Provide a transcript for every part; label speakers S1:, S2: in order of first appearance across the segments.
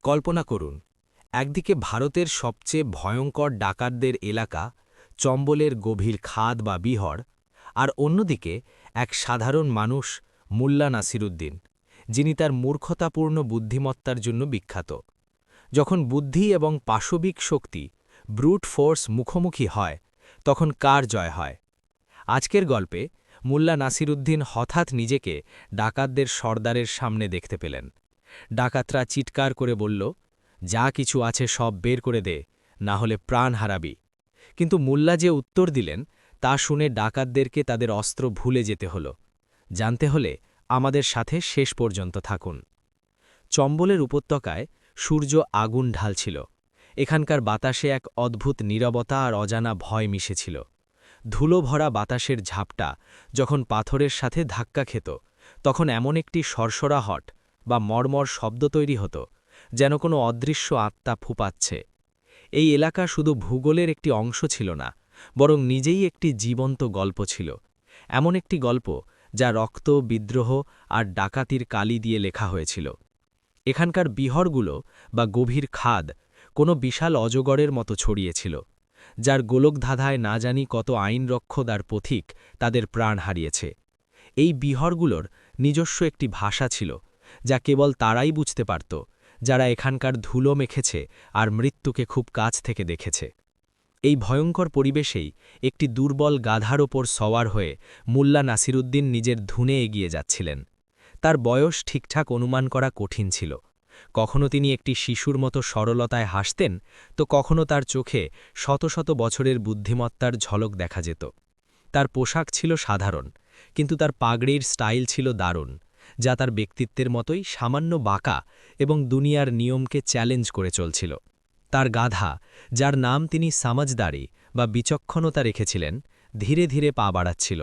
S1: কল্পনা করুন, একদিকে ভারতের সবচেয়ে ভয়ঙ্কর ডাকাতদের এলাকা, চম্বলের গভীর খাদ বা বিহর, আর অন্যদিকে এক সাধারণ মানুষ, মুল্লা নাসিরুদ্দিন, যিনি তার মূর্খতাপূর্ণ বুদ্ধিমত্তার জন্য বিখ্যাত। যখন বুদ্ধি এবং পাশবিক শক্তি, ব্রুট ফোর্স মুখোমুখি হয়, তখন কার জয় হয়? আজকের গল্পে মুল্লা নাসিরুদ্দিন হঠাৎ নিজেকে ডাকাতদের সর্দারের সামনে দেখতে পেলেন। ডাকাতরা চিৎকার করে বলল, যা কিছু আছে সব বের করে দে, না হলে প্রাণ হারাবি। কিন্তু মুল্লা যে উত্তর দিলেন, তা শুনে ডাকাতদেরকে তাদের অস্ত্র ভুলে যেতে হল। জানতে হলে আমাদের সাথে শেষ পর্যন্ত থাকুন। চম্বলের উপত্যকায় সূর্য আগুন ঢালছিল। এখানকার বাতাসে এক অদ্ভুত নীরবতা আর অজানা ভয় মিশেছিল। ধুলো ভরা বাতাসের ঝাপটা যখন পাথরের সাথে ধাক্কা খেত, তখন এমন একটি সরসরাহট বা মর্মর শব্দ তৈরি হতো, যেন কোনো অদৃশ্য আত্মা ফুপাচ্ছে। এই এলাকা শুধু ভূগোলের একটি অংশ ছিল না, বরং নিজেই একটি জীবন্ত গল্প ছিল। এমন একটি গল্প যা রক্ত, বিদ্রোহ আর ডাকাতির কালি দিয়ে লেখা হয়েছিল। এখানকার বিহরগুলো বা গভীর খাদ কোনো বিশাল অজগরের মতো ছড়িয়েছিল, যার গোলকধাঁধায় না জানি কত আইনরক্ষক আর পথিক তাদের প্রাণ হারিয়েছে। এই বিহরগুলোর নিজস্ব একটি ভাষা ছিল, যা কেবল তারাই বুঝতে পারত যারা এখানকার ধুলো মেখেছে আর মৃত্যুকে খুব কাছ থেকে দেখেছে। এই ভয়ঙ্কর পরিবেশেই একটি দুর্বল গাধার ওপর সওয়ার হয়ে মুল্লা নাসিরুদ্দিন নিজের ধুনে এগিয়ে যাচ্ছিলেন। তার বয়স ঠিকঠাক অনুমান করা কঠিন ছিল। কখনো তিনি একটি শিশুর মতো সরলতায় হাসতেন, তো কখনো তার চোখে শত শত বছরের বুদ্ধিমত্তার ঝলক দেখা যেত। তার পোশাক ছিল সাধারণ, কিন্তু তার পাগড়ির স্টাইল ছিল দারুণ, যা তার ব্যক্তিত্বের মতোই সামান্য বাঁকা এবং দুনিয়ার নিয়মকে চ্যালেঞ্জ করে চলছিল। তার গাধা, যার নাম তিনি সামাজদারি বা বিচক্ষণতা রেখেছিলেন, ধীরে ধীরে পা বাড়াচ্ছিল।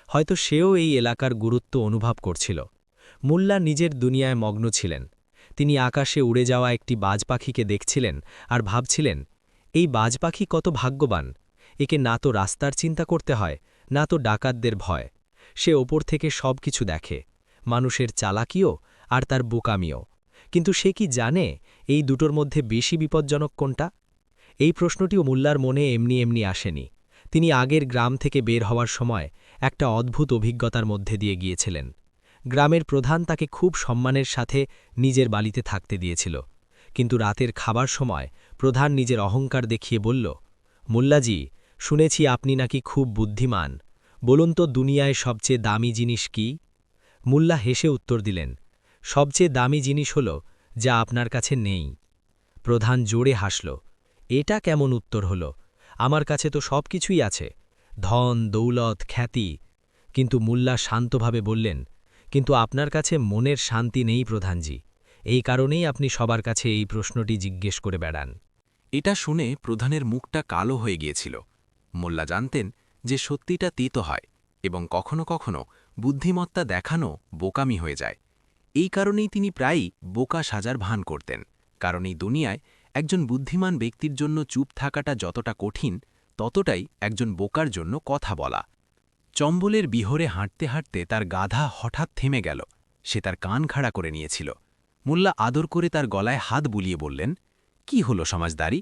S1: হয়তো সেও এই এলাকার গুরুত্ব অনুভব করছিল। মুল্লা নিজের দুনিয়ায় মগ্ন ছিলেন। তিনি আকাশে উড়ে যাওয়া একটি বাজ পাখিকে দেখছিলেন আর ভাবছিলেন, এই বাজ পাখি কত ভাগ্যবান। একে না তো রাস্তার চিন্তা করতে হয়, না তো ডাকাতদের ভয়। সে ওপর থেকে সব কিছু দেখে, মানুষের চালাকিও আর তার বোকামিও। কিন্তু সে কি জানে এই দুটোর মধ্যে বেশি বিপজ্জনক কোনটা? এই প্রশ্নটিও মুল্লার মনে এমনি এমনি আসেনি। তিনি আগের গ্রাম থেকে বের হওয়ার সময় একটা অদ্ভুত অভিজ্ঞতার মধ্যে দিয়ে গিয়েছিলেন। গ্রামের প্রধান তাকে খুব সম্মানের সাথে নিজের বাড়িতে থাকতে দিয়েছিল, কিন্তু রাতের খাবার সময় প্রধান নিজের অহংকার দেখিয়ে বলল, মুল্লাজি, শুনেছি আপনি নাকি খুব বুদ্ধিমান। বলুন তো, দুনিয়ায় সবচেয়ে দামি জিনিস কি? মুল্লা হেসে উত্তর দিলেন, সবচেয়ে দামি জিনিস হল যা আপনার কাছে নেই। প্রধান জোরে হাসল, এটা কেমন উত্তর হল? আমার কাছে তো সব কিছুই আছে, ধন, দৌলত, খ্যাতি। কিন্তু মুল্লা শান্তভাবে বললেন, কিন্তু আপনার কাছে মনের শান্তি নেই প্রধানজি। এই কারণেই আপনি সবার কাছে এই প্রশ্নটি জিজ্ঞেস করে বেড়ান।
S2: এটা শুনে প্রধানের মুখটা কালো হয়ে গিয়েছিল। মোল্লা জানতেন যে সত্যিটা তিতো হয় এবং কখনো কখনো বুদ্ধিমত্তা দেখানো বোকামি হয়ে যায়। এই কারণেই তিনি প্রায়ই বোকা সাজার ভান করতেন, কারণ এই দুনিয়ায় একজন বুদ্ধিমান ব্যক্তির জন্য চুপ থাকাটা যতটা কঠিন, ততটাই একজন বোকার জন্য কথা বলা। চম্বলের বিহরে হাঁটতে হাঁটতে তার গাধা হঠাৎ থেমে গেল। সে তার কান খাড়া করে নিয়েছিল। মোল্লা আদর করে তার গলায় হাত বুলিয়ে বললেন, কি হলো সমাজদারি?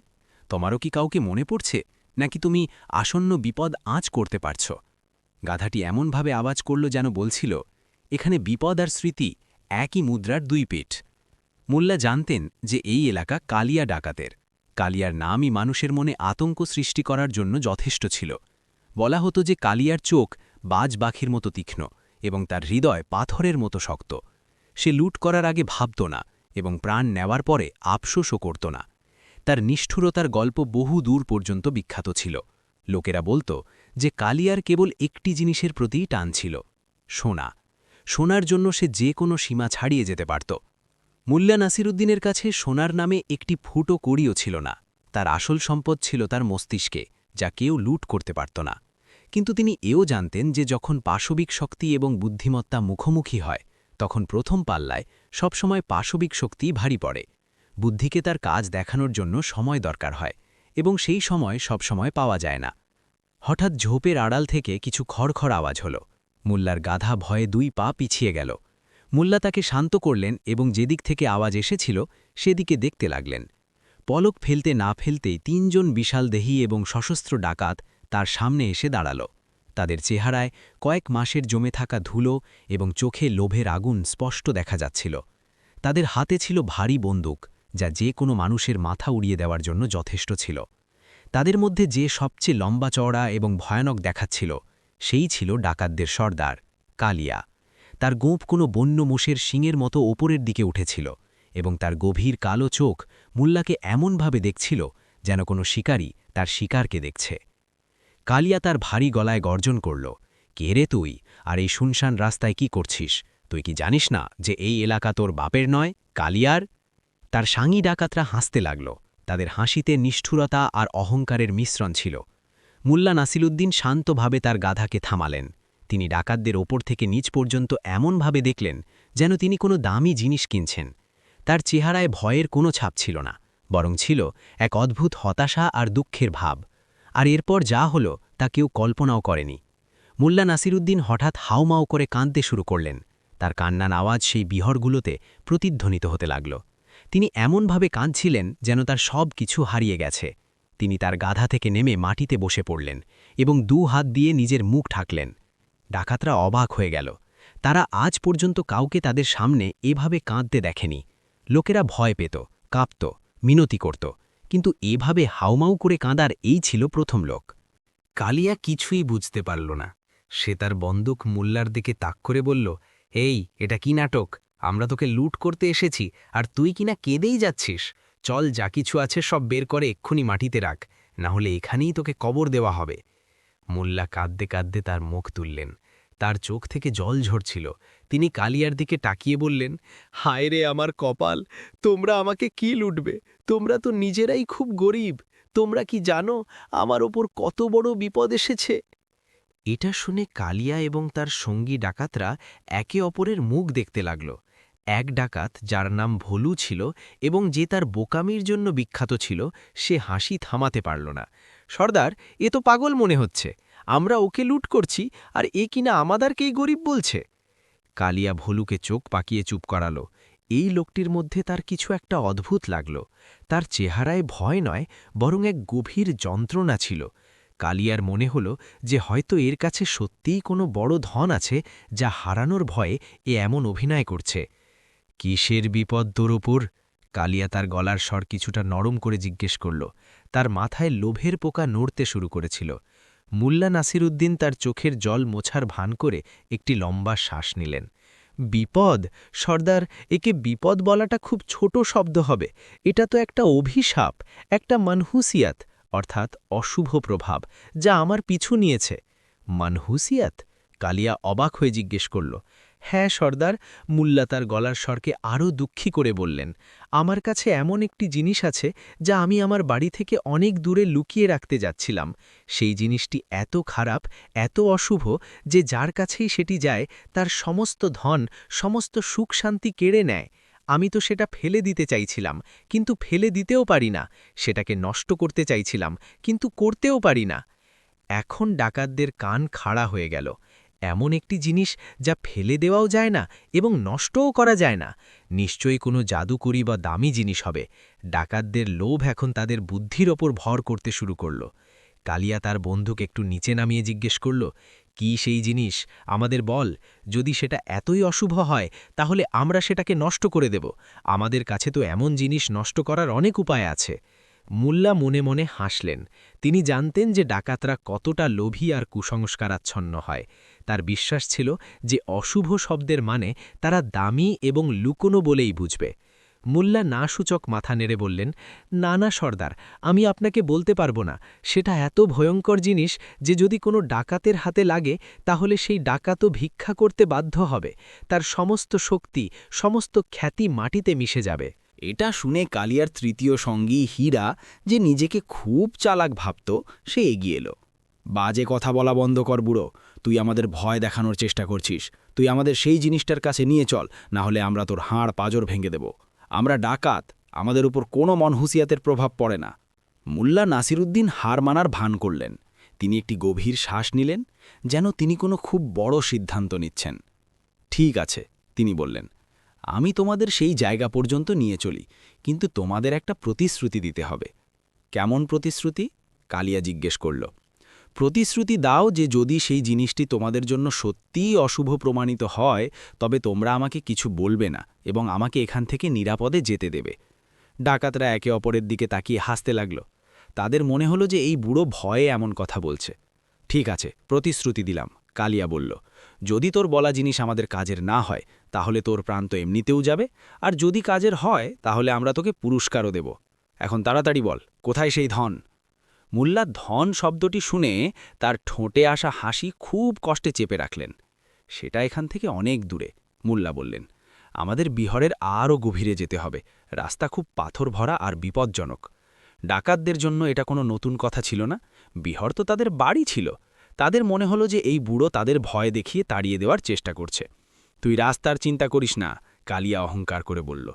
S2: তোমারও কি কাউকে মনে পড়ছে, নাকি তুমি আসন্ন বিপদ আঁচ করতে পারছ? গাধাটি এমনভাবে আওয়াজ করল যেন বলছিল, এখানে বিপদ আর স্মৃতি একই মুদ্রার দুই পিঠ। মোল্লা জানতেন যে এই এলাকা কালিয়া ডাকাতের। কালিয়ার নামই মানুষের মনে আতঙ্ক সৃষ্টি করার জন্য যথেষ্ট ছিল। বলা হতো যে কালিয়ার চোখ বাজ পাখির মতো তীক্ষ্ণ এবং তার হৃদয় পাথরের মতো শক্ত। সে লুট করার আগে ভাবত না এবং প্রাণ নেওয়ার পরে আফসোসও করত না। তার নিষ্ঠুরতার গল্প বহু দূর পর্যন্ত বিখ্যাত ছিল। লোকেরা বলত যে কালিয়ার কেবল একটি জিনিসের প্রতিই টান ছিল, সোনা। সোনার জন্য সে যে কোনো সীমা ছাড়িয়ে যেতে পারত। মুল্লা নাসিরুদ্দিনের কাছে সোনার নামে একটি ফুটো কড়িও ছিল না। তার আসল সম্পদ ছিল তার মস্তিষ্কে, যা কেউ লুট করতে পারত না। কিন্তু তিনি এও জানতেন যে যখন পাশবিক শক্তি এবং বুদ্ধিমত্তা মুখোমুখি হয়, তখন প্রথম পাল্লায় সবসময় পাশবিক শক্তি ভারী পড়ে। বুদ্ধিকে তার কাজ দেখানোর জন্য সময় দরকার হয়, এবং সেই সময় সবসময় পাওয়া যায় না। হঠাৎ ঝোপের আড়াল থেকে কিছু খড়খড় আওয়াজ হল। মুল্লার গাধা ভয়ে দুই পা পিছিয়ে গেল। মোল্লা তাকে শান্ত করলেন এবং যেদিক থেকে আওয়াজ এসেছিল সেদিকে দেখতে লাগলেন। পলক ফেলতে না ফেলতেই ৩ জন বিশালদেহী এবং সশস্ত্র ডাকাত তার সামনে এসে দাঁড়াল। তাদের চেহারায় কয়েক মাসের জমে থাকা ধুলো এবং চোখে লোভের আগুন স্পষ্ট দেখা যাচ্ছিল। তাদের হাতে ছিল ভারী বন্দুক, যা যে কোনো মানুষের মাথা উড়িয়ে দেওয়ার জন্য যথেষ্ট ছিল। তাদের মধ্যে যে সবচেয়ে লম্বা চওড়া এবং ভয়ানক দেখাচ্ছিল সেই ছিল ডাকাতদের সর্দার কালিয়া। তার গোঁফ কোনো বন্য মোষের শিঙের মতো ওপরের দিকে উঠেছিল এবং তার গভীর কালো চোখ মুল্লাকে এমনভাবে দেখছিল যেন কোনো শিকারী তার শিকারকে দেখছে। কালিয়া তার ভারী গলায় গর্জন করল, কে রে তুই, আর এই শুনশান রাস্তায় কি করছিস? তুই কি জানিস না যে এই এলাকা তোর বাপের নয়, কালিয়ার? তার সাঙি ডাকাতরা হাসতে লাগল। তাদের হাসিতে নিষ্ঠুরতা আর অহংকারের মিশ্রণ ছিল। মুল্লা নাসিরুদ্দিন শান্তভাবে তার গাধাকে থামালেন। তিনি ডাকাতদের ওপর থেকে নিচ পর্যন্ত এমনভাবে দেখলেন যেন তিনি কোনো দামি জিনিস কিনছেন। তার চেহারায় ভয়ের কোনো ছাপ ছিল না, বরং ছিল এক অদ্ভুত হতাশা আর দুঃখের ভাব। আর এরপর যা হলো তা কেউ কল্পনাও করেনি। মুল্লা নাসিরুদ্দিন হঠাৎ হাউমাউ করে কাঁদতে শুরু করলেন। তার কান্নার আওয়াজ সেই বিহরগুলোতে প্রতিধ্বনিত হতে লাগল। তিনি এমনভাবে কাঁদছিলেন যেন তার সব কিছু হারিয়ে গেছে। তিনি তার গাধা থেকে নেমে মাটিতে বসে পড়লেন এবং 2 হাত দিয়ে নিজের মুখ ঢাকলেন। ডাকাতরা অবাক হয়ে গেল। তারা আজ পর্যন্ত কাউকে তাদের সামনে এভাবে কাঁদতে দেখেনি। লোকেরা ভয় পেত, কাঁপত, মিনতি করত, কিন্তু এভাবে হাউমাউ করে কাঁদার এই ছিল প্রথম লোক।
S1: কালিয়া কিছুই বুঝতে পারল না। সে তার বন্দুক মুল্লার দিকে তাক করে বলল, এই, এটা কি নাটক? আমরা তোকে লুট করতে এসেছি, আর তুই কিনা কেঁদেই যাচ্ছিস। চল, যা কিছু আছে সব বের করে এক্ষুনি মাটিতে রাখ, না হলে এখানেই তোকে কবর দেওয়া হবে। মুল্লা কাঁদতে কাঁদতে তার মুখ তুললেন। তার চোখ থেকে জল ঝরছিল। তিনি কালিয়ার দিকে তাকিয়ে বললেন, হায় রে আমার কপাল, তোমরা আমাকে কি লুটবে? তোমরা তো নিজেরাই খুব গরিব। তোমরা কি জানো আমার ওপর কত বড় বিপদ এসেছে? এটা শুনে কালিয়া এবং তার সঙ্গী ডাকাতরা একে অপরের মুখ দেখতে লাগল। এক ডাকাত, যার নাম ভোলু ছিল এবং যে তার বোকামির জন্য বিখ্যাত ছিল, সে হাসি থামাতে পারল না। সর্দার, এ তো পাগল মনে হচ্ছে। আমরা ওকে লুট করছি, আর এ কিনা আমাদেরকেই গরিব বলছে। কালিয়া ভোলুকে চোখ পাকিয়ে চুপ করাল। এই লোকটির মধ্যে তার কিছু একটা অদ্ভুত লাগল। তার চেহারায় ভয় নয়, বরং এক গভীর যন্ত্রণা ছিল। কালিয়ার মনে হল যে হয়তো এর কাছে সত্যিই কোনো বড় ধন আছে, যা হারানোর ভয়ে এ এমন অভিনয় করছে। কিসের বিপদ তোর ওপর? কালিয়া তার গলার স্বর কিছুটা নরম করে জিজ্ঞেস করল। তার মাথায় লোভের পোকা নড়তে শুরু করেছিল। মুল্লা নাসিরুদ্দিন তার চোখের জল মোছার ভান করে একটি লম্বা শ্বাস নিলেন। বিপদ? সর্দার, একে বিপদ বলাটা খুব ছোট শব্দ হবে। এটা তো একটা অভিশাপ, একটা মানহুসিয়াত, অর্থাৎ অশুভ প্রভাব, যা আমার পিছু নিয়েছে। মানহুসিয়াত? কালিয়া অবাক হয়ে জিজ্ঞেস করল। হ্যাঁ সর্দার, মুল্লা তার গলার স্বরকে আরও দুঃখী করে বললেন। আমার কাছে এমন একটি জিনিস আছে যা আমি আমার বাড়ি থেকে অনেক দূরে লুকিয়ে রাখতে যাচ্ছিলাম। সেই জিনিসটি এত খারাপ, এত অশুভ যে যার কাছেই সেটি যায় তার সমস্ত ধন, সমস্ত সুখ শান্তি কেড়ে নেয়। আমি তো সেটা ফেলে দিতে চাইছিলাম, কিন্তু ফেলে দিতেও পারি না। সেটাকে নষ্ট করতে চাইছিলাম, কিন্তু করতেও পারি না। এখন ডাকাতদের কান খাড়া হয়ে গেল। এমন একটি জিনিস যা ফেলে দেওয়াও যায় না এবং নষ্টও করা যায় না, নিশ্চয়ই কোনো জাদুকরি বা দামি জিনিস হবে। ডাকাতদের লোভ এখন তাদের বুদ্ধির ওপর ভর করতে শুরু করল। কালিয়া তার বন্দুক একটু নিচে নামিয়ে জিজ্ঞেস করল, কি সেই জিনিস? আমাদের বল। যদি সেটা এতই অশুভ হয়, তাহলে আমরা সেটাকে নষ্ট করে দেব। আমাদের কাছে তো এমন জিনিস নষ্ট করার অনেক উপায় আছে। মুল্লা মনে মনে হাসলেন। তিনি জানতেন যে ডাকাতরা কতটা লোভী আর কুসংস্কারাচ্ছন্ন হয়। তার বিশ্বাস ছিল যে অশুভ শব্দের মানে তারা দামি এবং লুকোনো বলেই বুঝবে। মুল্লা না সূচক মাথা নেড়ে বললেন, না না সর্দার, আমি আপনাকে বলতে পারবো না। সেটা এত ভয়ঙ্কর জিনিস যে যদি কোনো ডাকাতের হাতে লাগে, তাহলে সেই ডাকাতও ভিক্ষা করতে বাধ্য হবে। তার সমস্ত শক্তি, সমস্ত খ্যাতি মাটিতে মিশে যাবে।
S3: এটা শুনে কালিয়ার তৃতীয় সঙ্গী হীরা, যে নিজেকে খুব চালাক ভাবত, সে এগিয়ে এলো। বাজে কথা বলা বন্ধ কর বুড়ো। তুই আমাদের ভয় দেখানোর চেষ্টা করছিস। তুই আমাদের সেই জিনিসটার কাছে নিয়ে চল, না হলে আমরা তোর হাড় পাঁজর ভেঙে দেব। আমরা ডাকাত, আমাদের উপর কোনো মনহুসিয়াতের প্রভাব পড়ে না। মুল্লা নাসিরুদ্দিন হার মানার ভান করলেন। তিনি একটি গভীর শ্বাস নিলেন, যেন তিনি কোনো খুব বড় সিদ্ধান্ত নিচ্ছেন। ঠিক আছে, তিনি বললেন, আমি তোমাদের সেই জায়গা পর্যন্ত নিয়ে চলি, কিন্তু তোমাদের একটা প্রতিশ্রুতি দিতে হবে। কেমন প্রতিশ্রুতি? কালিয়া জিজ্ঞেস করল। প্রতিশ্রুতি দাও যে যদি সেই জিনিসটি তোমাদের জন্য সত্যিই অশুভ প্রমাণিত হয়, তবে তোমরা আমাকে কিছু বলবে না এবং আমাকে এখান থেকে নিরাপদে যেতে দেবে। ডাকাতরা একে অপরের দিকে তাকিয়ে হাসতে লাগল। তাদের মনে হলো যে এই বুড়ো ভয়ে এমন কথা বলছে। ঠিক আছে, প্রতিশ্রুতি দিলাম, কালিয়া বলল। যদি তোর বলা জিনিস আমাদের কাজের না হয়, তাহলে তোর প্রাণ তো এমনিতেও যাবে, আর যদি কাজের হয় তাহলে আমরা তোকে পুরস্কারও দেব। এখন তাড়াতাড়ি বল, কোথায় সেই ধন? মুল্লা ধন শব্দটি শুনে তার ঠোঁটে আসা হাসি খুব কষ্টে চেপে রাখলেন। সেটা এখান থেকে অনেক দূরে, মুল্লা বললেন। আমাদের বিহরের আরও গভীরে যেতে হবে। রাস্তা খুব পাথর ভরা আর বিপজ্জনক। ডাকাতদের জন্য এটা কোনো নতুন কথা ছিল না। বিহর তো তাদের বাড়ি ছিল। তাদের মনে হলো যে এই বুড়ো তাদের ভয় দেখিয়ে তাড়িয়ে দেওয়ার চেষ্টা করছে। তুই রাস্তার চিন্তা করিস না, কালিয়া অহংকার করে বলল।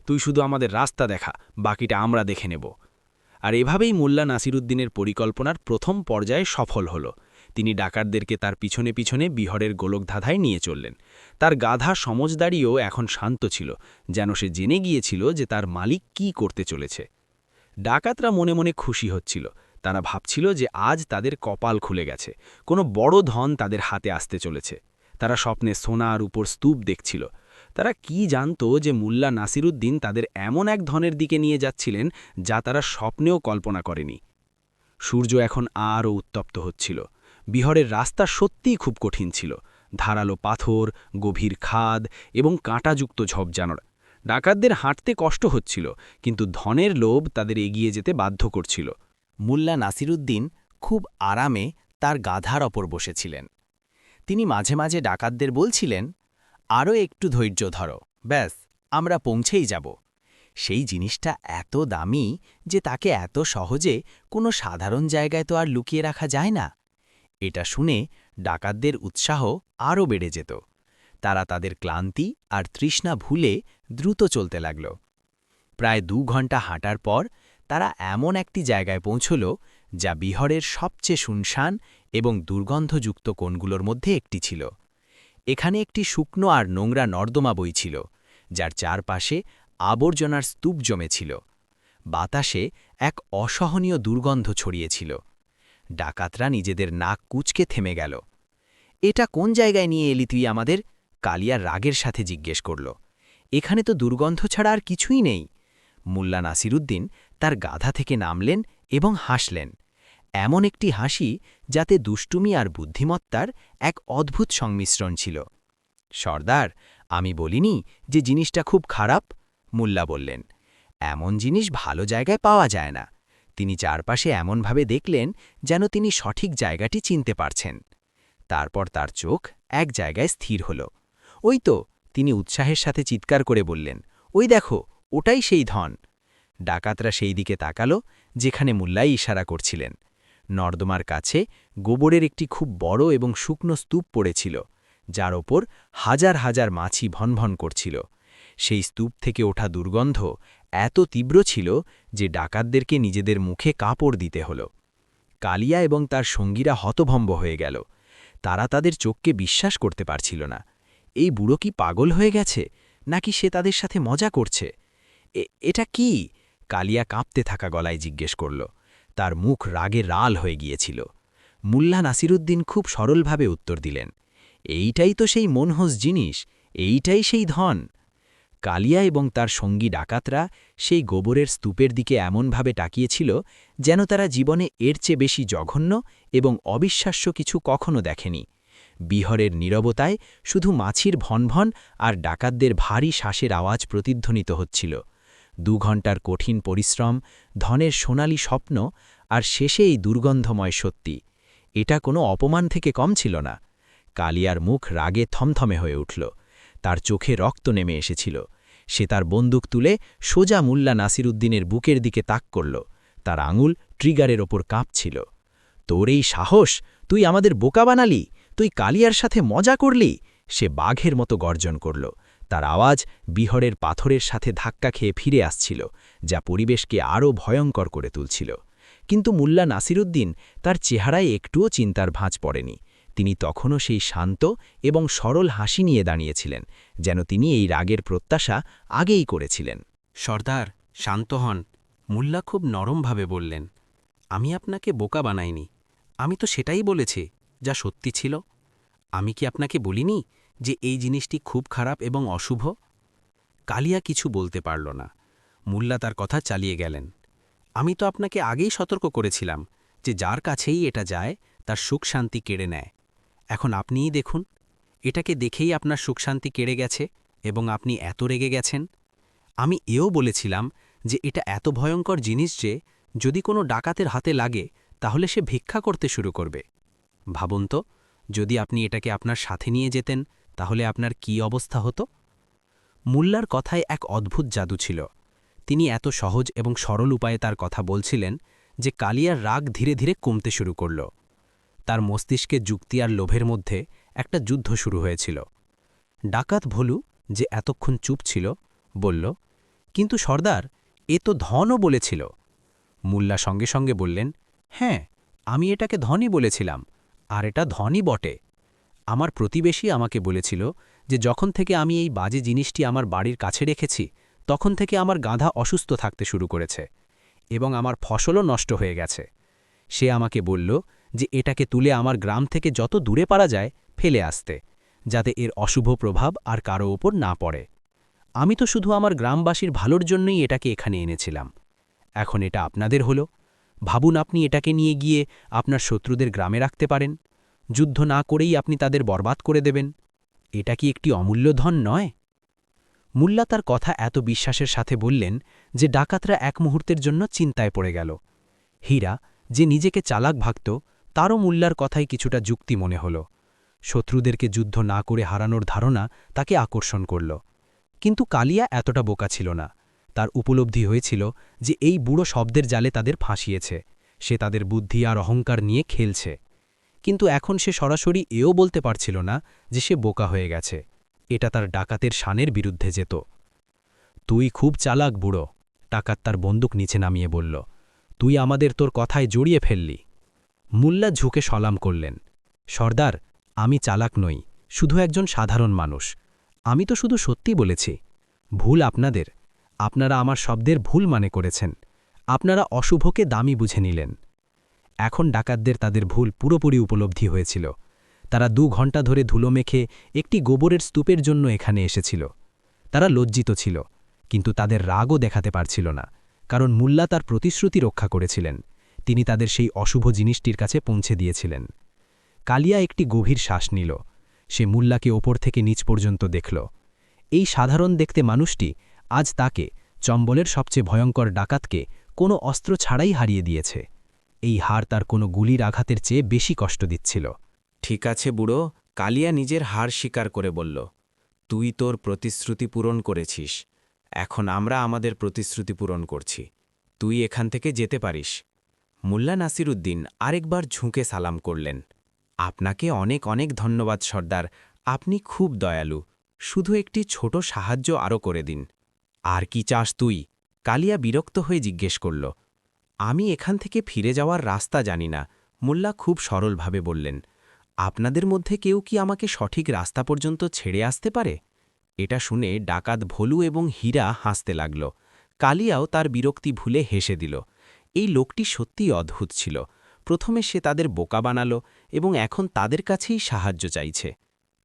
S3: তুই শুধু আমাদের রাস্তা দেখা, বাকিটা আমরা দেখে নেব। আর এভাবেই মোল্লা নাসিরুদ্দিনের পরিকল্পনার প্রথম পর্যায়ে সফল হল। তিনি ডাকাতদেরকে তার পিছনে পিছনে বিহরের গোলকধাঁধায় নিয়ে চললেন। তার গাধা সমজদারিও এখন শান্ত ছিল, যেন সে জেনে গিয়েছিল যে তার মালিক কি করতে চলেছে। ডাকাতরা মনে মনে খুশি হচ্ছিল। তারা ভাবছিল যে আজ তাদের কপাল খুলে গেছে, কোনো বড় ধন তাদের হাতে আসতে চলেছে। তারা স্বপ্নে সোনার উপর স্তূপ দেখছিল। তারা কি জানত যে মোল্লা নাসিরুদ্দিন তাদের এমন এক ধনের দিকে নিয়ে যাচ্ছিলেন যা তারা স্বপ্নেও কল্পনা করেনি। সূর্য এখন আরও উত্তপ্ত হচ্ছিল। বিহরের রাস্তা সত্যিই খুব কঠিন ছিল। ধারালো পাথর, গভীর খাদ এবং কাঁটাযুক্ত ঝোপঝাড়। ডাকাতদের হাঁটতে কষ্ট হচ্ছিল, কিন্তু ধনের লোভ তাদের এগিয়ে যেতে বাধ্য করছিল।
S1: মোল্লা নাসিরুদ্দিন খুব আরামে তার গাধার ওপর বসেছিলেন। তিনি মাঝে মাঝে ডাকাতদের বলছিলেন, আরও একটু ধৈর্য ধরো, ব্যাস আমরা পৌঁছেই যাব। সেই জিনিসটা এত দামি যে তাকে এত সহজে কোনো সাধারণ জায়গায় তো আর লুকিয়ে রাখা যায় না। এটা শুনে ডাকাতদের উৎসাহ আরও বেড়ে যেত। তারা তাদের ক্লান্তি আর তৃষ্ণা ভুলে দ্রুত চলতে লাগল। প্রায় 2 ঘন্টা হাঁটার পর তারা এমন একটি জায়গায় পৌঁছল যা বিহরের সবচেয়ে শুনশান এবং দুর্গন্ধযুক্ত কোণগুলোর মধ্যে একটি ছিল। এখানে একটি শুকনো আর নোংরা নর্দমা বইছিল, যার চারপাশে আবর্জনার স্তূপ জমেছিল। বাতাসে এক অসহনীয় দুর্গন্ধ ছড়িয়েছিল। ডাকাতরা নিজেদের নাক কুঁচকে থেমে গেল। এটা কোন জায়গায় নিয়ে এলি তুই আমাদের? কালিয়া রাগের সাথে জিজ্ঞেস করল। এখানে তো দুর্গন্ধ ছাড়া আর কিছুই নেই। মোল্লা নাসিরুদ্দিন তার গাধা থেকে নামলেন এবং হাসলেন, এমন একটি হাসি যাতে দুষ্টুমি আর বুদ্ধিমত্তার এক অদ্ভুত সংমিশ্রণ ছিল। সর্দার, আমি বলিনি যে জিনিসটা খুব খারাপ? মোল্লা বললেন। এমন জিনিস ভালো জায়গায় পাওয়া যায় না। তিনি চারপাশে এমনভাবে দেখলেন যেন তিনি সঠিক জায়গাটি চিনতে পারছেন। তারপর তার চোখ এক জায়গায় স্থির হল। ওই তো, তিনি উৎসাহের সাথে চিৎকার করে বললেন, ওই দেখো, ওটাই সেই ধন। ডাকাতরা সেই দিকে তাকালো যেখানে মোল্লাই ইশারা করছিলেন। নর্দমার কাছে গোবরের একটি খুব বড় এবং শুকনো স্তূপ পড়েছিল, যার ওপর হাজার হাজার মাছি ভনভন করছিল। সেই স্তূপ থেকে ওঠা দুর্গন্ধ এত তীব্র ছিল যে ডাকাতদেরকে নিজেদের মুখে কাপড় দিতে হল। কালিয়া এবং তার সঙ্গীরা হতভম্ব হয়ে গেল। তারা তাদের চোখকে বিশ্বাস করতে পারছিল না। এই বুড়ো কি পাগল হয়ে গেছে, নাকি সে তাদের সাথে মজা করছে? এটা কি? কালিয়া কাঁপতে থাকা গলায় জিজ্ঞেস করল। তার মুখ রাগে লাল হয়ে গিয়েছিল। মোল্লা নাসিরুদ্দিন খুব সরলভাবে উত্তর দিলেন, এইটাই তো সেই মনহস জিনিস, এইটাই সেই ধন। কালিয়া এবং তার সঙ্গী ডাকাতরা সেই গোবরের স্তূপের দিকে এমনভাবে তাকিয়েছিল যেন তারা জীবনে এর চেয়ে বেশি জঘন্য এবং অবিশ্বাস্য কিছু কখনো দেখেনি। বিহরের নীরবতায় শুধু মাছির ভনভন আর ডাকাতদের ভারী শ্বাসের আওয়াজ প্রতিধ্বনিত হচ্ছিল। 2 ঘণ্টার কঠিন পরিশ্রম, ধনের সোনালি স্বপ্ন, আর শেষে এই দুর্গন্ধময় সত্যি। এটা কোনো অপমান থেকে কম ছিল না। কালিয়ার মুখ রাগে থমথমে হয়ে উঠল। তার চোখে রক্ত নেমে এসেছিল। সে তার বন্দুক তুলে সোজা মোল্লা নাসিরুদ্দিনের বুকের দিকে তাক করল। তার আঙুল ট্রিগারের ওপর কাঁপছিল। তোর এই সাহস! তুই আমাদের বোকা বানালি! তুই কালিয়ার সাথে মজা করলি! সে বাঘের মতো গর্জন করল। তার আওয়াজ বিহরের পাথরের সাথে ধাক্কা খেয়ে ফিরে আসছিল, যা পরিবেশকে আরও ভয়ঙ্কর করে তুলছিল। কিন্তু মোল্লা নাসিরুদ্দিন তার চেহারায় একটুও চিন্তার ভাঁজ পড়েনি।
S3: তিনি তখনও সেই শান্ত এবং সরল হাসি নিয়ে দাঁড়িয়েছিলেন, যেন তিনি এই রাগের প্রত্যাশা আগেই করেছিলেন।
S4: সর্দার, শান্ত হন। মোল্লা খুব নরমভাবে বললেন, আমি আপনাকে বোকা বানাইনি। আমি তো সেটাই বলেছি যা সত্যি ছিল। আমি কি আপনাকে বলিনি যে এই জিনিসটি খুব খারাপ এবং অশুভ? কালিয়া কিছু বলতে পারল না। মোল্লা তার কথা চালিয়ে গেলেন, আমি তো আপনাকে আগেই সতর্ক করেছিলাম যে যার কাছেই এটা যায় তার সুখ শান্তি কেড়ে নেয়। এখন আপনিই দেখুন, এটাকে দেখেই আপনার সুখ শান্তি কেড়ে গেছে এবং আপনি এত রেগে গেছেন। আমি এও বলেছিলাম যে এটা এত ভয়ঙ্কর জিনিস যে যদি কোনো ডাকাতের হাতে লাগে তাহলে সে ভিক্ষা করতে শুরু করবে। ভাবুন তো, যদি আপনি এটাকে আপনার সাথে নিয়ে যেতেন তাহলে আপনার কি অবস্থা হতো? মোল্লার কথায় এক অদ্ভুত জাদু ছিল। তিনি এত সহজ এবং সরল উপায়ে তার কথা বলছিলেন যে কালিয়ার রাগ ধীরে ধীরে কমতে শুরু করল। তার মস্তিষ্কে যুক্তি আর লোভের মধ্যে একটা যুদ্ধ শুরু হয়েছিল। ডাকাত ভোলু, যে এতক্ষণ চুপ ছিল, বলল, কিন্তু সর্দার, এ তো ধনও বলেছিল। মোল্লা সঙ্গে সঙ্গে বললেন, হ্যাঁ, আমি এটাকে ধনই বলেছিলাম, আর এটা ধনই বটে। আমার প্রতিবেশী আমাকে বলেছিল যে যখন থেকে আমি এই বাজে জিনিসটি আমার বাড়ির কাছে রেখেছি তখন থেকে আমার গাধা অসুস্থ থাকতে শুরু করেছে এবং আমার ফসলও নষ্ট হয়ে গেছে। সে আমাকে বলল যে এটাকে তুলে আমার গ্রাম থেকে যত দূরে পারা যায় ফেলে আসতে, যাতে এর অশুভ প্রভাব আর কারো ওপর না পড়ে। আমি তো শুধু আমার গ্রামবাসীর ভালোর জন্যই এটাকে এখানে এনেছিলাম। এখন এটা আপনাদের হলো। ভাবুন, আপনি এটাকে নিয়ে গিয়ে আপনার শত্রুদের গ্রামে রাখতে পারেন। যুদ্ধ না করেই আপনি তাদের বরবাদ করে দেবেন। এটা কি একটি অমূল্য ধন নয়? মোল্লা তার কথা এত বিশ্বাসের সাথে বললেন যে ডাকাতরা এক মুহূর্তের জন্য চিন্তায় পড়ে গেল। হীরা, যে নিজেকে চালাক ভাবত, তারও মোল্লার কথাই কিছুটা যুক্তি মনে হল। শত্রুদেরকে যুদ্ধ না করে হারানোর ধারণা তাকে আকর্ষণ করল। কিন্তু কালিয়া এতটা বোকা ছিল না। তার উপলব্ধি হয়েছিল যে এই বুড়ো শব্দের জালে তাদের ফাঁসিয়েছে। সে তাদের বুদ্ধি আর অহংকার নিয়ে খেলছে। কিন্তু এখন সে সরাসরি এও বলতে পারছিল না যে সে বোকা হয়ে গেছে। এটা তার ডাকাতের শানের বিরুদ্ধে যেত। তুই খুব চালাক বুড়ো, ডাকাত তার বন্দুক নিচে নামিয়ে বলল। তুই আমাদের তোর কথায় জড়িয়ে ফেললি। মোল্লা ঝুঁকে সলাম করলেন, সর্দার, আমি চালাক নই, শুধু একজন সাধারণ মানুষ। আমি তো শুধু সত্যি বলেছি। ভুল আপনাদের। আপনারা আমার শব্দের ভুল মানে করেছেন। আপনারা অশুভকে দামি বুঝে নিলেন। এখন ডাকাতদের তাদের ভুল পুরোপুরি উপলব্ধি হয়েছিল। তারা 2 ঘণ্টা ধরে ধুলো মেখে একটি গোবরের স্তূপের জন্য এখানে এসেছিল। তারা লজ্জিত ছিল, কিন্তু তাদের রাগও দেখাতে পারছিল না, কারণ মোল্লা তার প্রতিশ্রুতি রক্ষা করেছিলেন। তিনি তাদের সেই অশুভ জিনিসটির কাছে পৌঁছে দিয়েছিলেন। কালিয়া একটি গভীর শ্বাস নিল। সে মোল্লাকে ওপর থেকে নিচ পর্যন্ত দেখল। এই সাধারণ দেখতে মানুষটি আজ তাকে, চম্বলের সবচেয়ে ভয়ঙ্কর ডাকাতকে, কোনো অস্ত্র ছাড়াই হারিয়ে দিয়েছে। এই হার তার কোনো গুলির আঘাতের চেয়ে বেশি কষ্ট দিচ্ছিল। ঠিক আছে বুড়ো, কালিয়া নিজের হার স্বীকার করে বলল, তুই তোর প্রতিশ্রুতি পূরণ করেছিস। এখন আমরা আমাদের প্রতিশ্রুতি পূরণ করছি। তুই এখান থেকে যেতে পারিস। মোল্লা নাসিরুদ্দিন আরেকবার ঝুঁকে সালাম করলেন। আপনাকে অনেক অনেক ধন্যবাদ সর্দার, আপনি খুব দয়ালু। শুধু একটি ছোট সাহায্য আরও করে দিন। আর কি চাস তুই? কালিয়া বিরক্ত হয়ে জিজ্ঞেস করল। আমি এখান থেকে ফিরে যাওয়ার রাস্তা জানি না, মোল্লা খুব সরলভাবে বললেন। আপনাদের মধ্যে কেউ কি আমাকে সঠিক রাস্তা পর্যন্ত ছেড়ে আসতে পারে? এটা শুনে ডাকাত ভোলু এবং হীরা হাসতে লাগল। কালিয়াও তার বিরক্তি ভুলে হেসে দিল। এই লোকটি সত্যিই অদ্ভুত ছিল। প্রথমে সে তাদের বোকা বানাল এবং এখন তাদের কাছেই সাহায্য চাইছে।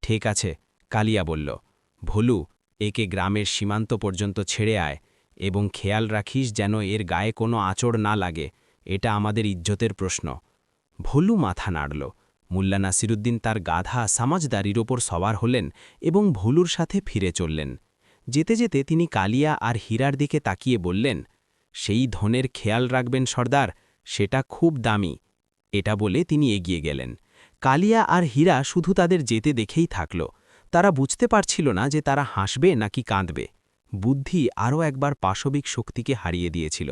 S4: ঠিক আছে, কালিয়া বলল। ভোলু, একে গ্রামের সীমান্ত পর্যন্ত ছেড়ে আয় এবং খেয়াল রাখিস যেন এর গায়ে কোনো আঁচড় না লাগে। এটা আমাদের ইজ্জতের প্রশ্ন। ভোলু মাথা নাড়ল। মোল্লা নাসিরুদ্দিন তার গাধা সামাজদারির ওপর সওয়ার হলেন এবং ভোলুর সাথে ফিরে চললেন। যেতে যেতে তিনি কালিয়া আর হীরার দিকে তাকিয়ে বললেন, সেই ধনের খেয়াল রাখবেন সর্দার, সেটা খুব দামি। এটা বলে তিনি এগিয়ে গেলেন। কালিয়া আর হীরা শুধু তাদের যেতে দেখেই থাকল। তারা বুঝতে পারছিল না যে তারা হাসবে নাকি কাঁদবে। বুদ্ধি আরও একবার পাশবিক শক্তিকে হারিয়ে দিয়েছিল।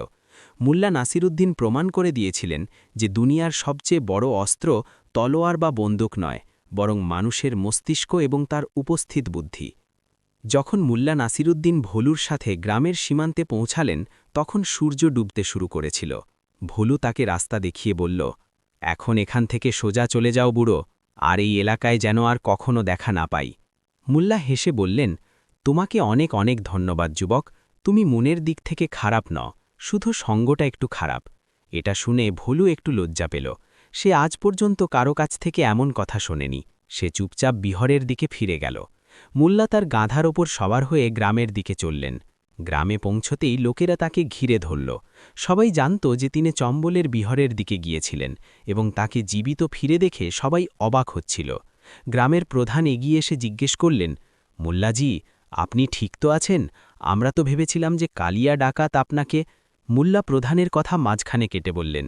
S4: মোল্লা নাসিরুদ্দিন প্রমাণ করে দিয়েছিলেন যে দুনিয়ার সবচেয়ে বড় অস্ত্র তলোয়ার বা বন্দুক নয়, বরং মানুষের মস্তিষ্ক এবং তার উপস্থিত বুদ্ধি। যখন মোল্লা নাসিরুদ্দিন ভোলুর সাথে গ্রামের সীমান্তে পৌঁছালেন তখন সূর্য ডুবতে শুরু করেছিল। ভোলু তাকে রাস্তা দেখিয়ে বলল, এখন এখান থেকে সোজা চলে যাও বুড়ো, আর এই এলাকায় যেন আর কখনো দেখা না পাই। মুল্লা হেসে বললেন, তোমাকে অনেক অনেক ধন্যবাদ যুবক, তুমি মনের দিক থেকে খারাপ ন, শুধু সঙ্গটা একটু খারাপ। এটা শুনে ভোলু একটু লজ্জা পেল। সে আজ পর্যন্ত কারো কাছ থেকে এমন কথা শোনেনি। সে চুপচাপ বিহরের দিকে ফিরে গেল। মুল্লা তার গাধার ওপর সবার হয়ে গ্রামের দিকে চললেন। গ্রামে পৌঁছতেই লোকেরা তাকে ঘিরে ধরল। সবাই জানত যে তিনি চম্বলের বিহরের দিকে গিয়েছিলেন এবং তাকে জীবিত ফিরে দেখে সবাই অবাক হচ্ছিল। গ্রামের প্রধান এগিয়ে এসে জিজ্ঞেস করলেন, মুল্লাজি, আপনি ঠিক তো আছেন? আমরা তো ভেবেছিলাম যে কালিয়া ডাকাত আপনাকে। মুল্লা প্রধানের কথা মাঝখানে কেটে বললেন,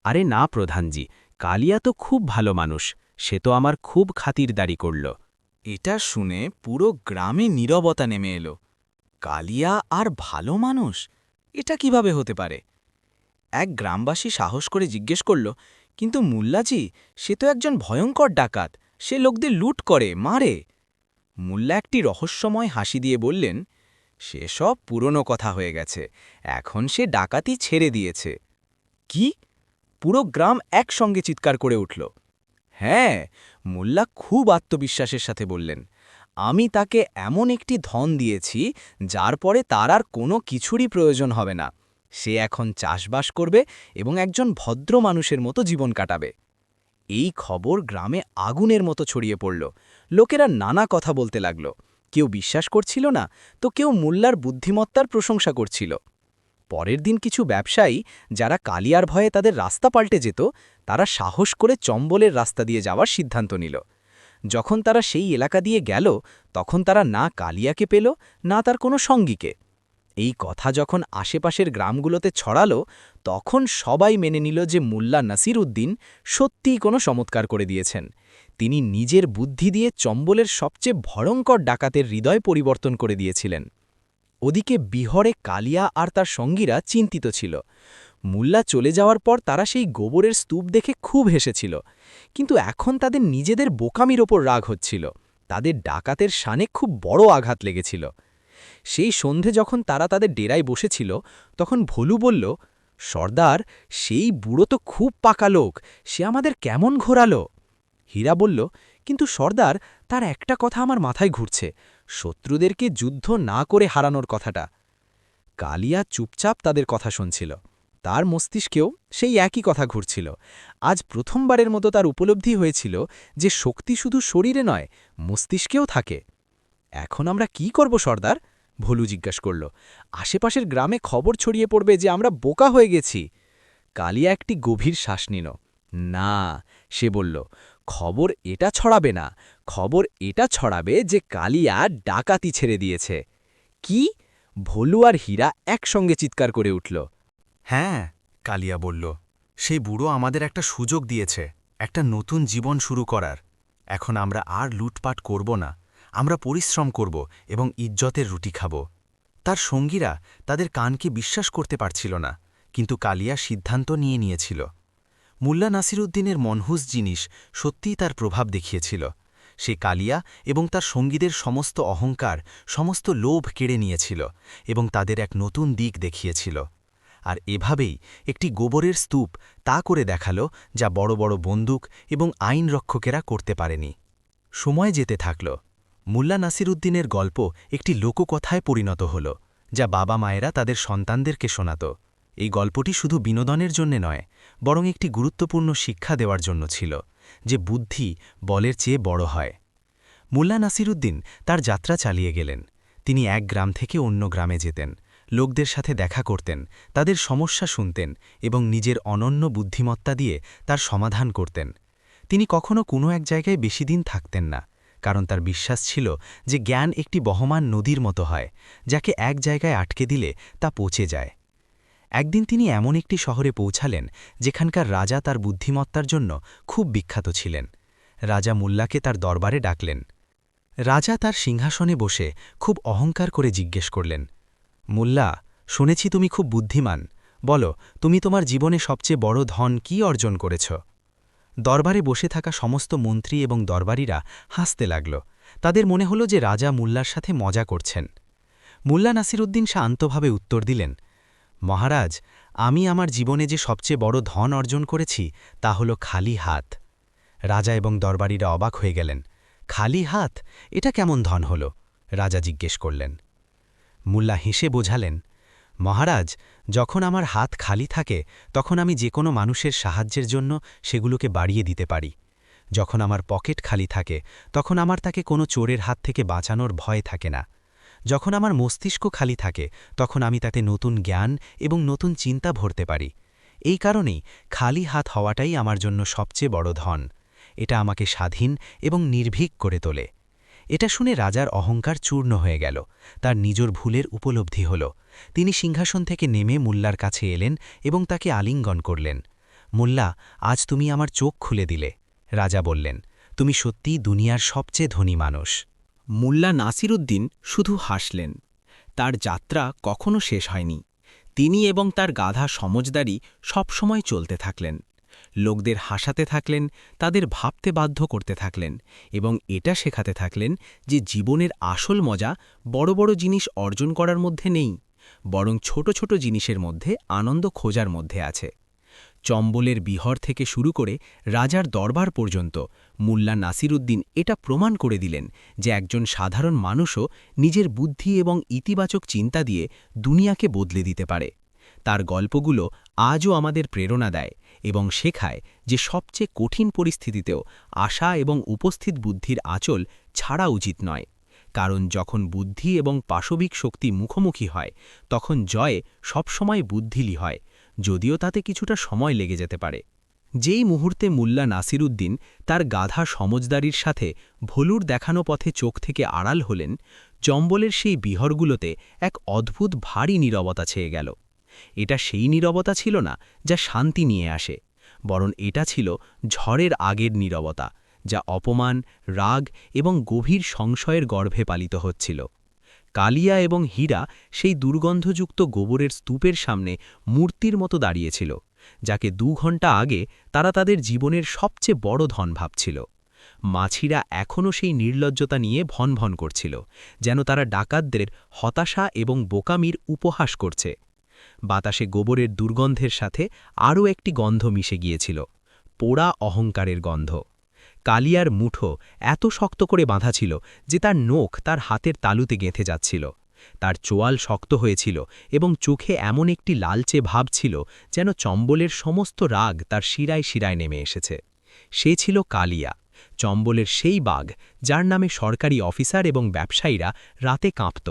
S4: আরে না প্রধানজি, কালিয়া তো খুব ভালো মানুষ, সে তো আমার খুব খাতিরদারি করল।
S3: এটা শুনে পুরো গ্রামে নীরবতা নেমে এলো। কালিয়া আর ভালো মানুষ, এটা কিভাবে হতে পারে? এক গ্রামবাসী সাহস করে জিজ্ঞেস করল, কিন্তু মুল্লাজি, সে তো একজন ভয়ঙ্কর ডাকাত, সে লোকদের লুট করে, মারে। মুল্লা একটি রহস্যময় হাসি দিয়ে বললেন, সেসব পুরনো কথা হয়ে গেছে, এখন সে ডাকাতি ছেড়ে দিয়েছে। কি? পুরো গ্রাম একসঙ্গে চিৎকার করে উঠল। হ্যাঁ, মোল্লা খুব আত্মবিশ্বাসের সাথে বললেন, আমি তাকে এমন একটি ধন দিয়েছি যার পরে তার আর কোনো কিছুরই প্রয়োজন হবে না। সে এখন চাষবাস করবে এবং একজন ভদ্র মানুষের মতো জীবন কাটাবে। এই খবর গ্রামে আগুনের মতো ছড়িয়ে পড়ল। লোকেরা নানা কথা বলতে লাগল। কেউ বিশ্বাস করছিল না, তো কেউ মোল্লার বুদ্ধিমত্তার প্রশংসা করছিল। পরের দিন কিছু ব্যবসায়ী, যারা কালিয়ার ভয়ে তাদের রাস্তা পাল্টে যেত, তারা সাহস করে চম্বলের রাস্তা দিয়ে যাওয়ার সিদ্ধান্ত নিল। যখন তারা সেই এলাকা দিয়ে গেল, তখন তারা না কালিয়াকে পেল, না তার কোনো সঙ্গীকে। এই কথা যখন আশেপাশের গ্রামগুলোতে ছড়ালো, তখন সবাই মেনে নিল যে মোল্লা নাসির উদ্দিন সত্যিই কোনো চমৎকার করে দিয়েছেন। তিনি নিজের বুদ্ধি দিয়ে চম্বলের সবচেয়ে ভয়ঙ্কর ডাকাতের হৃদয় পরিবর্তন করে দিয়েছিলেন। ওদিকে বিহরে কালিয়া আর তার সঙ্গীরা চিন্তিত ছিল। মুল্লা চলে যাওয়ার পর তারা সেই গোবরের স্তূপ দেখে খুব হেসেছিল, কিন্তু এখন তাদের নিজেদের বোকামির ওপর রাগ হচ্ছিল। তাদের ডাকাতের শানে খুব বড় আঘাত লেগেছিল। সেই সন্ধে যখন তারা তাদের ডেরায় বসেছিল, তখন ভোলু বলল, সর্দার, সেই বুড়ো তো খুব পাকা লোক, সে আমাদের কেমন ঘোরালো। হীরা বলল, কিন্তু সর্দার, তার একটা কথা আমার মাথায় ঘুরছে, শত্রুদেরকে যুদ্ধ না করে হারানোর কথাটা। কালিয়া চুপচাপ তাদের কথা শুনছিল। তার মস্তিষ্কেও সেই একই কথা ঘুরছিল। আজ প্রথমবারের মতো তার উপলব্ধি হয়েছিল যে শক্তি শুধু শরীরে নয়, মস্তিষ্কেও থাকে। এখন আমরা কি করব সর্দার? ভোলু জিজ্ঞাস করল। আশেপাশের গ্রামে খবর ছড়িয়ে পড়বে যে আমরা বোকা হয়ে গেছি। কালিয়া একটি গভীর শ্বাস নিল। না, সে বলল, খবর এটা ছড়াবে না, খবর এটা ছড়াবে যে কালিয়া ডাকাতি ছেড়ে দিয়েছে। কি? ভোলু আর হীরা একসঙ্গে চিৎকার করে উঠল।
S5: হ্যাঁ, কালিয়া বলল, সেই বুড়ো আমাদের একটা সুযোগ দিয়েছে, একটা নতুন জীবন শুরু করার। এখন আমরা আর লুটপাট করব না, আমরা পরিশ্রম করব এবং ইজ্জতের রুটি খাব। তার সঙ্গীরা তাদের কানকে বিশ্বাস করতে পারছিল না, কিন্তু কালিয়া সিদ্ধান্ত নিয়েছিল। মুল্লা নাসিরুদ্দিনের মনহুস জিনিস সত্যিই তার প্রভাব দেখিয়েছিল। সে কালিয়া এবং তার সঙ্গীদের সমস্ত অহংকার, সমস্ত লোভ কেড়ে নিয়েছিল এবং তাদের এক নতুন দিক দেখিয়েছিল। আর এভাবেই একটি গোবরের স্তূপ তা করে দেখালো যা বড় বড় বন্দুক এবং আইনরক্ষকেরা করতে পারেনি। সময় যেতে থাকল। মুল্লা নাসিরুদ্দিনের গল্প একটি লোককথায় পরিণত হল, যা বাবা মায়েরা তাদের সন্তানদেরকে শোনাত। এই গল্পটি শুধু বিনোদনের জন্য নয়, বরং একটি গুরুত্বপূর্ণ শিক্ষা দেওয়ার জন্য ছিল, যে বুদ্ধি বলের চেয়ে বড় হয়। মুল্লা নাসিরুদ্দিন তার যাত্রা চালিয়ে গেলেন। তিনি এক গ্রাম থেকে অন্য গ্রামে যেতেন, লোকদের সাথে দেখা করতেন, তাদের সমস্যা শুনতেন এবং নিজের অনন্য বুদ্ধিমত্তা দিয়ে তার সমাধান করতেন। তিনি কখনো কোনো এক জায়গায় বেশি দিন থাকতেন না, কারণ তার বিশ্বাস ছিল যে জ্ঞান একটি বহমান নদীর মতো হয়, যাকে এক জায়গায় আটকে দিলে তা পচে যায়। একদিন তিনি এমন একটি শহরে পৌঁছালেন যেখানকার রাজা তার বুদ্ধিমত্তার জন্য খুব বিখ্যাত ছিলেন। রাজা মুল্লাকে তার দরবারে ডাকলেন। রাজা তার সিংহাসনে বসে খুব অহংকার করে জিজ্ঞেস করলেন, মুল্লা, শুনেছি তুমি খুব বুদ্ধিমান, বলো, তুমি তোমার জীবনে সবচেয়ে বড় ধন কি অর্জন করেছ? দরবারে বসে থাকা সমস্ত মন্ত্রী এবং দরবারীরা হাসতে লাগল। তাদের মনে হল যে রাজা মুল্লার সাথে মজা করছেন। মুল্লা নাসিরুদ্দিন শান্তভাবে উত্তর দিলেন, মহারাজ, আমি আমার জীবনে যে সবচেয়ে বড় ধন অর্জন করেছি তা হল খালি হাত।
S3: রাজা এবং দরবারীরা অবাক হয়ে গেলেন। খালি হাত, এটা কেমন ধন হল? রাজা জিজ্ঞেস করলেন। মুল্লা হেসে বোঝালেন, মহারাজ, যখন আমার হাত খালি থাকে তখন আমি যে কোনো মানুষের সাহায্যের জন্য সেগুলোকে বাড়িয়ে দিতে পারি। যখন আমার পকেট খালি থাকে তখন আমার তাকে কোনো চোরের হাত থেকে বাঁচানোর ভয় থাকে না। যখন আমার মস্তিষ্ক খালি থাকে তখন আমি তাতে নতুন জ্ঞান এবং নতুন চিন্তা ভরতে পারি। এই কারণেই খালি হাত হওয়াটাই আমার জন্য সবচেয়ে বড় ধন। এটা আমাকে স্বাধীন এবং নির্ভীক করে তোলে। এটা শুনে রাজার অহংকার চূর্ণ হয়ে গেল। তার নিজের ভুলের উপলব্ধি হল। তিনি সিংহাসন থেকে নেমে মুল্লার কাছে এলেন এবং তাকে আলিঙ্গন করলেন। মুল্লা, আজ তুমি আমার চোখ খুলে দিলে। রাজা বললেন, তুমি সত্যিই দুনিয়ার সবচেয়ে ধনী মানুষ।
S4: মুল্লা নাসিরুদ্দিন শুধু হাসলেন। তার যাত্রা কখনো শেষ হয়নি। তিনি এবং তার গাধা সমজদারি সবসময় চলতে থাকলেন। লোকদের হাসাতে থাকলেন, তাদের ভাবতে বাধ্য করতে থাকলেন এবং এটা শেখাতে থাকলেন যে জীবনের আসল মজা বড় বড় জিনিস অর্জন করার মধ্যে নেই, বরং ছোট ছোট জিনিসের মধ্যে আনন্দ খোঁজার মধ্যে আছে। চম্বলের বিহর থেকে শুরু করে রাজার দরবার পর্যন্ত মুল্লা নাসিরুদ্দিন এটা প্রমাণ করে দিলেন যে একজন সাধারণ মানুষও নিজের বুদ্ধি এবং ইতিবাচক চিন্তা দিয়ে দুনিয়াকে বদলে দিতে পারে। তার গল্পগুলো আজও আমাদের প্রেরণা দেয় এবং শেখায় যে সবচেয়ে কঠিন পরিস্থিতিতেও আশা এবং উপস্থিত বুদ্ধির আঁচল ছাড়া উচিত নয়, কারণ যখন বুদ্ধি এবং পাশবিক শক্তি মুখোমুখি হয় তখন জয় সবসময় বুদ্ধিলি হয়, যদিও তাতে কিছুটা সময় লেগে যেতে পারে। যেই মুহূর্তে মুল্লা নাসিরুদ্দিন তার গাধা সমজদারির সাথে ভলুর দেখানো পথে চোখ থেকে আড়াল হলেন, চম্বলের সেই বিহরগুলোতে এক অদ্ভুত ভারী নীরবতা ছেয়ে গেল। এটা সেই নীরবতা ছিল না যা শান্তি নিয়ে আসে, বরং এটা ছিল ঝড়ের আগের নীরবতা, যা অপমান, রাগ এবং গভীর সংশয়ের গর্ভে পালিত হচ্ছিল। কালিয়া এবং হীরা সেই দুর্গন্ধযুক্ত গোবরের স্তূপের সামনে মূর্তির মতো দাঁড়িয়েছিল, যাকে 2 ঘন্টা আগে তারা তাদের জীবনের সবচেয়ে বড় ধন ভাবছিল। মাছিরা এখনও সেই নির্লজ্জতা নিয়ে ভনভন করছিল, যেন তারা ডাকাতদের হতাশা এবং বোকামির উপহাস করছে। বাতাসে গোবরের দুর্গন্ধের সাথে আরও একটি গন্ধ মিশে গিয়েছিল, পোড়া অহংকারের গন্ধ। কালিয়ার মুঠো এত শক্ত করে বাঁধা ছিল যে তার নখ তার হাতের তালুতে গেঁথে যাচ্ছিল। তার চোয়াল শক্ত হয়েছিল এবং চোখে এমন একটি লালচে ভাব ছিল যেন চম্বলের সমস্ত রাগ তার শিরায় শিরায় নেমে এসেছে। সে ছিল কালিয়া, চম্বলের সেই বাঘ যার নামে সরকারি অফিসার এবং ব্যবসায়ীরা রাতে কাঁপত,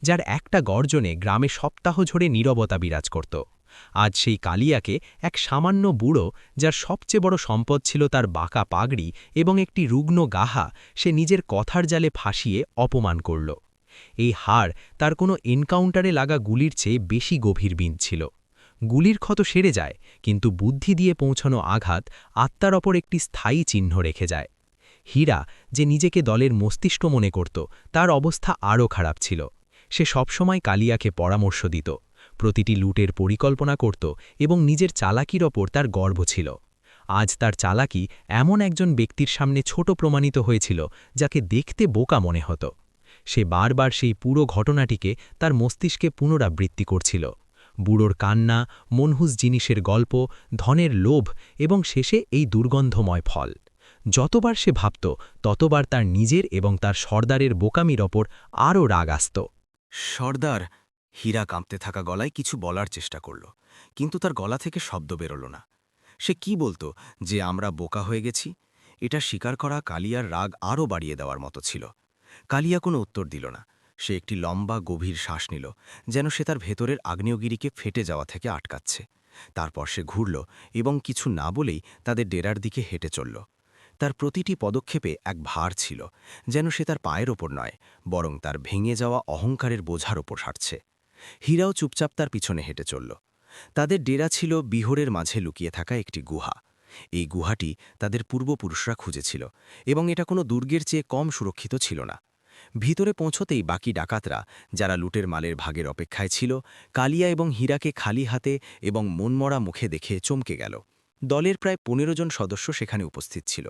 S4: যার একটা গর্জনে গ্রামে সপ্তাহ ঝরে নীরবতা বিরাজ করত। আজ সেই কালিয়াকে এক সামান্য বুড়ো, যার সবচেয়ে বড় সম্পদ ছিল তার বাঁকা পাগড়ি এবং একটি রুগ্ন গাহা, সে নিজের কথার জালে ফাঁসিয়ে অপমান করল। এই হার তার কোনো এনকাউন্টারে লাগা গুলির চেয়ে বেশি গভীর বিঁধ ছিল। গুলির ক্ষত সেরে যায়, কিন্তু বুদ্ধি দিয়ে পৌঁছানো আঘাত আত্মার ওপর একটি স্থায়ী চিহ্ন রেখে যায়। হীরা, যে নিজেকে দলের মস্তিষ্ক মনে করত, তার অবস্থা আরও খারাপ ছিল। সে সবসময় কালিয়াকে পরামর্শ দিত, প্রতিটি লুটের পরিকল্পনা করত এবং নিজের চালাকির ওপর তার গর্ব ছিল। আজ তার চালাকি এমন একজন ব্যক্তির সামনে ছোট প্রমাণিত হয়েছিল যাকে দেখতে বোকা মনে হতো। সে বারবার সেই পুরো ঘটনাটিকে তার মস্তিষ্কে পুনরাবৃত্তি করছিল, বুড়োর কান্না, মনহুস জিনিসের গল্প, ধনের লোভ এবং শেষে এই দুর্গন্ধময় ফল। যতবার সে ভাবত ততবার তার নিজের এবং তার সর্দারের বোকামির ওপর আরও রাগ আসত।
S3: সর্দার, হীরা কাঁপতে থাকা গলায় কিছু বলার চেষ্টা করল, কিন্তু তার গলা থেকে শব্দ বেরোল না। সে কি বলতো যে আমরা বোকা হয়ে গেছি? এটা স্বীকার করা কালিয়ার রাগ আরও বাড়িয়ে দেওয়ার মতো ছিল। কালিয়া কোনো উত্তর দিল না। সে একটি লম্বা গভীর শ্বাস নিল, যেন সে তার ভেতরের আগ্নেয়গিরিকে ফেটে যাওয়া থেকে আটকাচ্ছে। তারপর সে ঘুরল এবং কিছু না বলেই তাদের ডেরার দিকে হেঁটে চলল। তার প্রতিটি পদক্ষেপে এক ভার ছিল, যেন সে তার পায়ের ওপর নয়, বরং তার ভেঙে যাওয়া অহংকারের বোঝার ওপর হাঁটছে। হীরাও চুপচাপ তার পিছনে হেঁটে চলল। তাদের ডেরা ছিল বিহরের মাঝে লুকিয়ে থাকা একটি গুহা। এই গুহাটি তাদের পূর্বপুরুষরা খুঁজেছিল এবং এটা কোনো দুর্গের চেয়ে কম সুরক্ষিত ছিল না। ভিতরে পৌঁছতেই বাকি ডাকাতরা, যারা লুটের মালের ভাগের অপেক্ষায় ছিল, কালিয়া এবং হীরাকে খালি হাতে এবং মনমরা মুখে দেখে চমকে গেল। দলের প্রায় 15 জন সদস্য সেখানে উপস্থিত ছিল,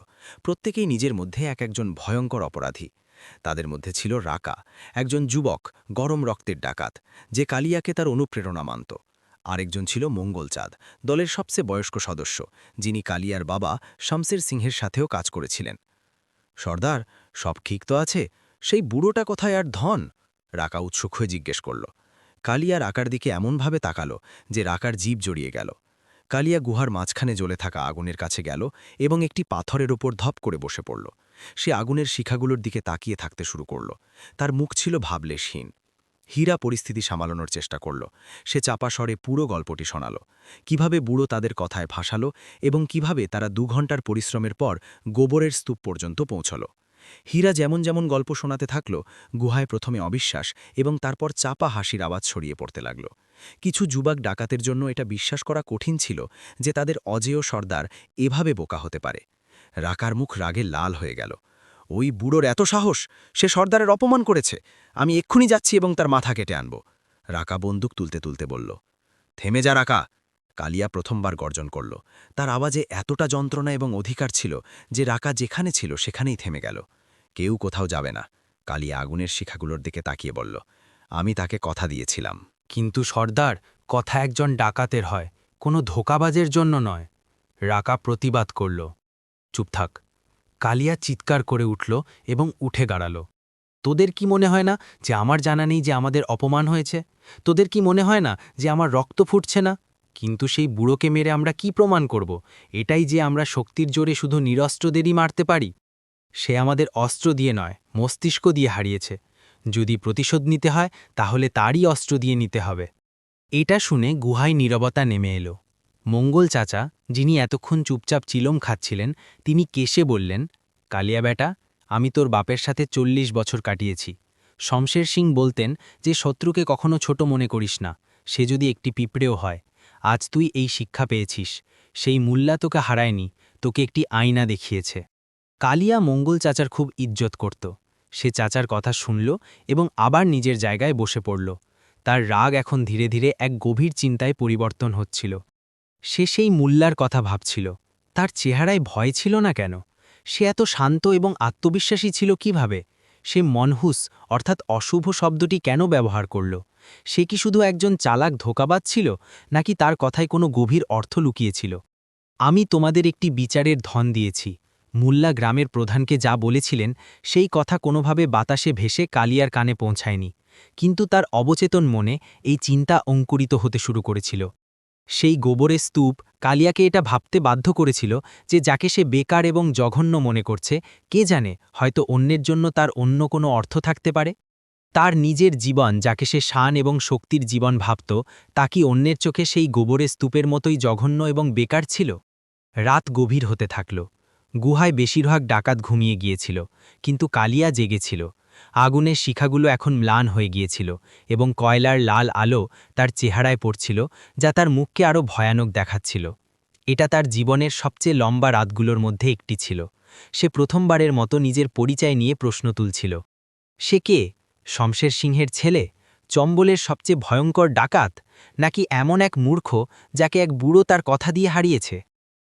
S3: প্রত্যেকেই নিজের মধ্যে এক একজন ভয়ঙ্কর অপরাধী। তাদের মধ্যে ছিল রাকা, একজন যুবক, গরম রক্তের ডাকাত, যে কালিয়াকে তার অনুপ্রেরণা মানত। আরেকজন ছিল মঙ্গলচাঁদ, দলের সবচেয়ে বয়স্ক সদস্য, যিনি কালিয়ার বাবা শামসের সিংহের সাথেও কাজ করেছিলেন। সর্দার, সব ঠিক তো আছে? সেই বুড়োটা কোথায় আর ধন? রাকা উৎসুক হয়ে জিজ্ঞেস করল। কালিয়া রাকার দিকে এমনভাবে তাকালো যে রাকার জিভ জড়িয়ে গেল। কালিয়া গুহার মাঝখানে জ্বলে থাকা আগুনের কাছে গেল এবং একটি পাথরের ওপর ধপ করে বসে পড়ল। সে আগুনের শিখাগুলোর দিকে তাকিয়ে থাকতে শুরু করল। তার মুখ ছিল ভাবলেশহীন। হীরা পরিস্থিতি সামলানোর চেষ্টা করল। সে চাপা স্বরে পুরো গল্পটি শোনাল, কিভাবে বুড়ো তাদের কথায় ভাসালো এবং কিভাবে তারা 2 ঘন্টার পরিশ্রমের পর গোবরের স্তূপ পর্যন্ত পৌঁছল। হীরা যেমন যেমন গল্প শোনাতে থাকল, গুহায় প্রথমে অবিশ্বাস এবং তারপর চাপা হাসির আওয়াজ ছড়িয়ে পড়তে লাগল। কিছু যুবক ডাকাতের জন্য এটা বিশ্বাস করা কঠিন ছিল যে তাদের অজেয় সর্দার এভাবে বোকা হতে পারে। রাকার মুখ রাগে লাল হয়ে গেল। ওই বুড়োর এত সাহস! সে সর্দারের অপমান করেছে। আমি এক্ষুনি যাচ্ছি এবং তার মাথা কেটে আনব। রাকা বন্দুক তুলতে তুলতে বলল। থেমে যা রাকা! কালিয়া প্রথমবার গর্জন করল। তার আওয়াজে এতটা যন্ত্রণা এবং অধিকার ছিল যে রাকা যেখানে ছিল সেখানেই থেমে গেল। কেউ কোথাও যাবে না। কালিয়া আগুনের শিখাগুলোর দিকে তাকিয়ে বলল, আমি তাকে কথা দিয়েছিলাম।
S4: কিন্তু সর্দার, কথা একজন ডাকাতের হয়, কোনো ধোঁকাবাজের জন্য নয়। রাকা প্রতিবাদ করল। চুপ থাক। কালিয়া চিৎকার করে উঠল এবং উঠে দাঁড়াল। তোদের কি মনে হয় না যে আমার জানা নেই যে আমাদের অপমান হয়েছে? তোদের কি মনে হয় না যে আমার রক্ত ফুটছে না? কিন্তু সেই বুড়োকে মেরে আমরা কি প্রমাণ করব? এটাই যে আমরা শক্তির জোরে শুধু নিরস্ত্রদেরই মারতে পারি। সে আমাদের অস্ত্র দিয়ে নয়, মস্তিষ্ক দিয়ে হারিয়েছে। যদি প্রতিশোধ নিতে হয় তাহলে তারই অস্ত্র দিয়ে নিতে হবে। এটা শুনে গুহায় নীরবতা নেমে এলো। মঙ্গল চাচা, যিনি এতক্ষণ চুপচাপ চিলম খাচ্ছিলেন, তিনি কেশে বললেন, কালিয়া বেটা, আমি তোর বাপের সাথে 40 বছর কাটিয়েছি। শমশের সিং বলতেন যে শত্রুকে কখনো ছোট মনে করিস না, সে যদি একটি পিঁপড়েও হয়। আজ তুই এই শিক্ষা পেয়েছিস। সেই মুল্লা তোকে হারায়নি, তোকে একটি আয়না দেখিয়েছে। কালিয়া মঙ্গল চাচার খুব ইজ্জত করত। সে চাচার কথা শুনল এবং আবার নিজের জায়গায় বসে পড়ল। তার রাগ এখন ধীরে ধীরে এক গভীর চিন্তায় পরিবর্তন হচ্ছিল। সে সেই মুল্লার কথা ভাবছিল। তার চেহারায় ভয় ছিল না কেন? সে এত শান্ত এবং আত্মবিশ্বাসী ছিল কিভাবে? সে মনহুস অর্থাৎ অশুভ শব্দটি কেন ব্যবহার করল? সে কি শুধু একজন চালাক ধোঁকাবাজ ছিল, নাকি তার কথায় কোনো গভীর অর্থ লুকিয়েছিল? আমি তোমাদের একটি বিচারের ধন দিয়েছি। মুল্লা গ্রামের প্রধানকে যা বলেছিলেন সেই কথা কোনোভাবে বাতাসে ভেসে কালিয়ার কানে পৌঁছায়নি, কিন্তু তার অবচেতন মনে এই চিন্তা অঙ্কুরিত হতে শুরু করেছিল। সেই গোবরের স্তূপ কালিয়াকে এটা ভাবতে বাধ্য করেছিল যে যাকে সে বেকার এবং জঘন্য মনে করছে, কে জানে, হয়তো অন্যের জন্য তার অন্য কোনো অর্থ থাকতে পারে। তার নিজের জীবন, যাকে সে শান এবং শক্তির জীবন ভাবত, তা কি অন্যের চোখে সেই গোবরের স্তূপের মতোই জঘন্য এবং বেকার ছিল? রাত গভীর হতে থাকল। গুহায় বেশিরভাগ ডাকাত ঘুমিয়ে গিয়েছিল, কিন্তু কালিয়া জেগেছিল। আগুনের শিখাগুলো এখন ম্লান হয়ে গিয়েছিল এবং কয়লার লাল আলো তার চেহারায় পড়ছিল, যা তার মুখকে আরও ভয়ানক দেখাচ্ছিল। এটা তার জীবনের সবচেয়ে লম্বা রাতগুলোর মধ্যে একটি ছিল। সে প্রথমবারের মতো নিজের পরিচয় নিয়ে প্রশ্ন তুলছিল। সে কে? শমশের সিংহের ছেলে? চম্বলের সবচেয়ে ভয়ঙ্কর ডাকাত? নাকি এমন এক মূর্খ যাকে এক বুড়ো তার কথা দিয়ে হারিয়েছে?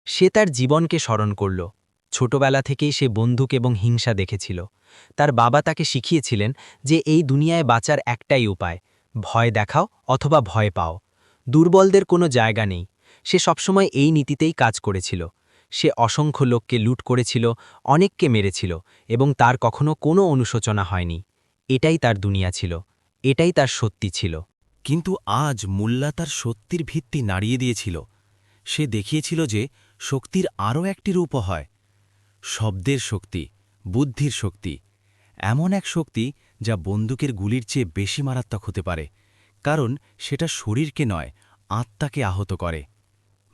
S4: সে তার জীবনকে স্মরণ করল। ছোটবেলা থেকেই সে বন্দুক এবং হিংসা দেখেছিল। তার বাবা তাকে শিখিয়েছিলেন যে এই দুনিয়ায় বাঁচার একটাই উপায়, ভয় দেখাও অথবা ভয় পাও। দুর্বলদের কোনো জায়গা নেই। সে সবসময় এই নীতিতেই কাজ করেছিল। সে অসংখ্য লোককে লুট করেছিল, অনেককে মেরেছিল, এবং তার কখনো কোনো অনুশোচনা হয়নি। এটাই তার দুনিয়া ছিল, এটাই তার সত্যি ছিল।
S5: কিন্তু আজ মুল্লা তার সত্যির ভিত্তি নাড়িয়ে দিয়েছিল। সে দেখিয়েছিল যে শক্তির আরও একটি রূপ হয়, শব্দের শক্তি, বুদ্ধির শক্তি, এমন এক শক্তি যা বন্দুকের গুলির চেয়ে বেশি মারাত্মক হতে পারে, কারণ সেটা শরীরকে নয়, আত্মাকে আহত করে।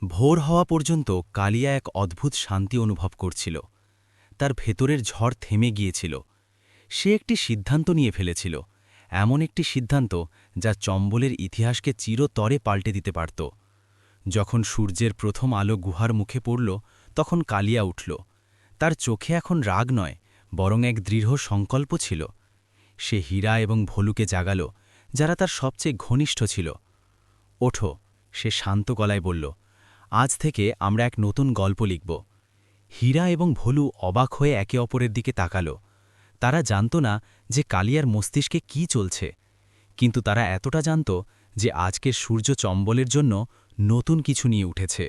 S5: ভোর হওয়া পর্যন্ত কালিয়া এক অদ্ভুত শান্তি অনুভব করছিল। তার ভেতরের ঝড় থেমে গিয়েছিল। সে একটি সিদ্ধান্ত নিয়ে ফেলেছিল, এমন একটি সিদ্ধান্ত যা চম্বলের ইতিহাসকে চিরতরে পাল্টে দিতে পারত। যখন সূর্যের প্রথম আলো গুহার মুখে পড়ল, তখন কালিয়া উঠল। তার চোখে এখন রাগ নয়, বরং এক দৃঢ় সংকল্প ছিল। সে হীরা এবং ভলুকে জাগাল, যারা তার সবচেয়ে ঘনিষ্ঠ ছিল। ওঠো, সে শান্ত গলায় বলল, আজ থেকে আমরা এক নতুন গল্প লিখব। হীরা এবং ভলু অবাক হয়ে একে অপরের দিকে তাকাল। তারা জানত না যে কালিয়ার মস্তিষ্কে কি চলছে, কিন্তু তারা এতটা জানত
S3: যে আজকের সূর্য চম্বলের জন্য নতুন কিছু নিয়ে উঠেছে।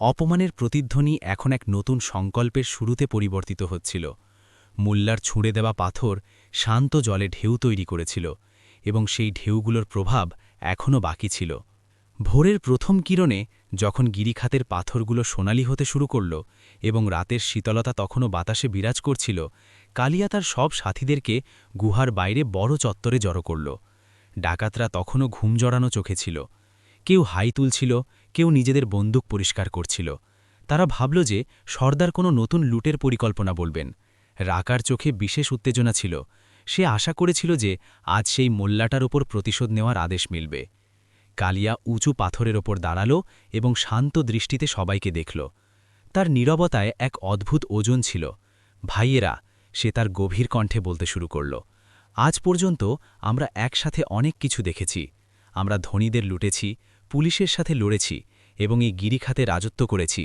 S3: অপমানের প্রতিধ্বনি এখন এক নতুন সংকল্পের শুরুতে পরিবর্তিত হচ্ছিল। মোল্লার ছুঁড়ে দেওয়া পাথর শান্ত জলে ঢেউ তৈরি করেছিল, এবং সেই ঢেউগুলোর প্রভাব এখনও বাকি ছিল। ভোরের প্রথম কিরণে যখন গিরিখাতের পাথরগুলো সোনালি হতে শুরু করল এবং রাতের শীতলতা তখনও বাতাসে বিরাজ করছিল, কালিয়া তার সব সাথীদেরকে গুহার বাইরে বড় চত্বরে জড়ো করল। ডাকাতরা তখনও ঘুম জড়ানো চোখে ছিল। কেউ হাই তুলছিল, কেউ নিজেদের বন্দুক পরিষ্কার করছিল। তারা ভাবল যে সর্দার কোনো নতুন লুটের পরিকল্পনা বলবেন। রাকার চোখে বিশেষ উত্তেজনা ছিল। সে আশা করেছিল যে আজ সেই মোল্লাটার ওপর প্রতিশোধ নেওয়ার আদেশ মিলবে। কালিয়া উঁচু পাথরের ওপর দাঁড়াল এবং শান্ত দৃষ্টিতে সবাইকে দেখল। তার নীরবতায় এক অদ্ভুত ওজন ছিল। ভাইয়েরা, সে তার গভীর কণ্ঠে বলতে শুরু করল, আজ পর্যন্ত আমরা একসাথে অনেক কিছু দেখেছি। আমরা ধনীদের লুটেছি, পুলিশের সাথে লড়েছি এবং এই গিরিখাতে রাজত্ব করেছি।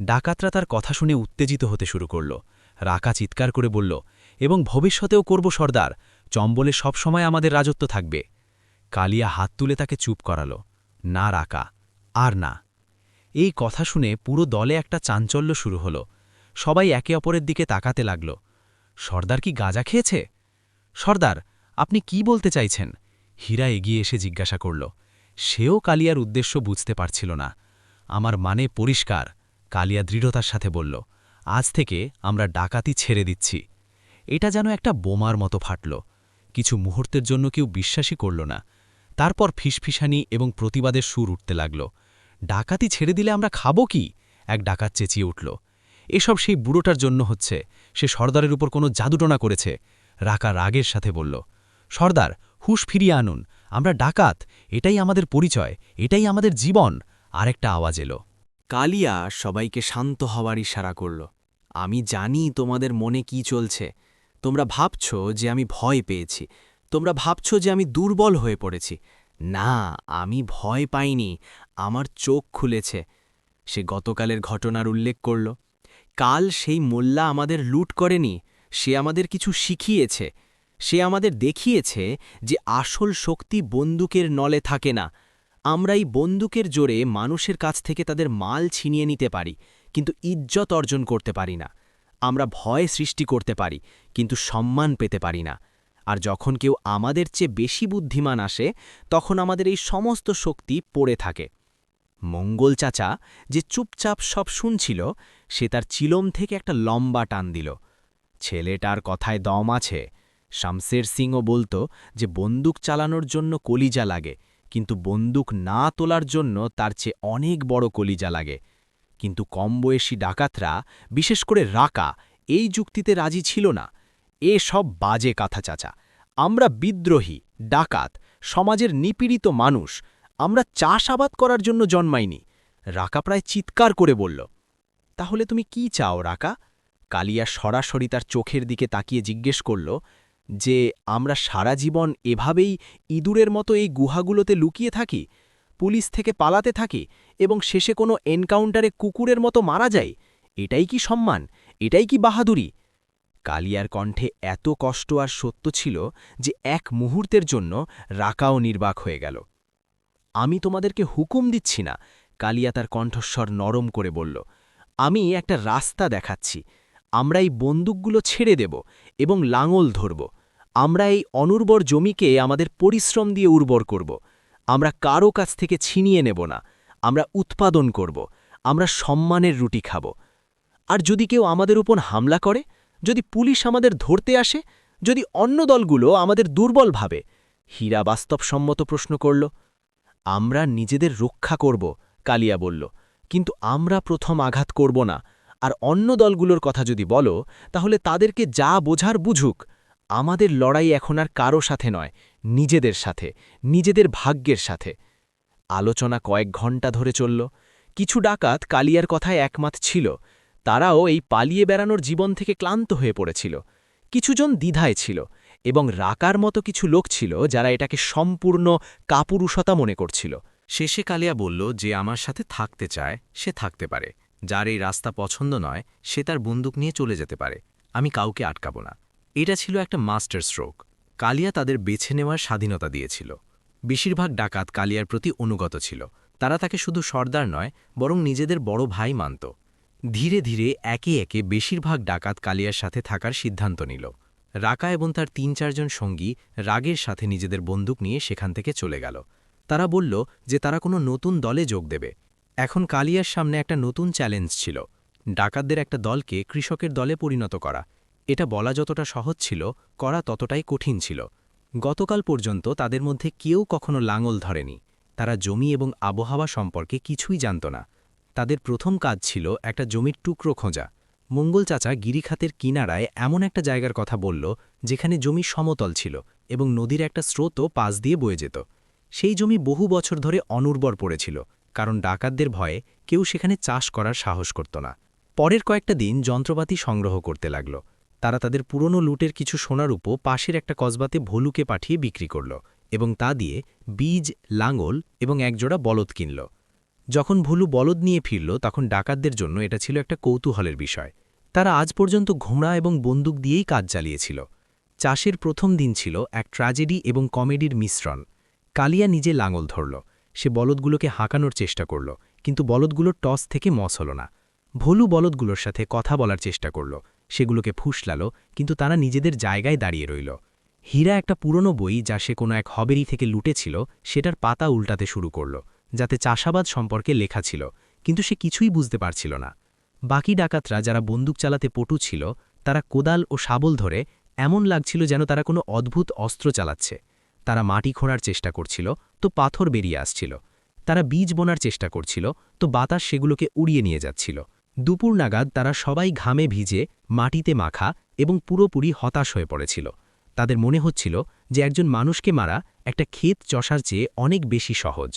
S3: ডাকাতরা তার কথা শুনে উত্তেজিত হতে শুরু করল। রাকা চিৎকার করে বলল, এবং ভবিষ্যতেও করব সর্দার, চম্বলে সবসময় আমাদের রাজত্ব থাকবে। কালিয়া হাত তুলে তাকে চুপ করাল। না রাকা, আর না। এই কথা শুনে পুরো দলে একটা চাঞ্চল্য শুরু হল। সবাই একে অপরের দিকে তাকাতে লাগল। সর্দার কি গাঁজা খেয়েছে? সর্দার, আপনি কি বলতে চাইছেন? হীরা এগিয়ে এসে জিজ্ঞাসা করল। সেও কালিয়ার উদ্দেশ্য বুঝতে পারছিল না। আমার মানে পরিষ্কার, কালিয়া দৃঢ়তার সাথে বলল, আজ থেকে আমরা ডাকাতি ছেড়ে দিচ্ছি। এটা যেন একটা বোমার মতো ফাটল। কিছু মুহূর্তের জন্য কেউ বিশ্বাসই করল না। তারপর ফিসফিসানি এবং প্রতিবাদের সুর উঠতে লাগল। ডাকাতি ছেড়ে দিলে আমরা খাবো কি? এক ডাকাত চেঁচিয়ে উঠল। এসব সেই বুড়োটার জন্য হচ্ছে, সে সর্দারের উপর কোনো জাদুটনা করেছে। রাকা রাগের সাথে বলল, সর্দার, হুঁশ ফিরিয়ে আনুন, আমরা ডাকাত, এটাই আমাদের পরিচয়, এটাই আমাদের জীবন। আরেকটা আওয়াজ এলো।
S1: কালিয়া সবাইকে শান্ত হওয়ার ইশারা করল। আমি জানি তোমাদের মনে কি চলছে। তোমরা ভাবছ যে আমি ভয় পেয়েছি, তোমরা ভাবছ যে আমি দুর্বল হয়ে পড়েছি। না, আমি ভয় পাইনি, আমার চোখ খুলেছে। সে গতকালের ঘটনার উল্লেখ করল। কাল সেই মোল্লা আমাদের লুট করেনি, সে আমাদের কিছু শিখিয়েছে। সে আমাদের দেখিয়েছে যে আসল শক্তি বন্দুকের নলে থাকে না। আমরা এই বন্দুকের জোরে মানুষের কাছ থেকে তাদের মাল ছিনিয়ে নিতে পারি, কিন্তু ইজ্জত অর্জন করতে পারি না। আমরা ভয় সৃষ্টি করতে পারি, কিন্তু সম্মান পেতে পারি না। আর যখন কেউ আমাদের চেয়ে বেশি বুদ্ধিমান আসে, তখন আমাদের এই সমস্ত শক্তি পড়ে থাকে। মঙ্গল চাচা, যে চুপচাপ সব শুনছিল, সে তার চিলম থেকে একটা লম্বা টান দিল। ছেলেটার কথায় দম আছে। শামশের সিংও বলতো যে বন্দুক চালানোর জন্য কলিজা লাগে, কিন্তু বন্দুক না তোলার জন্য তার চেয়ে অনেক বড় কলিজা লাগে। কিন্তু কম বয়সী ডাকাতরা, বিশেষ করে রাকা, এই যুক্তিতে রাজি ছিল না। এ সব বাজে কথা চাচা। আমরা বিদ্রোহী, ডাকাত, সমাজের নিপীড়িত মানুষ। আমরা চাষাবাদ করার জন্য জন্মাইনি। রাকা প্রায় চিৎকার করে বলল। তাহলে তুমি কি চাও রাকা? কালিয়া সরাসরি তার চোখের দিকে তাকিয়ে জিজ্ঞেস করল, যে আমরা সারা জীবন এভাবেই ইঁদুরের মতো এই গুহাগুলোতে লুকিয়ে থাকি, পুলিশ থেকে পালাতে থাকি এবং শেষে কোনো এনকাউন্টারে কুকুরের মতো মারা যাই? এটাই কি সম্মান? এটাই কি বাহাদুরি? কালিয়ার কণ্ঠে এত কষ্ট আর সত্য ছিল যে এক মুহূর্তের জন্য রাকাও নির্বাক হয়ে গেল। আমি তোমাদেরকে হুকুম দিচ্ছি না, কালিয়া তার কণ্ঠস্বর নরম করে বলল। আমি একটা রাস্তা দেখাচ্ছি। আমরা এই বন্দুকগুলো ছেড়ে দেব এবং লাঙল ধরব। আমরা এই অনুর্বর জমিকে আমাদের পরিশ্রম দিয়ে উর্বর করব। আমরা কারো কাছ থেকে ছিনিয়ে নেব না। আমরা উৎপাদন করব। আমরা সম্মানের রুটি খাব। আর যদি কেউ আমাদের উপর হামলা করে, যদি পুলিশ আমাদের ধরতে আসে, যদি অন্য দলগুলো আমাদের দুর্বল ভাবে, হীরা বাস্তবসম্মত প্রশ্ন করল। আমরা নিজেদের রক্ষা করব, কালিয়া বলল, কিন্তু আমরা প্রথম আঘাত করব না। আর অন্য দলগুলোর কথা যদি বলো, তাহলে তাদেরকে যা বোঝার বুঝুক। আমাদের লড়াই এখন আর কারো সাথে নয়, নিজেদের সাথে, নিজেদের ভাগ্যের সাথে। আলোচনা কয়েক ঘণ্টা ধরে চলল। কিছু ডাকাত কালিয়ার কথায় একমত ছিল। তারাও এই পালিয়ে বেড়ানোর জীবন থেকে ক্লান্ত হয়ে পড়েছিল। কিছুজন দ্বিধায় ছিল, এবং রাকার মতো কিছু লোক ছিল যারা এটাকে সম্পূর্ণ কাপুরুষতা মনে করছিল।
S2: শেষে কালিয়া বলল, যে আমার সাথে থাকতে চায় সে থাকতে পারে, যার এই রাস্তা পছন্দ নয় সে তার বন্দুক নিয়ে চলে যেতে পারে। আমি কাউকে আটকাবো না। এটা ছিল একটা মাস্টার স্ট্রোক। কালিয়া তাদের বেছে নেওয়ার স্বাধীনতা দিয়েছিল। বেশিরভাগ ডাকাত কালিয়ার প্রতি অনুগত ছিল। তারা তাকে শুধু সর্দার নয়, বরং নিজেদের বড় ভাই মানত। ধীরে ধীরে একে একে বেশিরভাগ ডাকাত কালিয়ার সাথে থাকার সিদ্ধান্ত নিল। রাকা এবং তার ৩-৪ জন সঙ্গী রাগের সাথে নিজেদের বন্দুক নিয়ে সেখান থেকে চলে গেল। তারা বলল যে তারা কোনো নতুন দলে যোগ দেবে। এখন কালিয়ার সামনে একটা নতুন চ্যালেঞ্জ ছিল, ডাকাতদের একটা দলকে কৃষকের দলে পরিণত করা। এটা বলা যতটা সহজ ছিল, করা ততটাই কঠিন ছিল। গতকাল পর্যন্ত তাদের মধ্যে কেউ কখনো লাঙল ধরেনি। তারা জমি এবং আবহাওয়া সম্পর্কে কিছুই জানত না। তাদের প্রথম কাজ ছিল একটা জমির টুকরো খোঁজা। মঙ্গল চাচা গিরিখাতের কিনারায় এমন একটা জায়গার কথা বলল যেখানে জমি সমতল ছিল এবং নদীর একটা স্রোতও পাশ দিয়ে বয়ে যেত। সেই জমি বহু বছর ধরে অনুর্বর পড়েছিল, কারণ ডাকাতদের ভয়ে কেউ সেখানে চাষ করার সাহস করত না। পরের কয়েকটা দিন যন্ত্রপাতি সংগ্রহ করতে লাগল। তারা তাদের পুরনো লুটের কিছু সোনারূপো পাশের একটা কসবাতে ভলুকে পাঠিয়ে বিক্রি করল এবং তা দিয়ে বীজ, লাঙল এবং একজোড়া বলদ কিনল। যখন ভুলু বলদ নিয়ে ফিরল তখন ডাকাতদের জন্য এটা ছিল একটা কৌতূহলের বিষয়। তারা আজ পর্যন্ত ঘোড়া এবং বন্দুক দিয়েই কাজ চালিয়েছিল। চাষের প্রথম দিন ছিল এক ট্র্যাজেডি এবং কমেডির মিশ্রণ। কালিয়া নিজে লাঙল ধরল। সে বলদগুলোকে হাঁকানোর চেষ্টা করল, কিন্তু বলদগুলোর টস থেকে মস হল না। ভলু বলদগুলোর সাথে কথা বলার চেষ্টা করল, সেগুলোকে ফুসলাল, কিন্তু তারা নিজেদের জায়গায় দাঁড়িয়ে রইল। হীরা একটা পুরনো বই যা সে কোনো এক হবেরি থেকে লুটেছিল সেটার পাতা উল্টাতে শুরু করল, যাতে চাষাবাদ সম্পর্কে লেখা ছিল, কিন্তু সে কিছুই বুঝতে পারছিল না। বাকি ডাকাতরা যারা বন্দুক চালাতে পটু ছিল, তারা কোদাল ও শাবল ধরে এমন লাগছিল যেন তারা কোনো অদ্ভুত অস্ত্র চালাচ্ছে। তারা মাটি খোঁড়ার চেষ্টা করছিল তো পাথর বেরিয়ে আসছিল। তারা বীজ বোনার চেষ্টা করছিল তো বাতাস সেগুলোকে উড়িয়ে নিয়ে যাচ্ছিল। দুপুর নাগাদ তারা সবাই ঘামে ভিজে, মাটিতে মাখা এবং পুরোপুরি হতাশ হয়ে পড়েছিল। তাদের মনে হচ্ছিল যে একজন মানুষকে মারা একটা ক্ষেত চষার চেয়ে অনেক বেশি সহজ।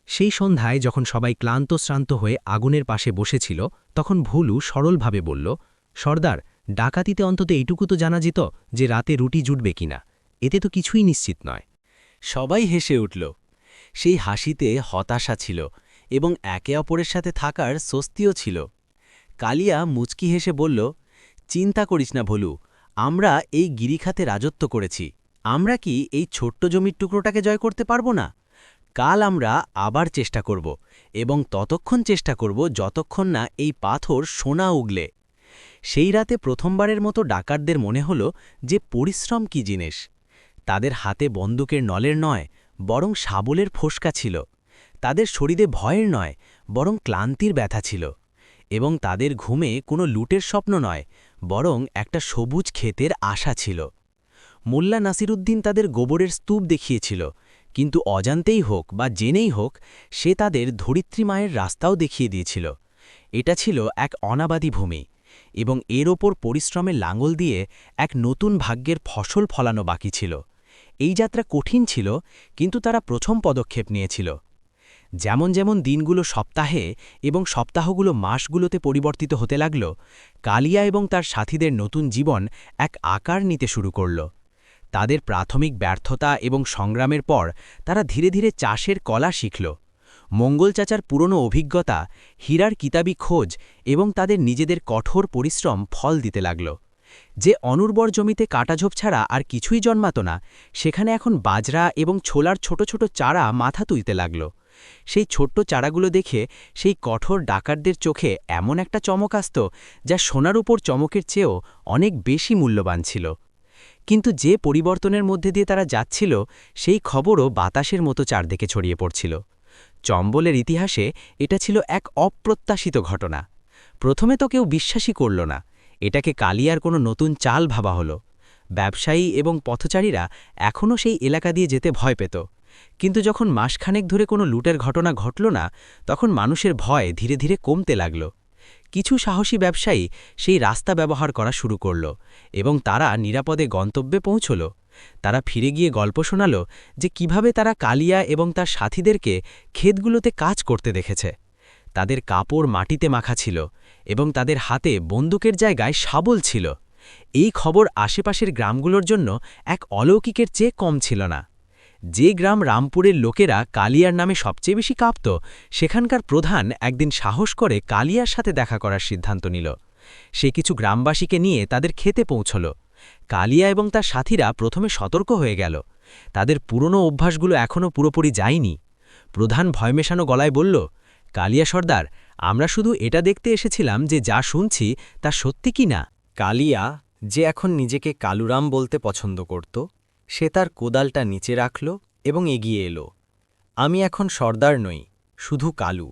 S2: সেই সন্ধ্যায় যখন সবাই ক্লান্ত শ্রান্ত হয়ে আগুনের পাশে বসেছিল, তখন ভুলু সরলভাবে বলল, সর্দার, ডাকাতিতে অন্তত এইটুকু তো জানা যেত যে রাতে রুটি জুটবে কিনা। এতে তো কিছুই নিশ্চিত নয়।
S4: সবাই হেসে উঠল। সেই হাসিতে হতাশা ছিল এবং একে অপরের সাথে থাকার স্বস্তিও ছিল। কালিয়া মুচকি হেসে বলল, চিন্তা করিস না ভলু, আমরা এই গিরিখাতে রাজত্ব করেছি। আমরা কি এই ছোট্ট জমির টুকরোটাকে জয় করতে পারব না? কাল আমরা আবার চেষ্টা করব এবং ততক্ষণ চেষ্টা করব যতক্ষণ না এই পাথর সোনা উগলে। সেই রাতে প্রথমবারের মতো ডাকাতদের মনে হল যে পরিশ্রম কি জিনিস। তাদের হাতে বন্দুকের নলের নয়, বরং শাবলের ফোসকা ছিল। তাদের শরীরে ভয়ের নয়, বরং ক্লান্তির ব্যথা ছিল। এবং তাদের ঘুমে কোনো লুটের স্বপ্ন নয়, বরং একটা সবুজ ক্ষেতের আশা ছিল। মোল্লা নাসিরুদ্দিন তাদের গোবরের স্তূপ দেখিয়েছিল, কিন্তু অজান্তেই হোক বা জেনেই হোক, সে তাদের ধরিত্রী মায়ের রাস্তাও দেখিয়ে দিয়েছিল। এটা ছিল এক অনাবাদী ভূমি, এবং এর ওপর পরিশ্রমের লাঙল দিয়ে এক নতুন ভাগ্যের ফসল ফলানো বাকি ছিল। এই যাত্রা কঠিন ছিল, কিন্তু তারা প্রথম পদক্ষেপ নিয়েছিল। যেমন যেমন দিনগুলো সপ্তাহে এবং সপ্তাহগুলো মাসগুলোতে পরিবর্তিত হতে লাগল, কালিয়া এবং তার সাথীদের নতুন জীবন এক আকার নিতে শুরু করল। তাদের প্রাথমিক ব্যর্থতা এবং সংগ্রামের পর তারা ধীরে ধীরে চাষের কলা শিখল। মঙ্গল চাচার পুরনো অভিজ্ঞতা, হীরার কিতাবি খোঁজ এবং তাদের নিজেদের কঠোর পরিশ্রম ফল দিতে লাগল। যে অনুর্বর জমিতে কাটাঝোপ ছাড়া আর কিছুই জন্মাত না, সেখানে এখন বাজরা এবং ছোলার ছোট ছোট চারা মাথা তুলতে লাগল। সেই ছোট্ট চারাগুলো দেখে সেই কঠোর ডাকাতদের চোখে এমন একটা চমক আসত, যা সোনার উপর চমকের চেয়েও অনেক বেশি মূল্যবান ছিল। কিন্তু যে পরিবর্তনের মধ্যে দিয়ে তারা যাচ্ছিল, সেই খবরও বাতাসের মতো চারদিকে ছড়িয়ে পড়ছিল। চম্বলের ইতিহাসে এটা ছিল এক অপ্রত্যাশিত ঘটনা। প্রথমে তো কেউ বিশ্বাসই করল না। এটাকে কালিয়ার কোনো নতুন চাল ভাবা হলো। ব্যবসায়ী এবং পথচারীরা এখনও সেই এলাকা দিয়ে যেতে ভয় পেত। কিন্তু যখন মাসখানেক ধরে কোনো লুটের ঘটনা ঘটল না, তখন মানুষের ভয় ধীরে ধীরে কমতে লাগল। কিছু সাহসী ব্যবসায়ী সেই রাস্তা ব্যবহার করা শুরু করল এবং তারা নিরাপদে গন্তব্যে পৌঁছল। তারা ফিরে গিয়ে গল্প শোনাল যে কিভাবে তারা কালিয়া এবং তার সাথীদেরকে ক্ষেতগুলোতে কাজ করতে দেখেছে। তাদের কাপড় মাটিতে মাখা ছিল এবং তাদের হাতে বন্দুকের জায়গায় শাবল ছিল। এই খবর আশেপাশের গ্রামগুলোর জন্য এক অলৌকিকের চেয়ে কম ছিল না। যে গ্রাম রামপুরের লোকেরা কালিয়ার নামে সবচেয়ে বেশি কাঁপত, সেখানকার প্রধান একদিন সাহস করে কালিয়ার সাথে দেখা করার সিদ্ধান্ত নিল। সে কিছু গ্রামবাসীকে নিয়ে তাদের খেতে পৌঁছল। কালিয়া এবং তার সাথীরা প্রথমে সতর্ক হয়ে গেল,
S1: তাদের পুরনো অভ্যাসগুলো এখনও পুরোপুরি যায়নি। প্রধান ভয় মেশানো গলায় বলল, কালিয়া সর্দার, আমরা শুধু এটা দেখতে এসেছিলাম যে যা শুনছি তা সত্যি কি না।
S3: কালিয়া, যে এখন নিজেকে কালুরাম বলতে পছন্দ করত, সে তার কোদালটা নিচে রাখল এবং এগিয়ে এলো। আমি এখন সর্দার নই, শুধু কালু।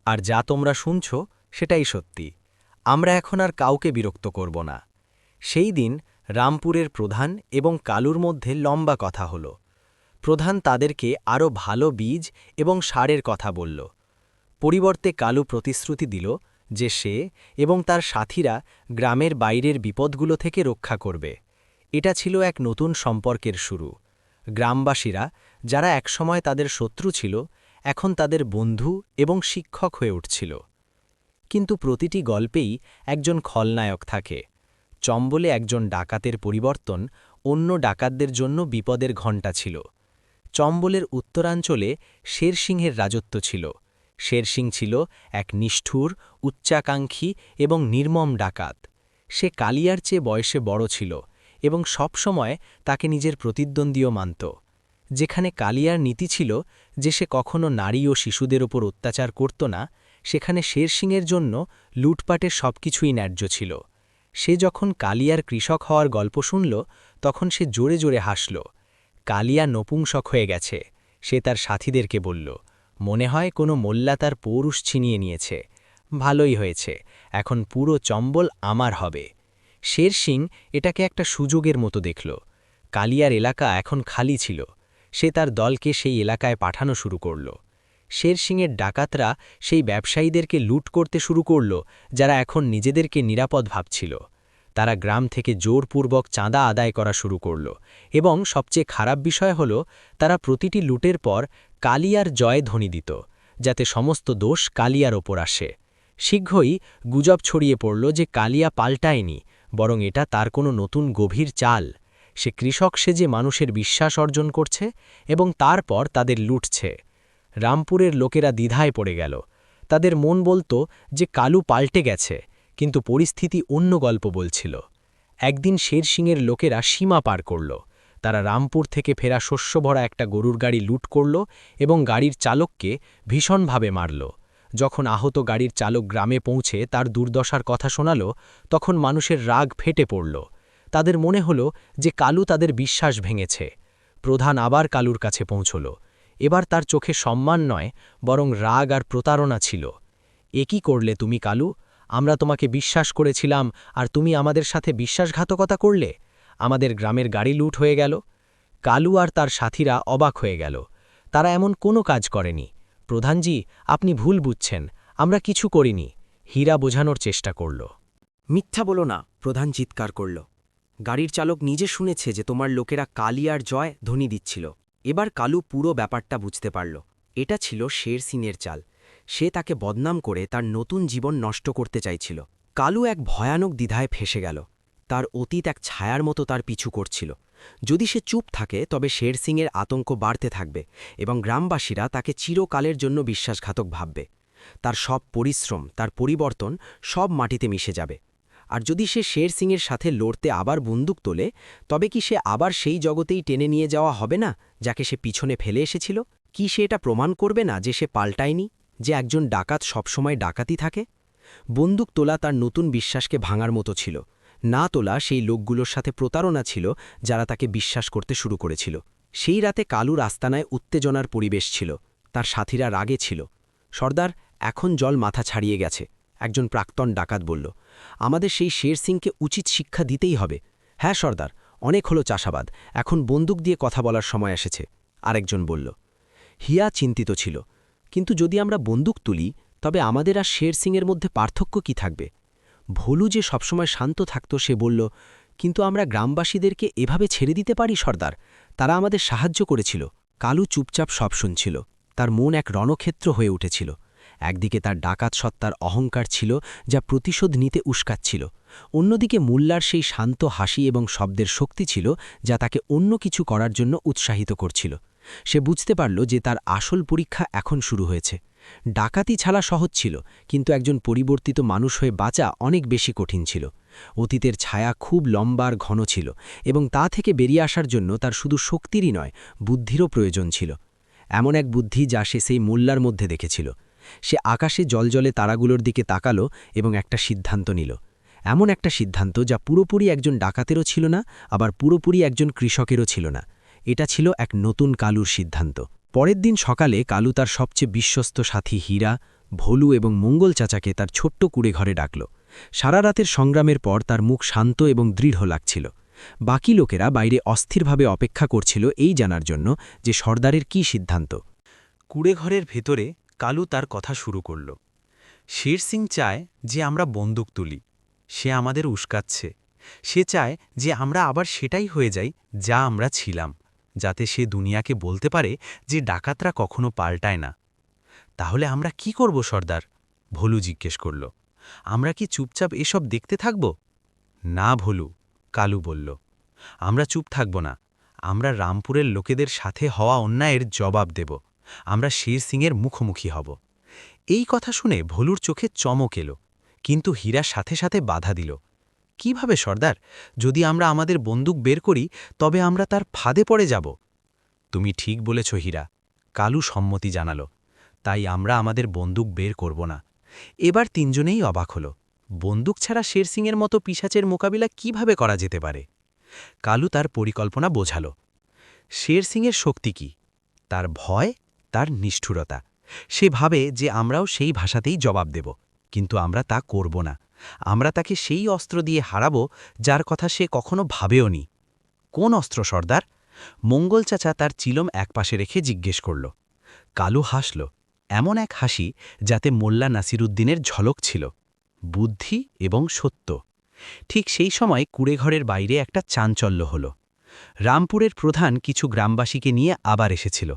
S3: আর যা তোমরা শুনছ সেটাই সত্যি। আমরা এখন আর কাউকে বিরক্ত করব না। সেই দিন রামপুরের প্রধান এবং কালুর মধ্যে লম্বা কথা হল। প্রধান তাদেরকে আরও ভালো বীজ এবং সারের কথা বলল। পরিবর্তে কালু প্রতিশ্রুতি দিল যে সে এবং তার সাথীরা গ্রামের বাইরের বিপদগুলো থেকে রক্ষা করবে। এটা ছিল এক নতুন সম্পর্কের শুরু। গ্রামবাসীরা, যারা একসময় তাদের শত্রু ছিল, এখন তাদের বন্ধু এবং শিক্ষক হয়ে উঠছিল। কিন্তু প্রতিটি গল্পেই একজন খলনায়ক থাকে। চম্বলে একজন ডাকাতের পরিবর্তন অন্য ডাকাতদের জন্য বিপদের ঘণ্টা ছিল। চম্বলের উত্তরাঞ্চলে শেরসিংহের রাজত্ব ছিল। শেরসিং ছিল এক নিষ্ঠুর, উচ্চাকাঙ্ক্ষী এবং নির্মম ডাকাত। সে কালিয়ার চেয়ে বয়সে বড় ছিল এবং সবসময় তাকে নিজের প্রতিদ্বন্দ্বীও মানত। যেখানে কালিয়ার নীতি ছিল যে সে কখনো নারী ও শিশুদের ওপর অত্যাচার করত না, সেখানে শেরসিংয়ের জন্য লুটপাটের সবকিছুই ন্যায্য ছিল। সে যখন কালিয়ার কৃষক হওয়ার গল্প শুনল, তখন সে জোরে জোরে হাসল। কালিয়া নপুংসক হয়ে গেছে, সে তার সাথীদেরকে বলল। মনে হয় কোনো মোল্লা তার পৌরুষ ছিনিয়ে নিয়েছে। ভালোই হয়েছে, এখন পুরো চম্বল আমার হবে। শেরসিং এটাকে একটা সুযোগের মতো দেখল। কালিয়ার এলাকা এখন খালি ছিল। সে তার দলকে সেই এলাকায় পাঠানো শুরু করল। শেরসিংয়ের ডাকাতরা সেই ব্যবসায়ীদেরকে লুট করতে শুরু করল, যারা এখন নিজেদেরকে নিরাপদ ভাবছিল। তারা গ্রাম থেকে জোরপূর্বক চাঁদা আদায় করা শুরু করল এবং সবচেয়ে খারাপ বিষয় হল, তারা প্রতিটি লুটের পর কালিয়ার জয় ধ্বনি দিত, যাতে সমস্ত দোষ কালিয়ার ওপর আসে। শীঘ্রই গুজব ছড়িয়ে পড়ল যে কালিয়া পাল্টায়নি, বরং এটা তার কোনো নতুন গভীর চাল। সে কৃষক সেজে মানুষের বিশ্বাস অর্জন করছে এবং তারপর তাদের লুটছে। রামপুরের লোকেরা দ্বিধায় পড়ে গেল। তাদের মন বলতো যে কালু পাল্টে গেছে, কিন্তু পরিস্থিতি অন্য গল্প বলছিল। একদিন শেরসিংয়ের লোকেরা সীমা পার করল। তারা রামপুর থেকে ফেরা শস্যভরা একটা গরুর গাড়ি লুট করল এবং গাড়ির চালককে ভীষণভাবে মারল। যখন আহত গাড়ির চালক গ্রামে পৌঁছে তার দুর্দশার কথা শোনাল, তখন মানুষের রাগ ফেটে পড়ল। তাদের মনে হল যে কালু তাদের বিশ্বাস ভেঙেছে। প্রধান আবার কালুর কাছে পৌঁছল। এবার তার চোখে সম্মান নয়, বরং রাগ আর প্রতারণা ছিল। এ কি করলে তুমি কালু? আমরা তোমাকে বিশ্বাস করেছিলাম আর তুমি আমাদের সাথে বিশ্বাসঘাতকতা করলে। আমাদের গ্রামের গাড়ি লুট হয়ে গেল। কালু আর তার সাথীরা অবাক হয়ে গেল। তারা এমন কোনো কাজ করেনি। প্রধানজি, আপনি ভুল বুঝছেন, আমরা কিছু করিনি। হীরা বোঝানোর চেষ্টা করল।
S6: মিথ্যা বলো না, প্রধান চিৎকার করল। গাড়ির চালক নিজে শুনেছে যে তোমার লোকেরা কালিয়ার জয় ধ্বনি দিচ্ছিল। এবার কালু পুরো ব্যাপারটা বুঝতে পারল। এটা ছিল শেরসিংয়ের চাল। সে তাকে বদনাম করে তার নতুন জীবন নষ্ট করতে চাইছিল। কালু এক ভয়ানক দ্বিধায় ফেসে গেল। তার অতীত এক ছায়ার মতো তার পিছু করছিল। যদি সে চুপ থাকে, তবে শেরসিংয়ের আতঙ্ক বাড়তে থাকবে এবং গ্রামবাসীরা তাকে চিরকালের জন্য বিশ্বাসঘাতক ভাববে। তার সব পরিশ্রম, তার পরিবর্তন সব মাটিতে মিশে যাবে। আর যদি সে শেরসিংয়ের সাথে লড়তে আবার বন্দুক তোলে, তবে কি সে আবার সেই জগতেই টেনে নিয়ে যাওয়া হবে না যাকে সে পিছনে ফেলে এসেছিল? কি সে এটা প্রমাণ করবে না যে সে পাল্টায়নি, যে একজন ডাকাত সবসময় ডাকাতই থাকে? বন্দুক তোলা তার নতুন বিশ্বাসকে ভাঙার মতো ছিল। না তোলা সেই লোকগুলোর সাথে প্রতারণা ছিল, যারা তাকে বিশ্বাস করতে শুরু করেছিল। সেই রাতে কালুর আস্তানায় উত্তেজনার পরিবেশ ছিল। তার সাথীরা রাগে ছিল। সর্দার, এখন জল মাথা ছাড়িয়ে গেছে, একজন প্রাক্তন ডাকাত বলল। আমাদের সেই শেরসিংকে উচিত শিক্ষা দিতেই হবে। হ্যাঁ সর্দার, অনেক হলো চাষাবাদ, এখন বন্দুক দিয়ে কথা বলার সময় এসেছে, আরেকজন বলল। হিয়া চিন্তিত ছিল। কিন্তু যদি আমরা বন্দুক তুলি, তবে আমাদের আর শেরসিংয়ের মধ্যে পার্থক্য কি থাকবে? ভোলু যে সবসময় শান্ত থাকত, সে বলল, কিন্তু আমরা গ্রামবাসীদেরকে এভাবে ছেড়ে দিতে পারি সর্দার, তারা আমাদের সাহায্য করেছিল। কালু চুপচাপ সব শুনছিল। তার মন এক রণক্ষেত্র হয়ে উঠেছিল। একদিকে তার ডাকাত সত্তার অহংকার ছিল, যা প্রতিশোধ নিতে উস্কাচ্ছিল। অন্যদিকে মুল্লার সেই শান্ত হাসি এবং শব্দের শক্তি ছিল, যা তাকে অন্য কিছু করার জন্য উৎসাহিত করছিল। সে বুঝতে পারল যে তার আসল পরীক্ষা এখন শুরু হয়েছে। ডাকাতি ছাড়া সহজ ছিল, কিন্তু একজন পরিবর্তিত মানুষ হয়ে বাঁচা অনেক বেশি কঠিন ছিল। অতীতের ছায়া খুব লম্বা আর ঘন ছিল এবং তা থেকে বেরিয়ে আসার জন্য তার শুধু শক্তিরই নয়, বুদ্ধিরও প্রয়োজন ছিল। এমন এক বুদ্ধি যা সে সেই মোল্লার মধ্যে দেখেছিল। সে আকাশে জলজলে তারাগুলোর দিকে তাকালো এবং একটা সিদ্ধান্ত নিল। এমন একটা সিদ্ধান্ত যা পুরোপুরি একজন ডাকাতেরও ছিল না, আবার পুরোপুরি একজন কৃষকেরও ছিল না। এটা ছিল এক নতুন কালুর সিদ্ধান্ত। পরের দিন সকালে কালু তার সবচেয়ে বিশ্বস্ত সাথী হীরা, ভোলু এবং মঙ্গল চাচাকে তার ছোট্ট কুড়ে ঘরে ডাকল। সারা রাতের সংগ্রামের পর তার মুখ শান্ত এবং দৃঢ় লাগছিল। বাকি লোকেরা বাইরে অস্থিরভাবে অপেক্ষা করছিল এই জানার জন্য যে সর্দারের কী সিদ্ধান্ত।
S5: কুড়েঘরের ভেতরে কালু তার কথা শুরু করল। শের সিং চায় যে আমরা বন্দুক তুলি। সে আমাদের উস্কাচ্ছে। সে চায় যে আমরা আবার সেটাই হয়ে যাই যা আমরা ছিলাম, যাতে সে দুনিয়াকে বলতে পারে যে ডাকাতরা কখনো পাল্টায় না। তাহলে আমরা কি করব সর্দার? ভোলু জিজ্ঞেস করল। আমরা কি চুপচাপ এসব দেখতে থাকব? না ভোলু, কালু বলল, আমরা চুপ থাকব না। আমরা রামপুরের লোকেদের সাথে হওয়া অন্যায়ের জবাব দেব। আমরা শের সিংয়ের মুখোমুখি হব। এই কথা শুনে ভোলুর চোখে চমক এলো, কিন্তু হীরা সাথে সাথে বাধা দিল। কিভাবে সর্দার? যদি আমরা আমাদের বন্দুক বের করি তবে আমরা তার ফাঁদে পড়ে যাব। তুমি ঠিক বলেছ হীরা, কালু সম্মতি জানাল। তাই আমরা আমাদের বন্দুক বের করব না। এবার তিনজনেই অবাক হল। বন্দুক ছাড়া শের সিংয়ের মতো পিশাচের মোকাবিলা কিভাবে করা যেতে পারে? কালু তার পরিকল্পনা বোঝাল। শের সিংয়ের শক্তি কি? তার ভয়, তার নিষ্ঠুরতা। সে ভাবে যে আমরাও সেই ভাষাতেই জবাব দেব, কিন্তু আমরা তা করব না। আমরা তাকে সেই অস্ত্র দিয়ে হারাব যার কথা সে কখনো ভাবেও নি। কোন অস্ত্র সর্দার? মঙ্গল চাচা তার চিলম একপাশে রেখে জিজ্ঞেস করল। কালু হাসল, এমন এক হাসি যাতে মোল্লা নাসিরুদ্দিনের ঝলক ছিল। বুদ্ধি এবং সত্য। ঠিক সেই সময় কুড়েঘরের বাইরে একটা চাঞ্চল্য হল। রামপুরের প্রধান কিছু গ্রামবাসীকে নিয়ে আবার এসেছিল।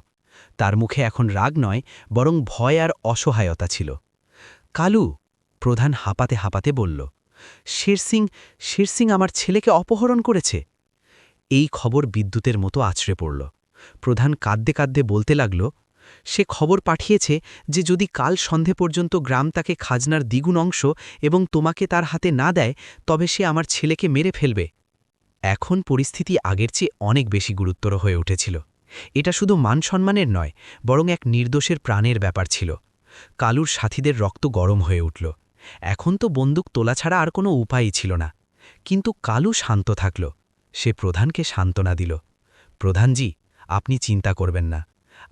S5: তার মুখে এখন রাগ নয়, বরং ভয় আর অসহায়তা ছিল। কালু, প্রধান হাঁপাতে হাঁপাতে বলল, শের সিং আমার ছেলেকে অপহরণ করেছে। এই খবর বিদ্যুতের মতো আছড়ে পড়ল। প্রধান কাঁদতে কাঁদতে বলতে লাগল, সে খবর পাঠিয়েছে যে যদি কাল সন্ধে পর্যন্ত গ্রাম তাকে খাজনার দ্বিগুণ অংশ এবং তোমাকে তার হাতে না দেয় তবে সে আমার ছেলেকে মেরে ফেলবে। এখন পরিস্থিতি আগের চেয়ে অনেক বেশি গুরুতর হয়ে উঠেছিল। এটা শুধু মান সম্মানের নয়, বরং এক নির্দোষের প্রাণের ব্যাপার ছিল। কালুর সাথীদের রক্ত গরম হয়ে উঠল। এখন তো বন্দুক তোলা ছাড়া আর কোনো উপায়ই ছিল না। কিন্তু কালু শান্ত থাকল। সে প্রধানকে সান্ত্বনা দিল, প্রধানজি, আপনি চিন্তা করবেন না।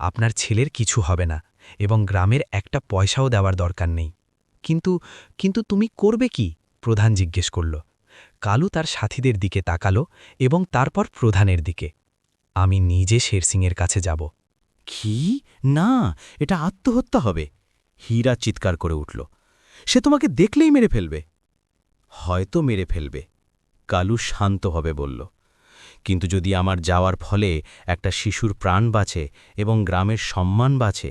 S5: আপনার ছেলের কিছু হবে না এবং গ্রামের একটা পয়সাও দেওয়ার দরকার নেই। কিন্তু তুমি করবে কি? প্রধান জিজ্ঞেস করল। কালু তার সাথীদের দিকে তাকালো এবং তারপর প্রধানের দিকে। আমি নিজে শের সিংয়ের কাছে যাব।
S3: কি? না, এটা আত্মহত্যা হবে। হীরা চিৎকার করে উঠল। সে তোমাকে দেখলেই মেরে ফেলবে। হয়তো মেরে ফেলবে, কালু শান্তভাবে বলল, কিন্তু যদি আমার যাওয়ার ফলে একটা শিশুর প্রাণ বাঁচে এবং গ্রামের সম্মান বাঁচে,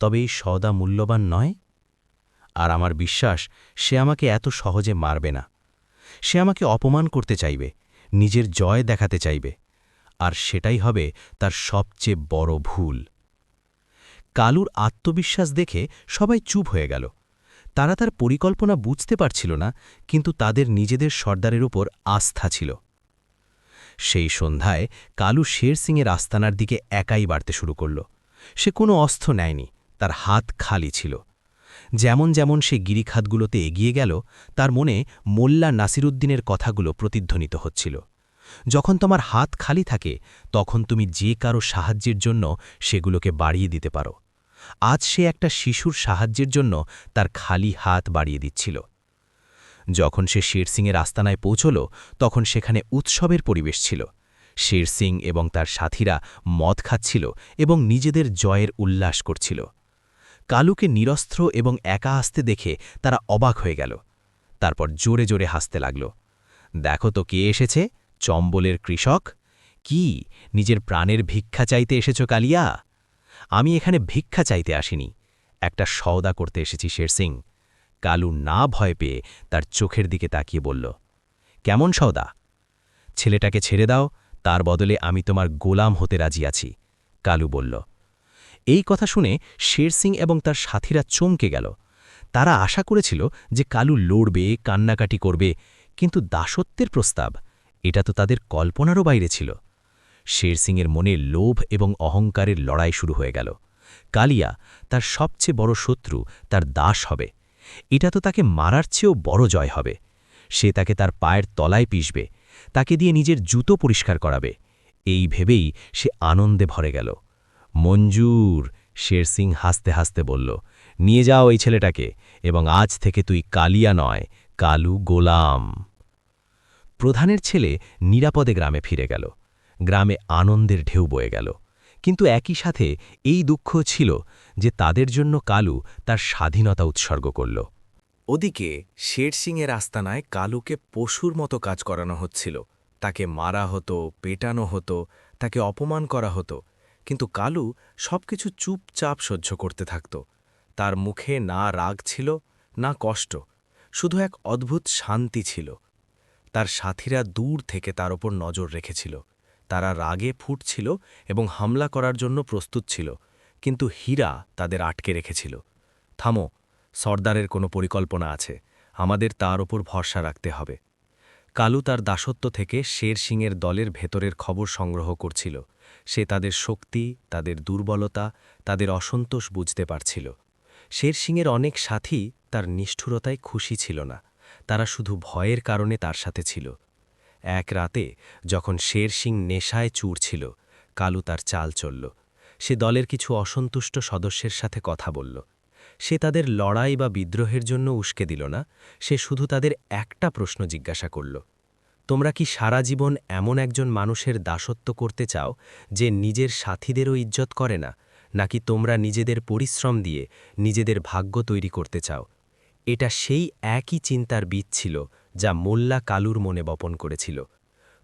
S3: তবে এই সওদা মূল্যবান নয়। আর আমার বিশ্বাস সে আমাকে এত সহজে মারবে না। সে আমাকে অপমান করতে চাইবে, নিজের জয় দেখাতে চাইবে, আর সেটাই হবে তার সবচেয়ে বড় ভুল। কালুর আত্মবিশ্বাস দেখে সবাই চুপ হয়ে গেল। তারা তার পরিকল্পনা বুঝতে পারছিল না, কিন্তু তাদের নিজেদের সর্দারের ওপর আস্থা ছিল। সেই সন্ধ্যায় কালু শের সিংয়ের আস্তানার দিকে একাই বাড়তে শুরু করল। সে কোনো অস্ত্র নেয়নি, তার হাত খালি ছিল। যেমন যেমন সে গিরিখাতগুলোতে এগিয়ে গেল, তার মনে মোল্লা নাসিরুদ্দিনের কথাগুলো প্রতিধ্বনিত হচ্ছিল। যখন তোমার হাত খালি থাকে তখন তুমি যে কারো সাহায্যের জন্য সেগুলোকে বাড়িয়ে দিতে পারো। আজ সে একটা শিশুর সাহায্যের জন্য তার খালি হাত বাড়িয়ে দিচ্ছিল। যখন সে শের সিংয়ের আস্তানায় পৌঁছল তখন সেখানে উৎসবের পরিবেশ ছিল। শের সিং এবং তার সাথীরা মদ খাচ্ছিল এবং নিজেদের জয়ের উল্লাস করছিল। কালুকে নিরস্ত্র এবং একা আসতে দেখে তারা অবাক হয়ে গেল। তারপর জোরে জোরে হাসতে লাগল। দেখো তো কে এসেছে, চম্বলের কৃষক। কি, নিজের প্রাণের ভিক্ষা চাইতে এসেছ কালিয়া? আমি এখানে ভিক্ষা চাইতে আসিনি, একটা সওদা করতে এসেছি শের সিং। কালু না ভয় পেয়ে তার চোখের দিকে তাকিয়ে বলল, কেমন সওদা? ছেলেটাকে ছেড়ে দাও, তার বদলে আমি তোমার গোলাম হতে রাজি আছি, কালু বলল। এই কথা শুনে শের সিং এবং তার সাথীরা চমকে গেল। তারা আশা করেছিল যে কালু লড়বে, কান্নাকাটি করবে,
S1: কিন্তু দাসত্বের প্রস্তাব এটা তো তাদের কল্পনারও বাইরে ছিল। শের সিংয়ের মনে লোভ এবং অহংকারের লড়াই শুরু হয়ে গেল। কালিয়া, তার সবচেয়ে বড় শত্রু, তার দাস হবে। এটা তো তাকে মারার চেয়েও বড় জয় হবে। সে তাকে তার পায়ের তলায় পিষবে, তাকে দিয়ে নিজের জুতো পরিষ্কার করাবে। এই ভেবেই সে আনন্দে ভরে গেল। মঞ্জুর, শের সিং হাসতে হাসতে বলল, নিয়ে যাও এই ছেলেটাকে, এবং আজ থেকে তুই কালিয়া নয়, কালু গোলাম। প্রধানের ছেলে নিরাপদে গ্রামে ফিরে গেল। গ্রামে আনন্দের ঢেউ বয়ে গেল, কিন্তু একই সাথে এই দুঃখ ছিল যে তাদের জন্য কালু তার স্বাধীনতা উৎসর্গ করল।
S2: ওদিকে শের সিংয়ের আস্তানায় কালুকে পশুর মতো কাজ করানো হচ্ছিল। তাকে মারা হতো, পেটানো হতো, তাকে অপমান করা হতো, কিন্তু কালু সবকিছু চুপচাপ সহ্য করতে থাকত। তার মুখে না রাগ ছিল, না কষ্ট, শুধু এক অদ্ভুত শান্তি ছিল। তার সাথীরা দূর থেকে তার ওপর নজর রেখেছিল। তারা রাগে ফুটছিল এবং হামলা করার জন্য প্রস্তুত ছিল, কিন্তু হীরা তাদের আটকে রেখেছিল। থামো, সর্দারের কোনো পরিকল্পনা আছে, আমাদের তার ওপর ভরসা রাখতে হবে। কালু তার দাসত্ব থেকে শের সিংয়ের দলের ভেতরের খবর সংগ্রহ করছিল। সে তাদের শক্তি, তাদের দুর্বলতা, তাদের অসন্তোষ বুঝতে পারছিল। শের সিংয়ের অনেক সাথী তার নিষ্ঠুরতায় খুশি ছিল না, তারা শুধু ভয়ের কারণে তার সাথে ছিল। এক রাতে যখন শের সিং নেশায় চূর ছিল, কালু তার চাল চলল। সে দলের কিছু অসন্তুষ্ট সদস্যের সাথে কথা বলল। সে তাদের লড়াই বা বিদ্রোহের জন্য উস্কে দিল না, সে শুধু তাদের একটা প্রশ্ন জিজ্ঞাসা করল, তোমরা কি সারা জীবন এমন একজন মানুষের দাসত্ব করতে চাও যে নিজের সাথীদেরও ইজ্জত করে না, নাকি তোমরা নিজেদের পরিশ্রম দিয়ে নিজেদের ভাগ্য তৈরি করতে চাও? এটা সেই একই চিন্তার বীজ ছিল যা মোল্লা কালুর মনে বপন করেছিল।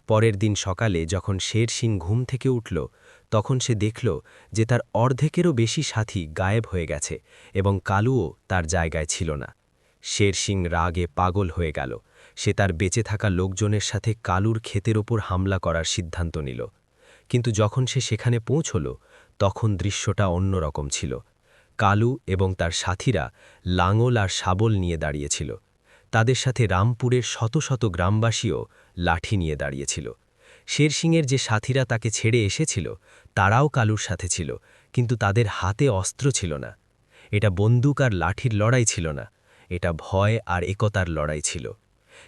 S2: পরের দিন সকালে যখন শের সিং ঘুম থেকে উঠল, তখন সে দেখল যে তার অর্ধেকেরও বেশি সাথী গায়েব হয়ে গেছে এবং কালুও তার জায়গায় ছিল না। শের সিং রাগে পাগল হয়ে গেল। সে তার বেঁচে থাকা লোকজনের সাথে কালুর ক্ষেতের ওপর হামলা করার সিদ্ধান্ত নিল। কিন্তু যখন সে সেখানে পৌঁছল, তখন দৃশ্যটা অন্যরকম ছিল। কালু এবং তার সাথীরা লাঙল আর শাবল নিয়ে দাঁড়িয়েছিল। তাদের সাথে রামপুরের শত শত গ্রামবাসীও লাঠি নিয়ে দাঁড়িয়েছিল। শের সিংয়ের যে সাথীরা তাকে ছেড়ে এসেছিল, তারাও কালুর সাথে ছিল, কিন্তু তাদের হাতে অস্ত্র ছিল না। এটা বন্দুক আর লাঠির লড়াই ছিল না, এটা ভয় আর একতার লড়াই ছিল।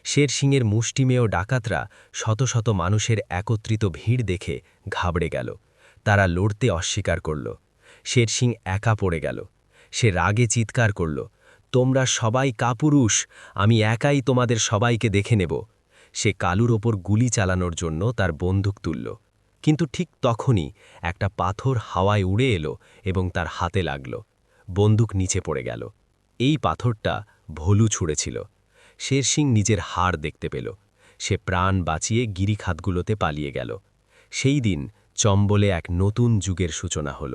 S2: শের সিংয়ের মুষ্টিমেয় ডাকাতরা শত শত মানুষের একত্রিত ভিড় দেখে ঘাবড়ে গেল। তারা লড়তে অস্বীকার করল। শের সিং একা পড়ে গেল। সে রাগে চিৎকার করল, তোমরা সবাই কাপুরুষ, আমি একাই তোমাদের সবাইকে দেখে নেব। সে কালুর ওপর গুলি চালানোর জন্য তার বন্দুক তুলল, কিন্তু ঠিক তখনই একটা পাথর হাওয়ায় উড়ে এলো এবং তার হাতে লাগল। বন্দুক নিচে পড়ে গেল। এই পাথরটা ভলু ছুঁড়েছিল। শের সিং নিজের হাড় দেখতে পেল। সে প্রাণ বাঁচিয়ে গিরিখাতগুলোতে পালিয়ে গেল। সেই দিন চম্বলে এক নতুন যুগের সূচনা হল।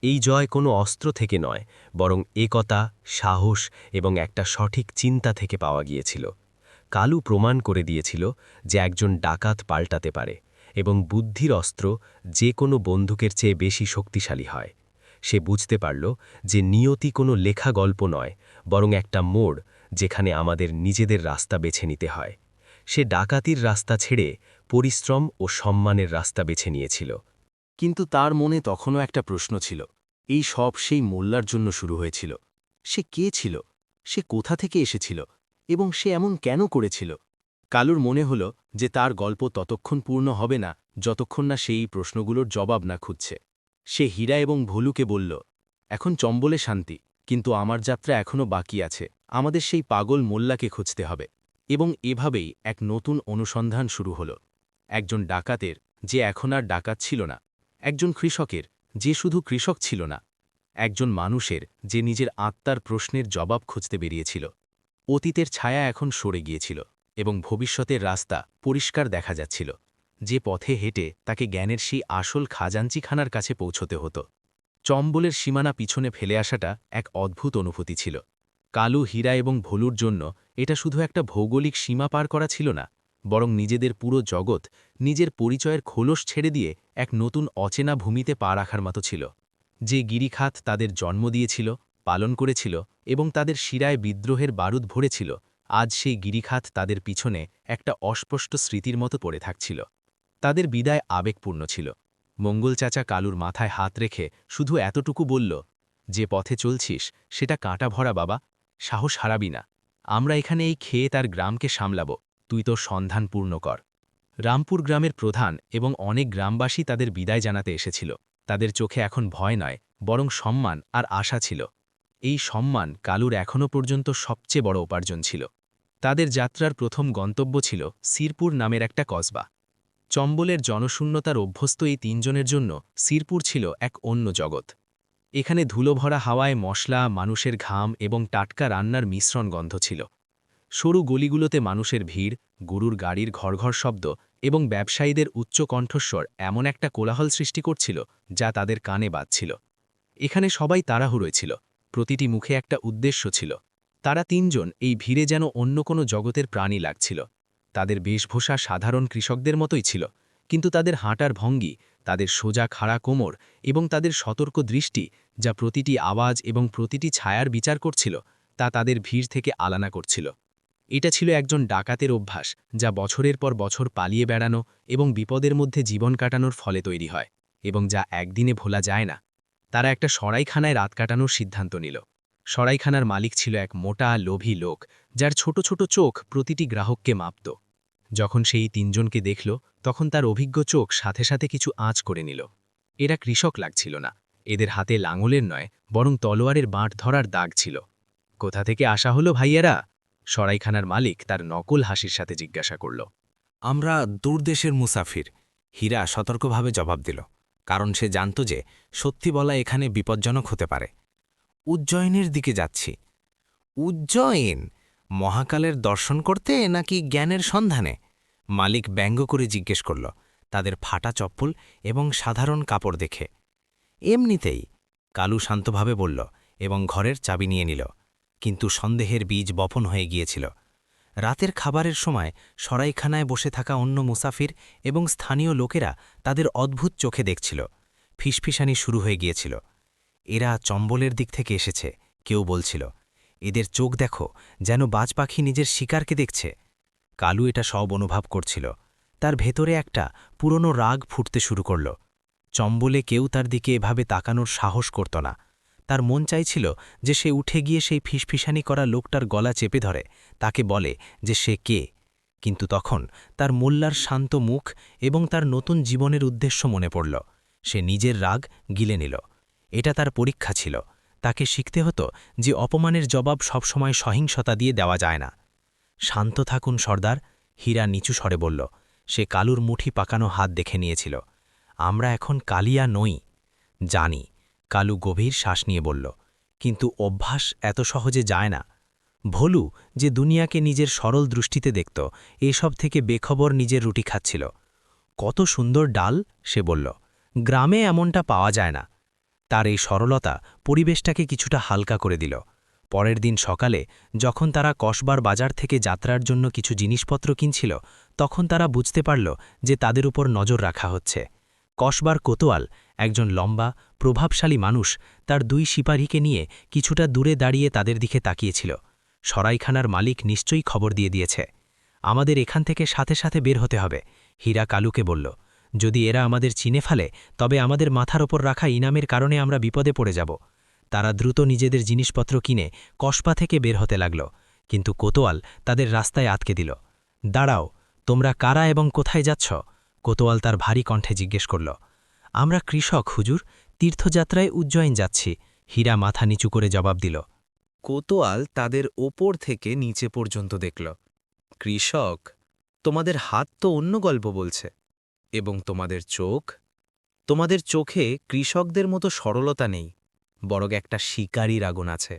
S2: এই জয় কোনো অস্ত্র থেকে নয়, বরং একতা, সাহস এবং একটা সঠিক চিন্তা থেকে পাওয়া গিয়েছিল। কালু প্রমাণ করে দিয়েছিল যে একজন ডাকাত পাল্টাতে পারে, এবং বুদ্ধির অস্ত্র যে কোনো বন্দুকের চেয়ে বেশি শক্তিশালী হয়। সে বুঝতে পারল যে নিয়তি কোনো লেখা গল্প নয়, বরং একটা মোড় যেখানে আমাদের নিজেদের রাস্তা বেছে নিতে হয়। সে ডাকাতির রাস্তা ছেড়ে পরিশ্রম ও সম্মানের রাস্তা বেছে নিয়েছিল। কিন্তু তার মনে তখনও একটা প্রশ্ন ছিল, এই সব সেই মোল্লার জন্য শুরু হয়েছিল। সে কে ছিল? সে কোথা থেকে এসেছিল? এবং সে এমন কেন করেছিল? কালুর মনে হল যে তার গল্প ততক্ষণ পূর্ণ হবে না যতক্ষণ না সেই প্রশ্নগুলোর জবাব না খুঁজছে। সে হীরা এবং ভলুকে বলল, এখন চম্বলে শান্তি, কিন্তু আমার যাত্রা এখনও বাকি আছে। আমাদের সেই পাগল মোল্লাকে খুঁজতে হবে। এবং এভাবেই এক নতুন অনুসন্ধান শুরু হল। একজন ডাকাতের, যে এখন আর ডাকাত ছিল না। একজন কৃষকের, যে শুধু কৃষক ছিল না। একজন মানুষের, যে নিজের আত্মার প্রশ্নের জবাব খুঁজতে বেরিয়েছিল। অতীতের ছায়া এখন সরে গিয়েছিল এবং ভবিষ্যতের রাস্তা পরিষ্কার দেখা যাচ্ছিল। যে পথে হেঁটে তাকে জ্ঞানের সেই আসল খাজাঞ্চিখানার কাছে পৌঁছতে হতো। চম্বলের সীমানা পিছনে ফেলে আসাটা এক অদ্ভুত অনুভূতি ছিল। কালু, হীরা এবং ভলুর জন্য এটা শুধু একটা ভৌগোলিক সীমা পার করা ছিল না, বরং নিজেদের পুরো জগৎ, নিজের পরিচয়ের খোলস ছেড়ে দিয়ে এক নতুন অচেনা ভূমিতে পা রাখার মতো ছিল। যে গিরিখাত তাদের জন্ম দিয়েছিল, পালন করেছিল এবং তাদের শিরায় বিদ্রোহের বারুদ ভরেছিল, আজ সেই গিরিখাত তাদের পিছনে একটা অস্পষ্ট স্মৃতির মতো পড়ে থাকছিল। তাদের বিদায় আবেগপূর্ণ ছিল। মঙ্গল চাচা কালুর মাথায় হাত রেখে শুধু এতটুকু বলল, যে পথে চলছিস সেটা কাঁটা ভরা বাবা, সাহস হারাবি না। আমরা এখানে এই খেয়ে তার গ্রামকে সামলাব, তুই তোর সন্ধান পূর্ণ কর। রামপুর গ্রামের প্রধান এবং অনেক গ্রামবাসী তাদের বিদায় জানাতে এসেছিল। তাদের চোখে এখন ভয় নয়, বরং সম্মান আর আশা ছিল। এই সম্মান কালুর এখনও পর্যন্ত সবচেয়ে বড় উপার্জন ছিল। তাদের যাত্রার প্রথম গন্তব্য ছিল সিরপুর নামের একটা কসবা। চম্বলের জনশূন্যতার অভ্যস্ত এই তিনজনের জন্য সিরপুর ছিল এক অন্য জগৎ। এখানে ধুলোভরা হাওয়ায় মশলা, মানুষের ঘাম এবং টাটকা রান্নার মিশ্রণ গন্ধ ছিল। সরু গলিগুলোতে মানুষের ভিড়, গরুর গাড়ির ঘরঘর শব্দ এবং ব্যবসায়ীদের উচ্চ কণ্ঠস্বর এমন একটা কোলাহল সৃষ্টি করছিল যা তাদের কানে বাজছিল। এখানে সবাই তাড়াহুড়োয় ছিল, প্রতিটি মুখে একটা উদ্দেশ্য ছিল। তারা তিনজন এই ভিড়ে যেন অন্য কোনো জগতের প্রাণী লাগছিল। তাদের বেশভূষা সাধারণ কৃষকদের মতোই ছিল, কিন্তু তাদের হাঁটার ভঙ্গি, তাদের সোজা খাড়া কোমর এবং তাদের সতর্ক দৃষ্টি, যা প্রতিটি আওয়াজ এবং প্রতিটি ছায়ার বিচার করছিল, তা তাদের ভিড় থেকে আলাদা করছিল। এটা ছিল একজন ডাকাতের অভ্যাস, যা বছরের পর বছর পালিয়ে বেড়ানো এবং বিপদের মধ্যে জীবন কাটানোর ফলে তৈরি হয়, এবং যা একদিনে ভোলা যায় না। তারা একটা সরাইখানায় রাত কাটানোর সিদ্ধান্ত নিল। সরাইখানার মালিক ছিল এক মোটা, লোভী লোক, যার ছোট ছোট চোখ প্রতিটি গ্রাহককে মাপত। যখন সেই তিনজনকে দেখল, তখন তার অভিজ্ঞ চোখ সাথে সাথে কিছু আঁচ করে নিল। এরা কৃষক লাগছিল না, এদের হাতে লাঙলের নয়, বরং তলোয়ারের বাঁট ধরার দাগ ছিল। কোথা থেকে আসা হলো ভাইয়েরা? সরাইখানার মালিক তার নকল হাসির সাথে জিজ্ঞাসা করল।
S1: আমরা দূরদেশের মুসাফির, হীরা সতর্কভাবে জবাব দিল, কারণ সে জানত যে সত্যি বলা এখানে বিপজ্জনক হতে পারে। উজ্জয়িনীর দিকে যাচ্ছি। উজ্জয়িন? মহাকালের দর্শন করতে নাকি জ্ঞানের সন্ধানে? মালিক ব্যঙ্গ করে জিজ্ঞেস করল, তাদের ফাটা চপ্পল এবং সাধারণ কাপড় দেখে। এমনিতেই, কালু শান্তভাবে বলল এবং ঘরের চাবি নিয়ে নিল। কিন্তু সন্দেহের বীজ বপন হয়ে গিয়েছিল। রাতের খাবারের সময় সরাইখানায় বসে থাকা অন্য মুসাফির এবং স্থানীয় লোকেরা তাদের অদ্ভুত চোখে দেখছিল। ফিসফিসানি শুরু হয়ে গিয়েছিল। এরা চম্বলের দিক থেকে এসেছে, কেউ বলছিল। এদের চোখ দেখো, যেন বাজ পাখি নিজের শিকারকে দেখছে। কালু এটা সব অনুভব করছিল। তার ভেতরে একটা পুরনো রাগ ফুটতে শুরু করল। চম্বলে কেউ তার দিকে এভাবে তাকানোর সাহস করত না। তার মন চাইছিল যে সে উঠে গিয়ে সেই ফিসফিসানি করা লোকটার গলা চেপে ধরে, তাকে বলে যে সে কে। কিন্তু তখন তার মোল্লার শান্ত মুখ এবং তার নতুন জীবনের উদ্দেশ্য মনে পড়ল। সে নিজের রাগ গিলে নিল। এটা তার পরীক্ষা ছিল। তাকে শিখতে হতো যে অপমানের জবাব সবসময় সহিংসতা দিয়ে দেওয়া যায় না। শান্ত থাকুন সর্দার, হীরা নিচু স্বরে বলল। সে কালুর মুঠি পাকানো হাত দেখে নিয়েছিল। আমরা এখন কালিয়া নই। জানি, কালু গভীর শ্বাস নিয়ে বলল, কিন্তু অভ্যাস এত সহজে যায় না। ভোলু, যে দুনিয়াকে নিজের সরল দৃষ্টিতে দেখত, এসব থেকে বেখবর নিজের রুটি খাচ্ছিল। কত সুন্দর ডাল, সে বলল, গ্রামে এমনটা পাওয়া যায় না। তার এই সরলতা পরিবেশটাকে কিছুটা হালকা করে দিল। পরের দিন সকালে যখন তারা কসবার বাজার থেকে যাত্রার জন্য কিছু জিনিসপত্র কিনছিল, তখন তারা বুঝতে পারল যে তাদের উপর নজর রাখা হচ্ছে। কসবার কোতোয়াল, একজন লম্বা, প্রভাবশালী মানুষ, তার দুই সিপাহীকে নিয়ে কিছুটা দূরে দাঁড়িয়ে তাদের দিকে তাকিয়েছিল। সরাইখানার মালিক নিশ্চয়ই খবর দিয়ে দিয়েছে। আমাদের এখান থেকে সাথে সাথে বের হতে হবে, হীরা কালুকে বলল। যদি এরা আমাদের চিনে ফেলে, তবে আমাদের মাথার ওপর রাখা ইনামের কারণে আমরা বিপদে পড়ে যাব। তারা দ্রুত নিজেদের জিনিসপত্র কিনে কসবা থেকে বের হতে লাগল, কিন্তু কোতোয়াল তাদের রাস্তায় আটকে দিল। দাঁড়াও, তোমরা কারা এবং কোথায় যাচ্ছ? কোতোয়াল তার ভারী কণ্ঠে জিজ্ঞেস করল। আমরা কৃষক হুজুর, তীর্থযাত্রায় উজ্জয়িন যাচ্ছি, হীরা মাথা নিচু করে জবাব দিল। কোতোয়াল তাদের ওপর থেকে নিচে পর্যন্ত দেখল। কৃষক? তোমাদের হাত তো অন্য গল্প বলছে। এবং তোমাদের চোখ? তোমাদের চোখে কৃষকদের মতো সরলতা নেই, বরং একটা শিকারীর আগুন আছে।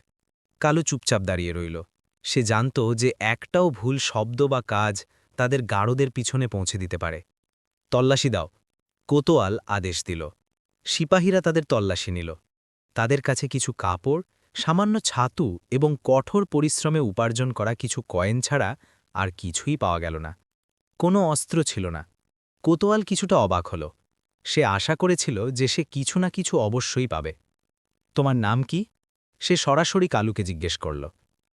S1: কালু চুপচাপ দাঁড়িয়ে রইল। সে জানত যে একটাও ভুল শব্দ বা কাজ তাদের গাড়োদের পিছনে পৌঁছে দিতে পারে। তল্লাশি দাও, কোতোয়াল আদেশ দিল। সিপাহীরা তাদের তল্লাশি নিল। তাদের কাছে কিছু কাপড়, সামান্য ছাতু এবং কঠোর পরিশ্রমে উপার্জন করা কিছু কয়েন ছাড়া আর কিছুই পাওয়া গেল না। কোনো অস্ত্র ছিল না। কোতোয়াল কিছুটা অবাক হল। সে আশা করেছিল যে সে কিছু না কিছু অবশ্যই পাবে। তোমার নাম কি? সে সরাসরি কালুকে জিজ্ঞেস করল,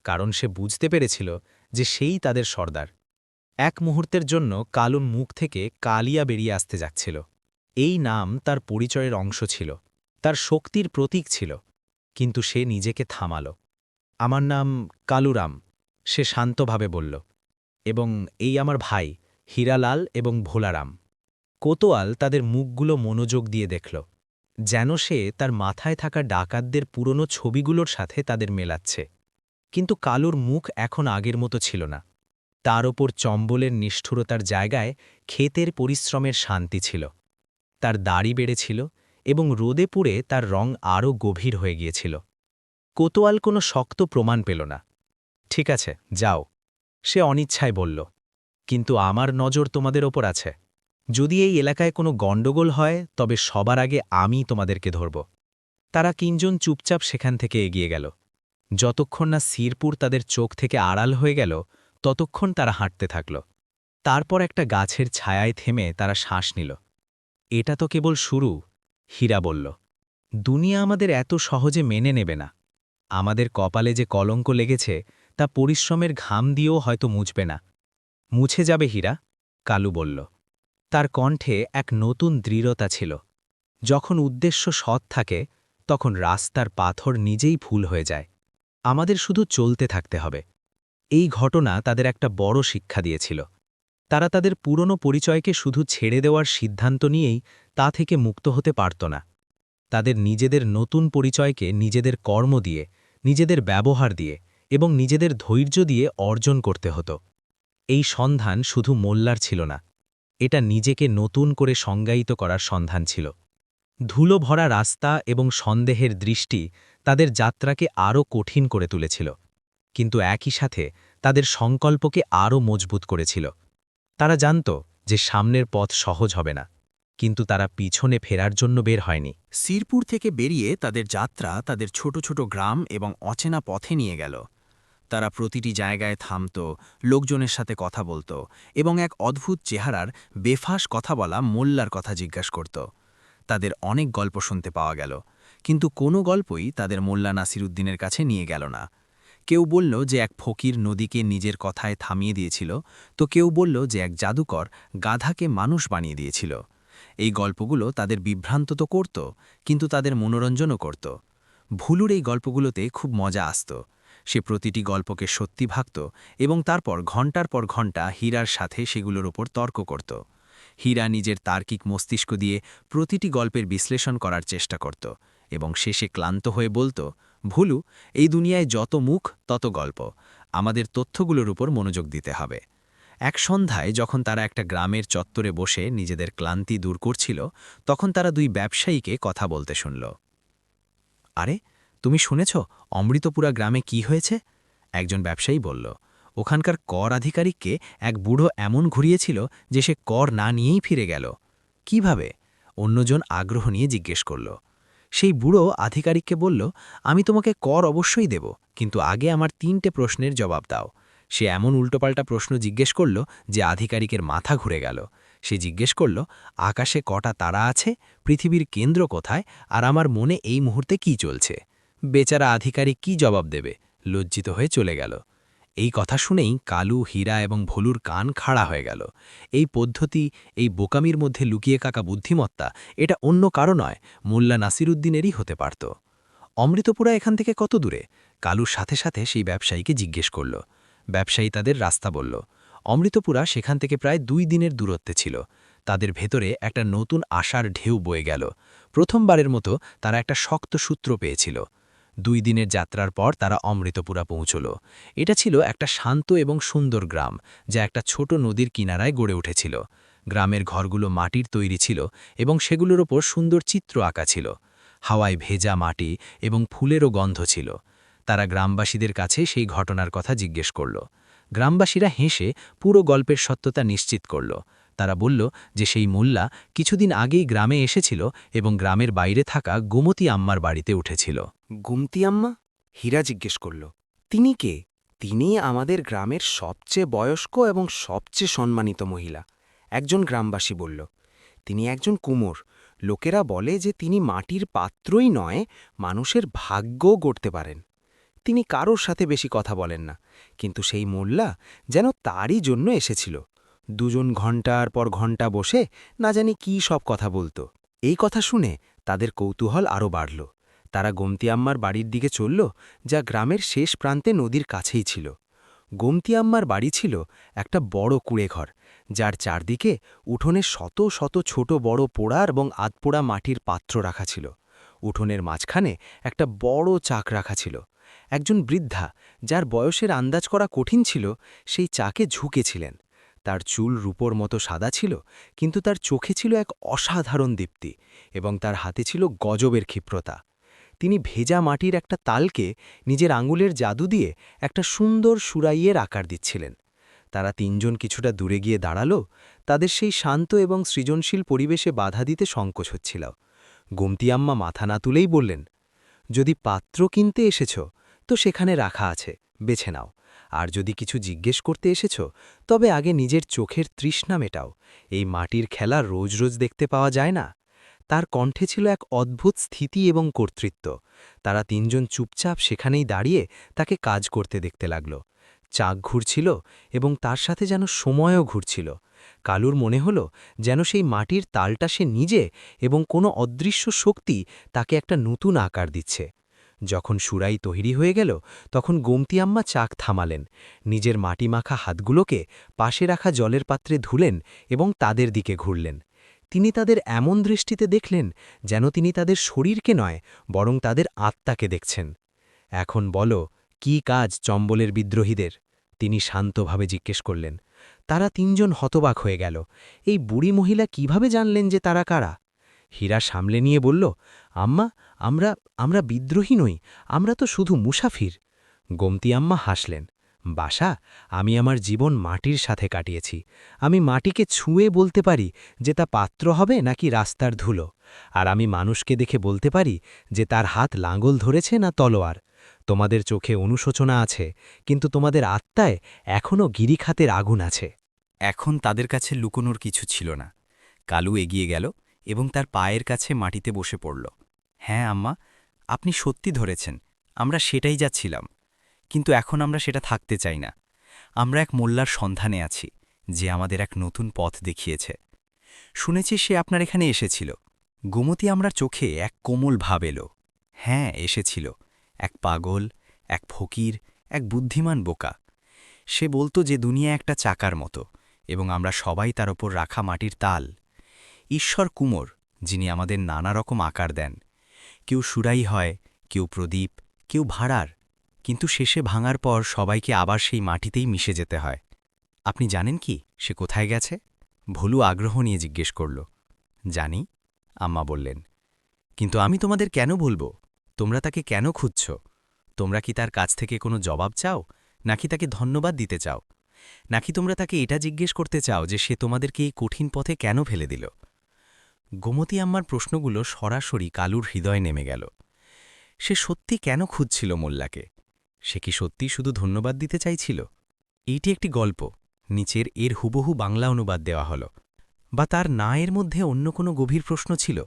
S1: কারণ সে বুঝতে পেরেছিল যে সেই তাদের সর্দার। এক মুহূর্তের জন্য কালুর মুখ থেকে কালিয়া বেরিয়ে আসতে যাচ্ছিল। এই নাম তার পরিচয়ের অংশ ছিল, তার শক্তির প্রতীক ছিল। কিন্তু সে নিজেকে থামাল। আমার নাম কালুরাম, সে শান্তভাবে বলল, এবং এই আমার ভাই হীরালাল এবং ভোলারাম। কোতোয়াল তাদের মুখগুলো মনোযোগ দিয়ে দেখল, যেন সে তার মাথায় থাকা ডাকাতদের পুরনো ছবিগুলোর সাথে তাদের মেলাচ্ছে। কিন্তু কালুর মুখ এখন আগের মতো ছিল না। তার ওপর চম্বলের নিষ্ঠুরতার জায়গায় ক্ষেতের পরিশ্রমের শান্তি ছিল। তার দাড়ি বেড়েছিল এবং রোদে পুড়ে তার রং আরও গভীর হয়ে গিয়েছিল। কোতোয়াল কোনো শক্ত প্রমাণ পেল না। ঠিক আছে, যাও, সে অনিচ্ছায় বলল, কিন্তু আমার নজর তোমাদের ওপর আছে। যদি এই এলাকায় কোনো গণ্ডগোল হয় তবে সবার আগে আমি তোমাদেরকে ধরব। তারা তিনজন চুপচাপ সেখান থেকে এগিয়ে গেল। যতক্ষণ না সিরপুর তাদের চোখ থেকে আড়াল হয়ে গেল ততক্ষণ তারা হাঁটতে থাকল। তারপর একটা গাছের ছায়ায় থেমে তারা শ্বাস নিল। এটা তো কেবল শুরু, হীরা বলল। দুনিয়া আমাদের এত সহজে মেনে নেবে না। আমাদের কপালে যে কলঙ্ক লেগেছে তা পরিশ্রমের ঘাম দিয়েও হয়তো মুছবে না। মুছে যাবে হীরা, কালু বলল। তার কণ্ঠে এক নতুন দৃঢ়তা ছিল। যখন উদ্দেশ্য সৎ থাকে তখন রাস্তার পাথর নিজেই ফুল হয়ে যায়। আমাদের শুধু চলতে থাকতে হবে। এই ঘটনা তাদের একটা বড় শিক্ষা দিয়েছিল। তারা তাদের পুরনো পরিচয়কে শুধু ছেড়ে দেওয়ার সিদ্ধান্ত নিয়েই তা থেকে মুক্ত হতে পারত না। তাদের নিজেদের নতুন পরিচয়কে নিজেদের কর্ম দিয়ে, নিজেদের ব্যবহার দিয়ে এবং নিজেদের ধৈর্য দিয়ে অর্জন করতে হতো। এই সন্ধান শুধু মোল্লার ছিল না, এটা নিজেকে নতুন করে সংজ্ঞায়িত করার সন্ধান ছিল। ধুলো ভরা রাস্তা এবং সন্দেহের দৃষ্টি তাদের যাত্রাকে আরও কঠিন করে তুলেছিল, কিন্তু একই সাথে তাদের সংকল্পকে আরও মজবুত করেছিল। তারা জানত যে সামনের পথ সহজ হবে না, কিন্তু তারা পিছনে ফেরার জন্য বের হয়নি।
S3: সিরপুর থেকে বেরিয়ে তাদের যাত্রা তাদের ছোট ছোট গ্রাম এবং অচেনা পথে নিয়ে গেল। তারা প্রতিটি জায়গায় থামত, লোকজনের সাথে কথা বলত এবং এক অদ্ভুত চেহারার বেফাস কথা বলা মোল্লার কথা জিজ্ঞাসা করত। তাদের অনেক গল্প শুনতে পাওয়া গেল, কিন্তু কোনো গল্পই তাদের মোল্লা নাসিরুদ্দিনের কাছে নিয়ে গেল না। কেউ বলল যে এক ফকির নদীকে নিজের কথায় থামিয়ে দিয়েছিল, তো কেউ বলল যে এক জাদুকর গাধাকে মানুষ বানিয়ে দিয়েছিল। এই গল্পগুলো তাদের বিভ্রান্ত তো করত, কিন্তু তাদের মনোরঞ্জনও করত। ভুলুর এই গল্পগুলোতে খুব মজা আসত। সে প্রতিটি গল্পকে সত্যি ভাবত এবং তারপর ঘণ্টার পর ঘণ্টা হীরার সাথে সেগুলোর ওপর তর্ক করত। হীরা নিজের তার্কিক মস্তিষ্ক দিয়ে প্রতিটি গল্পের বিশ্লেষণ করার চেষ্টা করত এবং শেষে ক্লান্ত হয়ে বলতো, ভুলু, এই দুনিয়ায় যত মুখ তত গল্প, আমাদের তথ্যগুলোর উপর মনোযোগ দিতে হবে। এক সন্ধ্যায় যখন তারা একটা গ্রামের চত্বরে বসে নিজেদের ক্লান্তি দূর করছিল, তখন তারা দুই ব্যবসায়ীকে কথা বলতে শুনল। আরে, তুমি শুনেছ অমৃতপুরা গ্রামে কি হয়েছে? একজন ব্যবসায়ী বলল। ওখানকার কর আধিকারিককে এক বুড়ো এমন ঘুরিয়েছিল যে সে কর না নিয়েই ফিরে গেল। কিভাবে? অন্যজন আগ্রহ নিয়ে জিজ্ঞেস করল। সেই বুড়ো আধিকারিককে বলল, আমি তোমাকে কর অবশ্যই দেব, কিন্তু আগে আমার 3টে প্রশ্নের জবাব দাও। সে এমন উল্টোপাল্টা প্রশ্ন জিজ্ঞেস করল যে আধিকারিকের মাথা ঘুরে গেল। সে জিজ্ঞেস করল, আকাশে কটা তারা আছে, পৃথিবীর কেন্দ্র কোথায়, আর আমার মনে এই মুহূর্তে কি চলছে? বেচারা আধিকারিক কি জবাব দেবে? লজ্জিত হয়ে চলে গেল। এই কথা শুনেই কালু, হীরা এবং ভোলুর কান খাড়া হয়ে গেল। এই পদ্ধতি, এই বোকামির মধ্যে লুকিয়ে কাকা বুদ্ধিমত্তা, এটা অন্য কারো নয়, মোল্লা নাসিরুদ্দিনেরই হতে পারত। অমৃতপুরা এখান থেকে কত দূরে? কালুর সাথে সাথে সেই ব্যবসায়ীকে জিজ্ঞেস করল। ব্যবসায়ী তাদের রাস্তা বলল। অমৃতপুরা সেখান থেকে প্রায় 2 দিনের দূরত্বে ছিল। তাদের ভেতরে একটা নতুন আশার ঢেউ বয়ে গেল। প্রথমবারের মতো তারা একটা শক্ত সূত্র পেয়েছিল। 2 দিনের যাত্রার পর তারা অমৃতপুরা পৌঁছল। এটা ছিল একটা শান্ত এবং সুন্দর গ্রাম, যা একটা ছোট নদীর কিনারায় গড়ে উঠেছিল। গ্রামের ঘরগুলো মাটির তৈরি ছিল এবং সেগুলোর ওপর সুন্দর চিত্র আঁকা ছিল। হাওয়ায় ভেজা মাটি এবং ফুলেরও গন্ধ ছিল। তারা গ্রামবাসীদের কাছে সেই ঘটনার কথা জিজ্ঞেস করল। গ্রামবাসীরা হেসে পুরো গল্পের সত্যতা নিশ্চিত করল। তারা বলল যে সেই মোল্লা কিছুদিন আগেই গ্রামে এসেছিল এবং গ্রামের বাইরে থাকা গোমতী আম্মার বাড়িতে উঠেছিল।
S6: গুমতি আম্মা? হীরা জিজ্ঞেস করল। তিনি কে? তিনি আমাদের গ্রামের সবচেয়ে বয়স্ক এবং সবচেয়ে সম্মানিত মহিলা, একজন গ্রামবাসী বলল। তিনি একজন কুমোর। লোকেরা বলে যে তিনি মাটির পাত্রই নয়, মানুষের ভাগ্যও গড়তে পারেন। তিনি কারোর সাথে বেশি কথা বলেন না, কিন্তু সেই মোল্লা যেন তারই জন্য এসেছিল। দুজন ঘণ্টার পর ঘণ্টা বসে না জানি কী সব কথা বলতো। এই কথা শুনে তাদের কৌতূহল আরও বাড়ল। তারা গোমতী আম্মার বাড়ির দিকে চলল, যা গ্রামের শেষ প্রান্তে নদীর কাছেই ছিল। গোমতী আম্মার বাড়ি ছিল একটা বড় কুঁড়েঘর, যার চারদিকে উঠোনে শত শত ছোট বড় পোড়া এবং আধপোড়া মাটির পাত্র রাখা ছিল। উঠোনের মাঝখানে একটা বড় চাক রাখা ছিল। একজন বৃদ্ধা, যার বয়সের আন্দাজ করা কঠিন ছিল, সেই চাকে ঝুঁকেছিলেন। তার চুল রূপোর মতো সাদা ছিল, কিন্তু তার চোখে ছিল এক অসাধারণ দীপ্তি এবং তার হাতে ছিল গজবের ক্ষিপ্রতা। তিনি ভেজা মাটির একটা তালকে নিজের আঙুলের জাদু দিয়ে একটা সুন্দর সুরাইয়ের আকার দিচ্ছিলেন। তারা তিনজন কিছুটা দূরে গিয়ে দাঁড়ালো। তাদের সেই শান্ত এবং সৃজনশীল পরিবেশে বাধা দিতে সংকোচ হচ্ছিল। গোমতী আম্মা মাথা না তুলেই বললেন, যদি পাত্র কিনতে এসেছ তো সেখানে রাখা আছে, বেছে নাও। আর যদি কিছু জিজ্ঞেস করতে এসেছ তবে আগে নিজের চোখের তৃষ্ণা মেটাও। এই মাটির খেলা রোজ রোজ দেখতে পাওয়া যায় না। তার কণ্ঠে ছিল এক অদ্ভুত স্থিতি এবং কর্তৃত্ব। তারা তিনজন চুপচাপ সেখানেই দাঁড়িয়ে তাকে কাজ করতে দেখতে লাগল। চাক ঘুরছিল এবং তার সাথে যেন সময়ও ঘুরছিল। কালুর মনে হল যেন সেই মাটির তালটা সে নিজে এবং কোনো অদৃশ্য শক্তি তাকে একটা নতুন আকার দিচ্ছে। যখন সুরাই তৈরি হয়ে গেল তখন গোমতী আম্মা চাক থামালেন, নিজের মাটিমাখা হাতগুলোকে পাশে রাখা জলের পাত্রে ধুলেন এবং তাদের দিকে ঘুরলেন। তিনি তাদের এমন দৃষ্টিতে দেখলেন যেন তিনি তাদের শরীরকে নয়, বরং তাদের আত্মাকে দেখছেন। এখন বলো, কি কাজ চম্বলের বিদ্রোহীদের? তিনি শান্তভাবে জিজ্ঞেস করলেন। তারা তিনজন হতবাক হয়ে গেল। এই বুড়ি মহিলা কিভাবে জানলেন যে তারা কারা? হীরা সামলে নিয়ে বলল, আম্মা, আমরা বিদ্রোহী নই, আমরা তো শুধু মুসাফির। গোমতী আম্মা হাসলেন। বাসা, আমি আমার জীবন মাটির সাথে কাটিয়েছি। আমি মাটিকে ছুঁয়ে বলতে পারি যে তা পাত্র হবে নাকি রাস্তার ধুলো। আর আমি মানুষকে দেখে বলতে পারি যে তার হাত লাঙ্গল ধরেছে না তলোয়ার। তোমাদের চোখে অনুশোচনা আছে, কিন্তু তোমাদের আত্মায় এখনও গিরিখাতের আগুন আছে।
S3: এখন তাদের কাছে লুকোনোর কিছু ছিল না। কালু এগিয়ে গেল এবং তার পায়ের কাছে মাটিতে বসে পড়ল। হ্যাঁ আম্মা, আপনি সত্যি ধরেছেন, আমরা সেটাই যাচ্ছিলাম। কিন্তু এখন আমরা সেটা থাকতে চাই না। আমরা এক মোল্লার সন্ধানে আছি, যে আমাদের এক নতুন পথ দেখিয়েছে। শুনেছি সে আপনার এখানে এসেছিল। গোমতী আমরার চোখে এক কোমল ভাব এলো। হ্যাঁ, এসেছিল এক পাগল, এক ফকির, এক বুদ্ধিমান বোকা। সে বলতো যে দুনিয়া একটা চাকার মতো এবং আমরা সবাই তার ওপর রাখা মাটির তাল। ঈশ্বর কুমোর, যিনি আমাদের নানা রকম আকার দেন। কেউ সুরাই হয়, কেউ প্রদীপ, কেউ ভাড়ার, কিন্তু শেষে ভাঙার পর সবাইকে আবার সেই মাটিতেই মিশে যেতে হয়। আপনি জানেন কি সে কোথায় গেছে? ভুলু আগ্রহ নিয়ে জিজ্ঞেস করল। জানি, আম্মা বললেন। কিন্তু আমি তোমাদের কেন বলবো? তোমরা তাকে কেন খুঁজছ? তোমরা কি তার কাছ থেকে কোনো জবাব চাও, নাকি তাকে ধন্যবাদ দিতে চাও, নাকি তোমরা তাকে এটা জিজ্ঞেস করতে চাও যে সে তোমাদেরকে এই কঠিন পথে কেন ফেলে দিল? গোমতী আম্মার প্রশ্নগুলো সরাসরি কালুর হৃদয়ে নেমে গেল। সে সত্যি কেন খুঁজছিল মোল্লাকে? সে কি সত্যি শুধু ধন্যবাদ দিতে চাইছিল? এইটি একটি গল্প, নিচের এর হুবহু বাংলা অনুবাদ দেওয়া হল। বা তার না এর মধ্যে অন্য কোনো গভীর প্রশ্ন ছিল?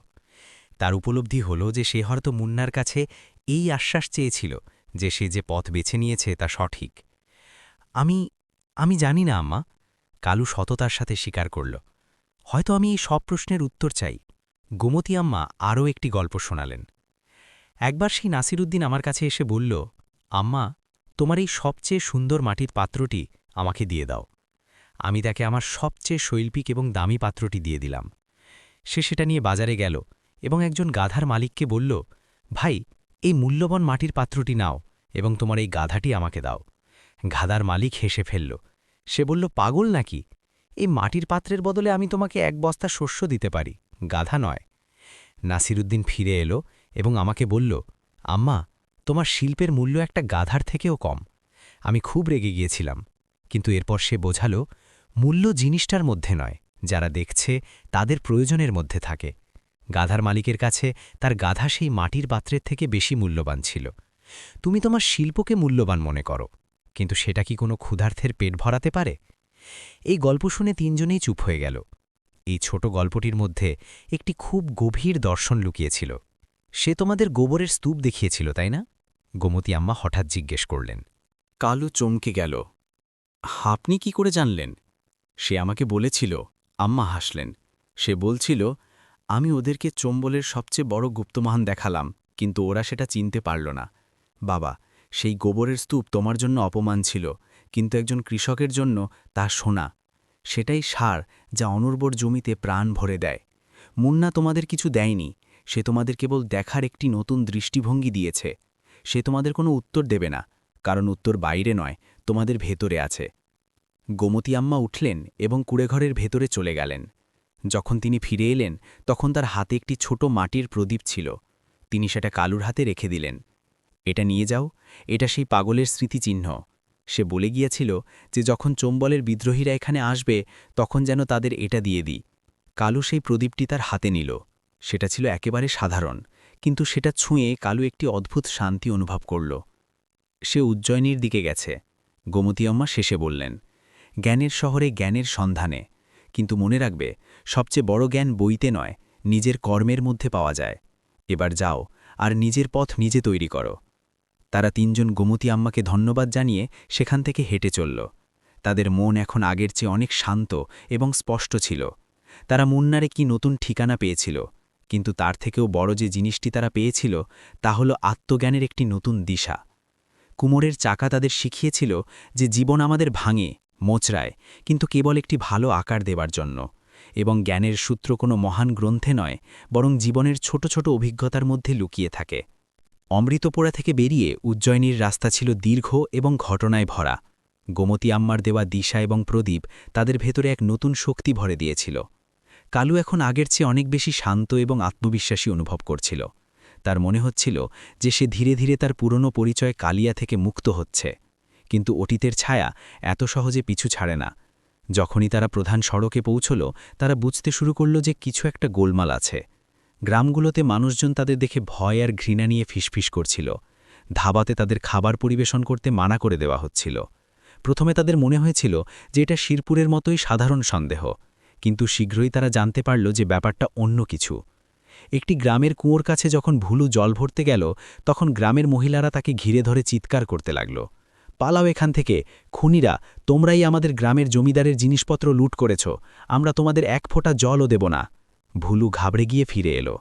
S3: তার উপলব্ধি হল যে সে হয়তো মুন্নার কাছে এই আশ্বাস চেয়েছিল যে সে যে পথ বেছে নিয়েছে তা সঠিক। আমি জানি না আম্মা, কালু সততার সাথে স্বীকার করল। হয়তো আমি এই সব প্রশ্নের উত্তর চাই। গোমতী আম্মা আরও একটি গল্প শোনালেন। একবার সেই নাসিরুদ্দিন আমার কাছে এসে বলল, আম্মা, তোমার এই সবচেয়ে সুন্দর মাটির পাত্রটি আমাকে দিয়ে দাও। আমি তাকে আমার সবচেয়ে শৈল্পিক এবং দামি পাত্রটি দিয়ে দিলাম। সে সেটা নিয়ে বাজারে গেল এবং একজন গাধার মালিককে বলল, ভাই, এই মূল্যবান মাটির পাত্রটি নাও এবং তোমার এই গাধাটি আমাকে দাও। গাধার মালিক হেসে ফেলল। সে বলল, পাগল নাকি? এই মাটির পাত্রের বদলে আমি তোমাকে এক বস্তা শস্য দিতে পারি, গাধা নয়। নাসিরুদ্দিন ফিরে এলো এবং আমাকে বলল, আম্মা, তোমার শিল্পের মূল্য একটা গাধার থেকেও কম। আমি খুব রেগে গিয়েছিলাম, কিন্তু এরপর সে বোঝালো, মূল্য জিনিসটার মধ্যে নয়, যারা দেখছে তাদের প্রয়োজনের মধ্যে থাকে। গাধার মালিকের কাছে তার গাধা সেই মাটির পাত্রের থেকে বেশি মূল্যবান ছিল। তুমি তোমার শিল্পকে মূল্যবান মনে করো, কিন্তু সেটা কি কোনো ক্ষুধার্থের পেট ভরাতে পারে? এই গল্প শুনে তিনজনেই চুপ হয়ে গেল। এই ছোট গল্পটির মধ্যে একটি খুব গভীর দর্শন লুকিয়েছিল। সে তোমাদের গোবরের স্তূপ দেখিয়েছিল, তাই না?
S1: গোমতী আম্মা হঠাৎ জিজ্ঞেস করলেন।
S3: কালু চমকে গেল। আপনি কি করে জানলেন? সে আমাকে বলেছিল। আম্মা হাসলেন। সে বলছিল, আমি ওদেরকে চম্বলের সবচেয়ে বড় গুপ্তমহান দেখালাম, কিন্তু ওরা সেটা চিনতে পারল না। বাবা, সেই গোবরের স্তূপ তোমার জন্য অপমান ছিল, কিন্তু একজন কৃষকের জন্য তা সোনা। সেটাই সার যা অনুর্বর জমিতে প্রাণ ভরে দেয়। মুন্না তোমাদের কিছু দেয়নি, সে তোমাদের কেবল দেখার একটি নতুন দৃষ্টিভঙ্গি দিয়েছে। সে তোমাদের কোনো উত্তর দেবে না, কারণ উত্তর বাইরে নয়, তোমাদের ভেতরে আছে। গোমতী আম্মা উঠলেন এবং কুড়েঘরের ভেতরে চলে গেলেন। যখন তিনি ফিরে এলেন তখন তার হাতে একটি ছোট মাটির প্রদীপ ছিল। তিনি সেটা কালুর হাতে রেখে দিলেন। এটা নিয়ে যাও, এটা সেই পাগলের স্মৃতিচিহ্ন। সে বলে গিয়েছিল যে যখন চম্বলের বিদ্রোহীরা এখানে আসবে তখন যেন তাদের এটা দিয়ে দিই। কালু সেই প্রদীপটি তার হাতে নিল। সেটা ছিল একেবারে সাধারণ, কিন্তু সেটা ছুঁয়ে কালু একটি অদ্ভুত শান্তি অনুভব করল। সে উজ্জয়িনীর দিকে গেছে, গোমতী আম্মা শেষে বললেন। জ্ঞানের শহরে জ্ঞানের সন্ধানে, কিন্তু মনে রাখবে, সবচেয়ে বড় জ্ঞান বইতে নয়, নিজের কর্মের মধ্যে পাওয়া যায়। এবার যাও আর নিজের পথ নিজে তৈরি করো। তারা তিনজন গোমতী আম্মাকে ধন্যবাদ জানিয়ে সেখান থেকে হেঁটে চলল। তাদের মন এখন আগের চেয়ে অনেক শান্ত এবং স্পষ্ট ছিল। তারা মুন্নারে কি নতুন ঠিকানা পেয়েছিল, কিন্তু তার থেকেও বড় যে জিনিসটি তারা পেয়েছিল তা হল আত্মজ্ঞানের একটি নতুন দিশা। কুমোরের চাকা তাদের শিখিয়েছিল যে জীবন আমাদের ভাঙে, মোচড়ায়, কিন্তু কেবল একটি ভালো আকার দেবার জন্য, এবং জ্ঞানের সূত্র কোনো মহান গ্রন্থে নয়, বরং জীবনের ছোট ছোট অভিজ্ঞতার মধ্যে লুকিয়ে থাকে। অমৃতপোড়া থেকে বেরিয়ে উজ্জয়িনীর রাস্তা ছিল দীর্ঘ এবং ঘটনায় ভরা। গোমতী আম্মার দেওয়া দিশা এবং প্রদীপ তাদের ভেতরে এক নতুন শক্তি ভরে দিয়েছিল। কালু এখন আগের চেয়ে অনেক বেশি শান্ত এবং আত্মবিশ্বাসী অনুভব করছিল। তার মনে হচ্ছিল যে সে ধীরে ধীরে তার পুরনো পরিচয় কালিয়া থেকে মুক্ত হচ্ছে। কিন্তু অতীতের ছায়া এত সহজে পিছু ছাড়ে না। যখনই তারা প্রধান সড়কে পৌঁছল, তারা বুঝতে শুরু করল যে কিছু একটা গোলমাল আছে। গ্রামগুলোতে মানুষজন তাদের দেখে ভয় আর ঘৃণা নিয়ে ফিসফিস করছিল। ধাবাতে তাদের খাবার পরিবেশন করতে মানা করে দেওয়া হচ্ছিল। প্রথমে তাদের মনে হয়েছিল যে এটা শিরপুরের মতোই সাধারণ সন্দেহ, কিন্তু শীঘ্রই তারা জানতে পারল যে ব্যাপারটা অন্য কিছু। একটি গ্রামের কুয়োর কাছে যখন ভুলু জল ভরতে গেল, তখন গ্রামের মহিলারা তাকে ঘিরে ধরে চিৎকার করতে লাগল, পালাও এখান থেকে, খুনিরা, তোমরাই আমাদের গ্রামের জমিদারের জিনিসপত্র লুট করেছ, আমরা তোমাদের এক ফোঁটা জলও দেব না। ভুলু ঘাবড়ে গিয়ে ফিরে এলো।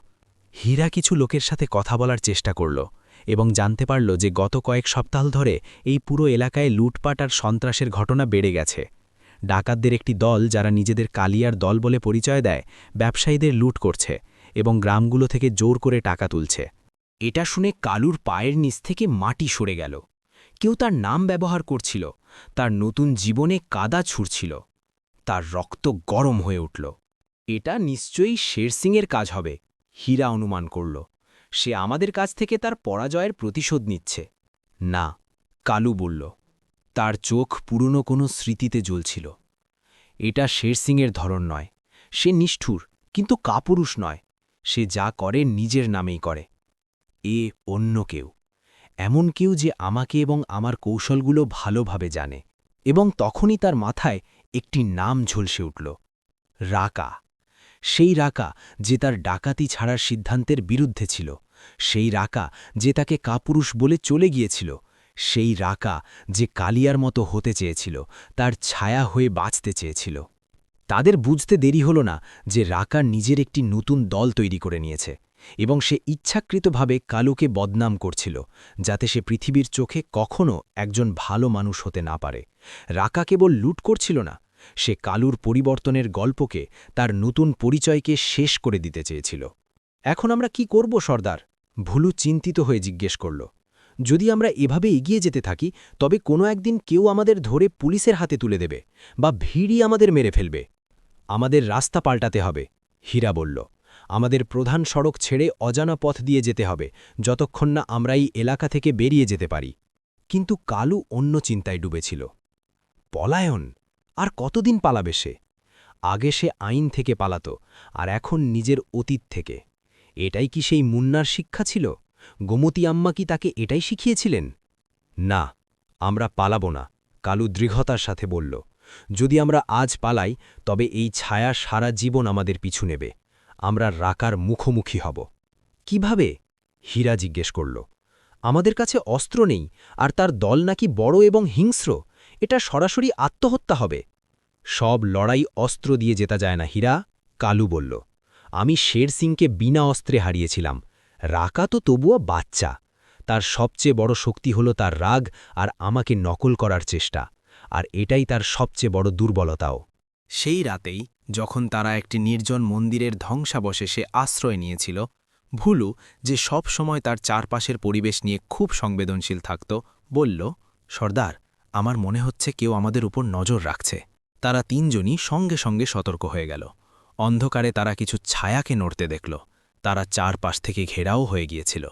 S3: হীরা কিছু লোকের সাথে কথা বলার চেষ্টা করল এবং জানতে পারল যে গত কয়েক সপ্তাহ ধরে এই পুরো এলাকায় লুটপাট আর সন্ত্রাসের ঘটনা বেড়ে গেছে। ডাকাতদের একটি দল, যারা নিজেদের কালিয়ার দল বলে পরিচয় দেয়, ব্যবসায়ীদের লুট করছে এবং গ্রামগুলো থেকে জোর করে টাকা তুলছে।
S6: এটা শুনে কালুর পায়ের নিচ থেকে মাটি সরে গেল। কেউ তার নাম ব্যবহার করছিল, তার নতুন জীবনে কাদা ছুঁড়ছিল। তার রক্ত গরম হয়ে উঠল। এটা নিশ্চয়ই শেরসিংয়ের কাজ হবে, হীরা অনুমান করল। সে আমাদের কাছ থেকে তার পরাজয়ের প্রতিশোধ নিচ্ছে। না, কালু বলল। তার চোখ পুরনো কোনো স্মৃতিতে জ্বলছিল। এটা শেরসিংয়ের ধরন নয়। সে নিষ্ঠুর, কিন্তু কাপুরুষ নয়। সে যা করে নিজের নামেই করে। এ অন্য কেউ, এমন কেউ যে আমাকে এবং আমার কৌশলগুলো ভালোভাবে জানে। এবং তখনই তার মাথায় একটি নাম ঝলসে উঠল, রাকা। সেই রাকা যে তার ডাকাতি ছাড়ার সিদ্ধান্তের বিরুদ্ধে ছিল, সেই রাকা যে তাকে কাপুরুষ বলে চলে গিয়েছিল, সেই রাকা যে কালিয়ার মতো হতে চেয়েছিল, তার ছায়া হয়ে বাঁচতে চেয়েছিল। তাদের বুঝতে দেরি হল না যে রাকা নিজের একটি নতুন দল তৈরি করে নিয়েছে, এবং সে ইচ্ছাকৃতভাবে কালুকে বদনাম করছিল, যাতে সে পৃথিবীর চোখে কখনও একজন ভালো মানুষ হতে না পারে। রাকা কেবল লুট করছিল না, সে কালুর পরিবর্তনের গল্পকে, তার নতুন পরিচয়কে শেষ করে দিতে চেয়েছিল। এখন আমরা কি করব সর্দার? ভুলু চিন্তিত হয়ে জিজ্ঞেস করল। যদি আমরা এভাবে এগিয়ে যেতে থাকি, তবে কোনো একদিন কেউ আমাদের ধরে পুলিশের হাতে তুলে দেবে, বা ভিড়ই আমাদের মেরে ফেলবে। আমাদের রাস্তা পাল্টাতে হবে, হীরা বলল। আমাদের প্রধান সড়ক ছেড়ে অজানা পথ দিয়ে যেতে হবে, যতক্ষণ না আমরা এই এলাকা থেকে বেরিয়ে যেতে পারি। কিন্তু কালু অন্য চিন্তায় ডুবেছিল। পলায়ন? আর কতদিন পালাবে সে? আগে সে আইন থেকে পালাত, আর এখন নিজের অতীত থেকে। এটাই কি সেই মুন্নার শিক্ষা ছিল? গোমতী আম্মা কি তাকে এটাই শিখিয়েছিলেন? না, আমরা পালাব না, কালু দৃঢ়তার সাথে বলল। যদি আমরা আজ পালাই, তবে এই ছায়া সারা জীবন আমাদের পিছু নেবে। আমরা রাকার মুখোমুখি হব। কিভাবে? হীরা জিজ্ঞেস করল।
S1: আমাদের কাছে অস্ত্র নেই, আর তার দল নাকি বড় এবং হিংস্র। এটা সরাসরি আত্মহত্যা হবে। সব লড়াই অস্ত্র দিয়ে জেতা যায় না, হীরা, কালু বলল। আমি শের সিংকে বিনা অস্ত্রে হারিয়েছিলাম। রাকা তো তবুও বাচ্চা। তার সবচেয়ে বড় শক্তি হল তার রাগ আর আমাকে নকল করার চেষ্টা, আর এটাই তার সবচেয়ে বড় দুর্বলতাও।
S3: সেই রাতেই যখন তারা একটি নির্জন মন্দিরের ধ্বংসাবশেষে আশ্রয় নিয়েছিল, ভুলু, যে সব সময় তার চারপাশের পরিবেশ নিয়ে খুব সংবেদনশীল থাকত, বলল, সর্দার, আমার মনে হচ্ছে কেউ আমাদের উপর নজর রাখছে। তারা তিনজনই সঙ্গে সঙ্গে সতর্ক হয়ে গেল। অন্ধকারে তারা কিছু ছায়াকে নড়তে দেখল। তারা চারপাশ থেকে ঘেরাও হয়ে গিয়েছিল।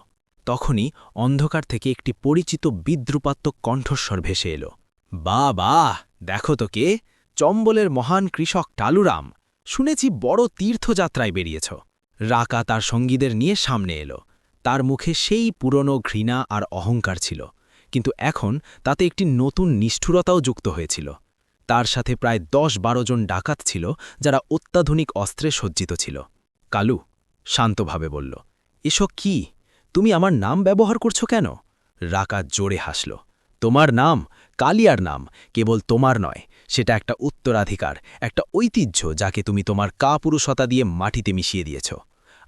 S3: তখনই অন্ধকার থেকে একটি পরিচিত বিদ্রুপাত্মক কণ্ঠস্বর ভেসে এলো। বাহ, দেখো তো কে! চম্বলের মহান কৃষক টালুরাম। শুনেছি বড় তীর্থযাত্রায় বেরিয়েছ। রাকা তার সঙ্গীদের নিয়ে সামনে এলো। তার মুখে সেই পুরনো ঘৃণা আর অহংকার ছিল, কিন্তু এখন তাতে একটি নতুন নিষ্ঠুরতাও যুক্ত হয়েছিল। তার সাথে প্রায় ১০-১২ জন ডাকাত ছিল, যারা অত্যাধুনিক অস্ত্রে সজ্জিত ছিল। কালু শান্তভাবে বলল, এসব কি? তুমি আমার নাম ব্যবহার করছো কেন? রাকা জোরে হাসল। তোমার নাম কালিয়ার নাম, কেবল তোমার নয়। সেটা একটা উত্তরাধিকার, একটা ঐতিহ্য যাকে তুমি তোমার কাপুরুষতা দিয়ে মাটিতে মিশিয়ে দিয়েছ।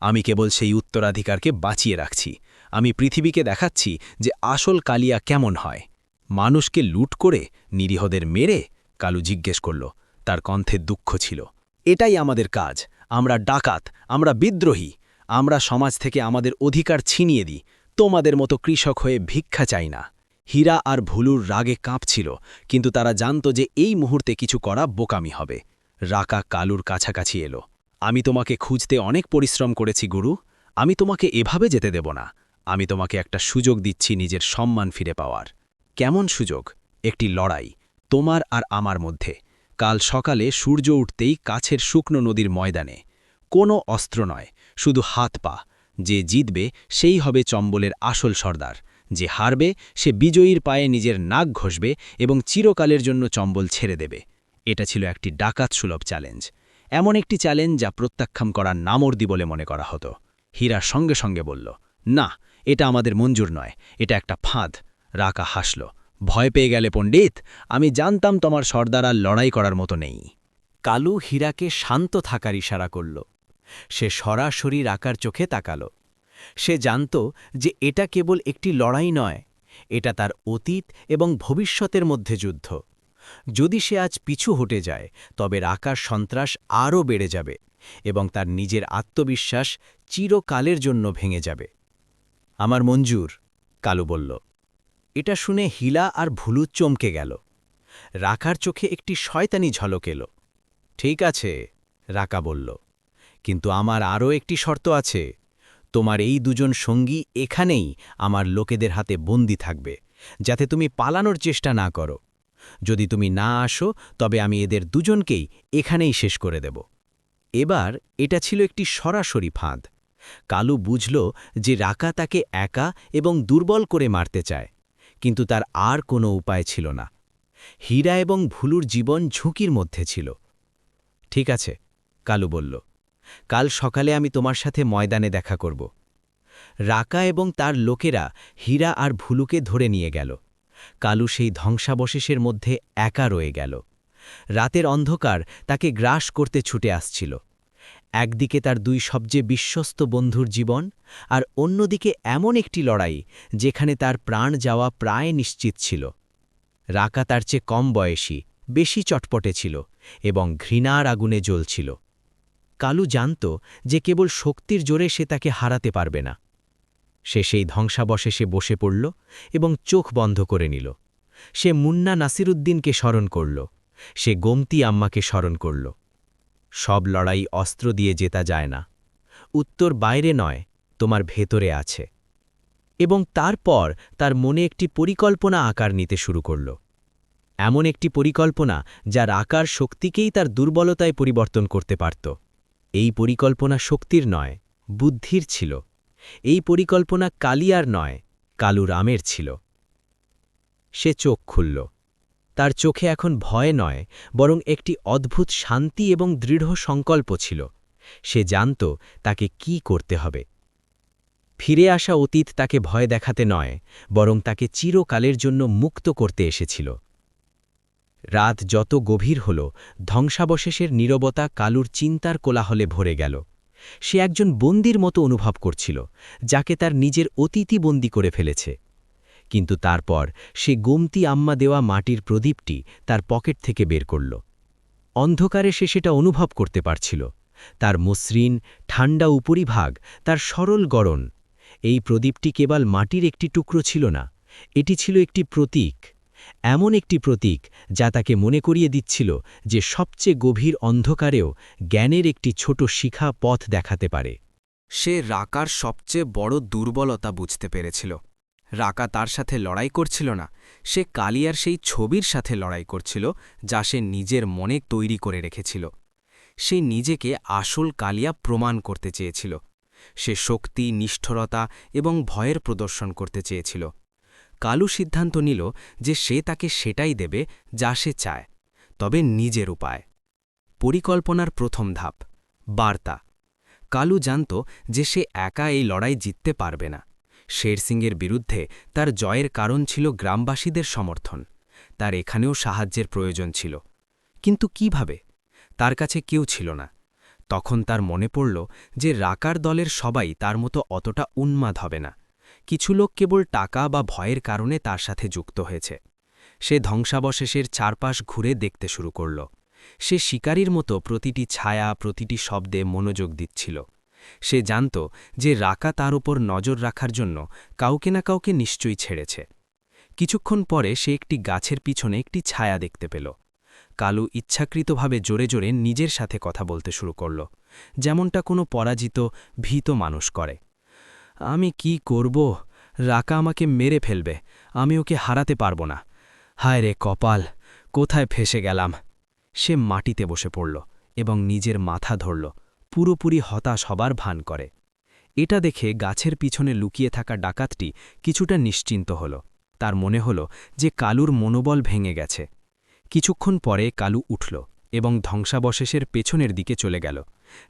S3: আমি কেবল সেই উত্তরাধিকারকে বাঁচিয়ে রাখছি। আমি পৃথিবীকে দেখাচ্ছি যে আসল কালিয়া কেমন হয়। মানুষকে লুট করে, নিরীহদের মেরে? কালু জিজ্ঞেস করল। তার কণ্ঠে দুঃখ ছিল। এটাই আমাদের কাজ। আমরা ডাকাত, আমরা বিদ্রোহী। আমরা সমাজ থেকে আমাদের অধিকার ছিনিয়ে দিই। তোমাদের মতো কৃষক হয়ে ভিক্ষা চাই না। হীরা আর ভুলুর রাগে কাঁপছিল, কিন্তু তারা জানত যে এই মুহূর্তে কিছু করা বোকামি হবে। রাকা কালুর কাছাকাছি এলো। আমি তোমাকে খুঁজতে অনেক পরিশ্রম করেছি গুরু। আমি তোমাকে এভাবে যেতে দেব না। আমি তোমাকে একটা সুযোগ দিচ্ছি নিজের সম্মান ফিরে পাওয়ার। কেমন সুযোগ? একটি লড়াই, তোমার আর আমার মধ্যে। কাল সকালে সূর্য উঠতেই কাছের শুকনো নদীর ময়দানে। কোনো অস্ত্র নয়, শুধু হাত পা। যে জিতবে সেই হবে চম্বলের আসল সর্দার। যে হারবে সে বিজয়ীর পায়ে নিজের নাক ঘষবে এবং চিরকালের জন্য চম্বল ছেড়ে দেবে। এটা ছিল একটি ডাকাত সুলভ চ্যালেঞ্জ, এমন একটি চ্যালেঞ্জ যা প্রত্যাখ্যান করার নামর্দি বলে মনে করা হতো। হীরা সঙ্গে সঙ্গে বলল, না, এটা আমাদের মঞ্জুর নয়, এটা একটা ফাঁদ। রাকা হাসল। ভয় পেয়ে গেলে পণ্ডিত? আমি জানতাম তোমার সর্দার আর লড়াই করার মতো নেই।
S6: কালু হীরাকে শান্ত থাকার ইশারা করল। সে সরাসরি রাকার চোখে তাকাল। সে জানত যে এটা কেবল একটি লড়াই নয়, এটা তার অতীত এবং ভবিষ্যতের মধ্যে যুদ্ধ। যদি সে আজ পিছু হটে যায়, তবে রাকার সন্ত্রাস আরও বেড়ে যাবে এবং তার নিজের আত্মবিশ্বাস চিরকালের জন্য ভেঙে যাবে। আমার মঞ্জুর, কালু বলল। এটা শুনে হিলা আর ভুলু চমকে গেল। রাকার চোখে একটি শয়তানি ঝলক এলো। ঠিক আছে, রাকা বলল, কিন্তু আমার আরও একটি শর্ত আছে। তোমার এই দুজন সঙ্গী এখানেই আমার লোকেদের হাতে বন্দী থাকবে, যাতে তুমি পালানোর চেষ্টা না করো। যদি তুমি না আসো, তবে আমি এদের দুজনকেই এখানেই শেষ করে দেব। এবার এটা ছিল একটি সরাসরি ফাঁদ। কালু বুঝল যে রাকা তাকে একা এবং দুর্বল করে মারতে চায়, কিন্তু তার আর কোনো উপায় ছিল না। হীরা এবং ভুলুর জীবন ঝুঁকির মধ্যে ছিল। ঠিক আছে, কালু বলল, কাল সকালে আমি তোমার সাথে ময়দানে দেখা করব। রাকা এবং তার লোকেরা হীরা আর ভুলুকে ধরে নিয়ে গেল। কালু সেই ধ্বংসাবশেষের মধ্যে একা রয়ে গেল। রাতের অন্ধকার তাকে গ্রাস করতে ছুটে আসছিল। একদিকে তার দুই সবচেয়ে বিশ্বস্ত বন্ধুর জীবন, আর অন্যদিকে এমন একটি লড়াই যেখানে তার প্রাণ যাওয়া প্রায় নিশ্চিত ছিল। রাকা তার চেয়ে কম বয়সী, বেশি চটপটে ছিল এবং ঘৃণার আগুনে জ্বলছিল। কালু জানত যে কেবল শক্তির জোরে সে তাকে হারাতে পারবে না। সে সেই ধ্বংসাবশেষে বসে পড়ল এবং চোখ বন্ধ করে নিল। সে মুন্না নাসিরুদ্দিনকে স্মরণ করল। সে গোমতি আম্মাকে স্মরণ করল। সব লড়াই অস্ত্র দিয়ে জেতা যায় না। উত্তর বাইরে নয়, তোমার ভেতরে আছে। এবং তারপর তার মনে একটি পরিকল্পনা আকার নিতে শুরু করল। এমন একটি পরিকল্পনা যার আকার শক্তিকেই তার দুর্বলতায় পরিবর্তন করতে পারত। এই পরিকল্পনা শক্তির নয়, বুদ্ধির ছিল। এই পরিকল্পনা কালিয়ার নয়, কালু রামের ছিল। সে চোখ খুলল। তার চোখে এখন ভয় নয়, বরং একটি অদ্ভুত শান্তি এবং দৃঢ় সংকল্প ছিল। সে জানত তাকে কি করতে হবে।
S1: ফিরে আসা অতীত তাকে ভয় দেখাতে নয়, বরং তাকে চিরকালের জন্য মুক্ত করতে এসেছিল। রাত যত গভীর হল, ধ্বংসাবশেষের নীরবতা কালুর চিন্তার কোলাহলে ভরে গেল। সে একজন বন্দির মতো অনুভব করছিল, যাকে তার নিজের অতীতই বন্দি করে ফেলেছে। কিন্তু তারপর সে গোমতী আম্মা দেওয়া মাটির প্রদীপটি তার পকেট থেকে বের করল। অন্ধকারে সে সেটা অনুভব করতে পারছিল, তার মসৃণ ঠান্ডা উপরিভাগ, তার সরল গড়ন। এই প্রদীপটি কেবল মাটির একটি টুকরো ছিল না, এটি ছিল একটি প্রতীক, এমন একটি প্রতীক যা তাকে মনে করিয়ে দিচ্ছিল যে সবচেয়ে গভীর অন্ধকারেও জ্ঞানের একটি ছোট শিখা পথ দেখাতে পারে।
S6: সে রাকার সবচেয়ে বড় দুর্বলতা বুঝতে পেরেছিল। রাকা তার সাথে লড়াই করছিল না, সে কালিয়ার সেই ছবির সাথে লড়াই করছিল যা সে নিজের মনে তৈরি করে রেখেছিল। সে নিজেকে আসল কালিয়া প্রমাণ করতে চেয়েছিল। সে শক্তি, নিষ্ঠুরতা এবং ভয়ের প্রদর্শন করতে চেয়েছিল। কালু সিদ্ধান্ত নিল যে সে তাকে সেটাই দেবে যা সে চায়, তবে নিজের উপায়। পরিকল্পনার প্রথম ধাপ, বার্তা। কালু জানত যে সে একা এই লড়াই জিততে পারবে না। শের সিংয়ের বিরুদ্ধে তার জয়ের কারণ ছিল গ্রামবাসীদের সমর্থন। তার এখানেও সাহায্যের প্রয়োজন ছিল, কিন্তু কিভাবে? তার কাছে কেউ ছিল না। তখন তার মনে পড়ল যে রাকার দলের সবাই তার মতো অতটা উন্মাদ হবে না। কিছু লোক কেবল টাকা বা ভয়ের কারণে তার সাথে যুক্ত হয়েছে। সে ধ্বংসাবশেষের চারপাশ ঘুরে দেখতে শুরু করল। সে শিকারীর মতো প্রতিটি ছায়া, প্রতিটি শব্দে মনোযোগ দিচ্ছিল। সে জানত যে রাকা তার উপর নজর রাখার জন্য কাউকে না কাউকে নিশ্চয়ই ছেড়েছে। কিছুক্ষণ পরে সে একটি গাছের পিছনে একটি ছায়া দেখতে পেল। কালু ইচ্ছাকৃতভাবে জোরে জোরে নিজের সাথে কথা বলতে শুরু করল, যেমনটা কোনো পরাজিত, ভীত মানুষ করে। আমি কি করব? রাকা আমাকে মেরে ফেলবে, আমি ওকে হারাতে পারব না। হায় রে কপাল, কোথায় ফেসে গেলাম? সে মাটিতে বসে পড়ল এবং নিজের মাথা ধরল, পুরোপুরি হতাশ হবার ভান করে। এটা দেখে গাছের পিছনে লুকিয়ে থাকা ডাকাতটি কিছুটা নিশ্চিন্ত হল। তার মনে হল যে কালুর মনোবল ভেঙে গেছে। কিছুক্ষণ পরে কালু উঠল এবং ধ্বংসাবশেষের পেছনের দিকে চলে গেল,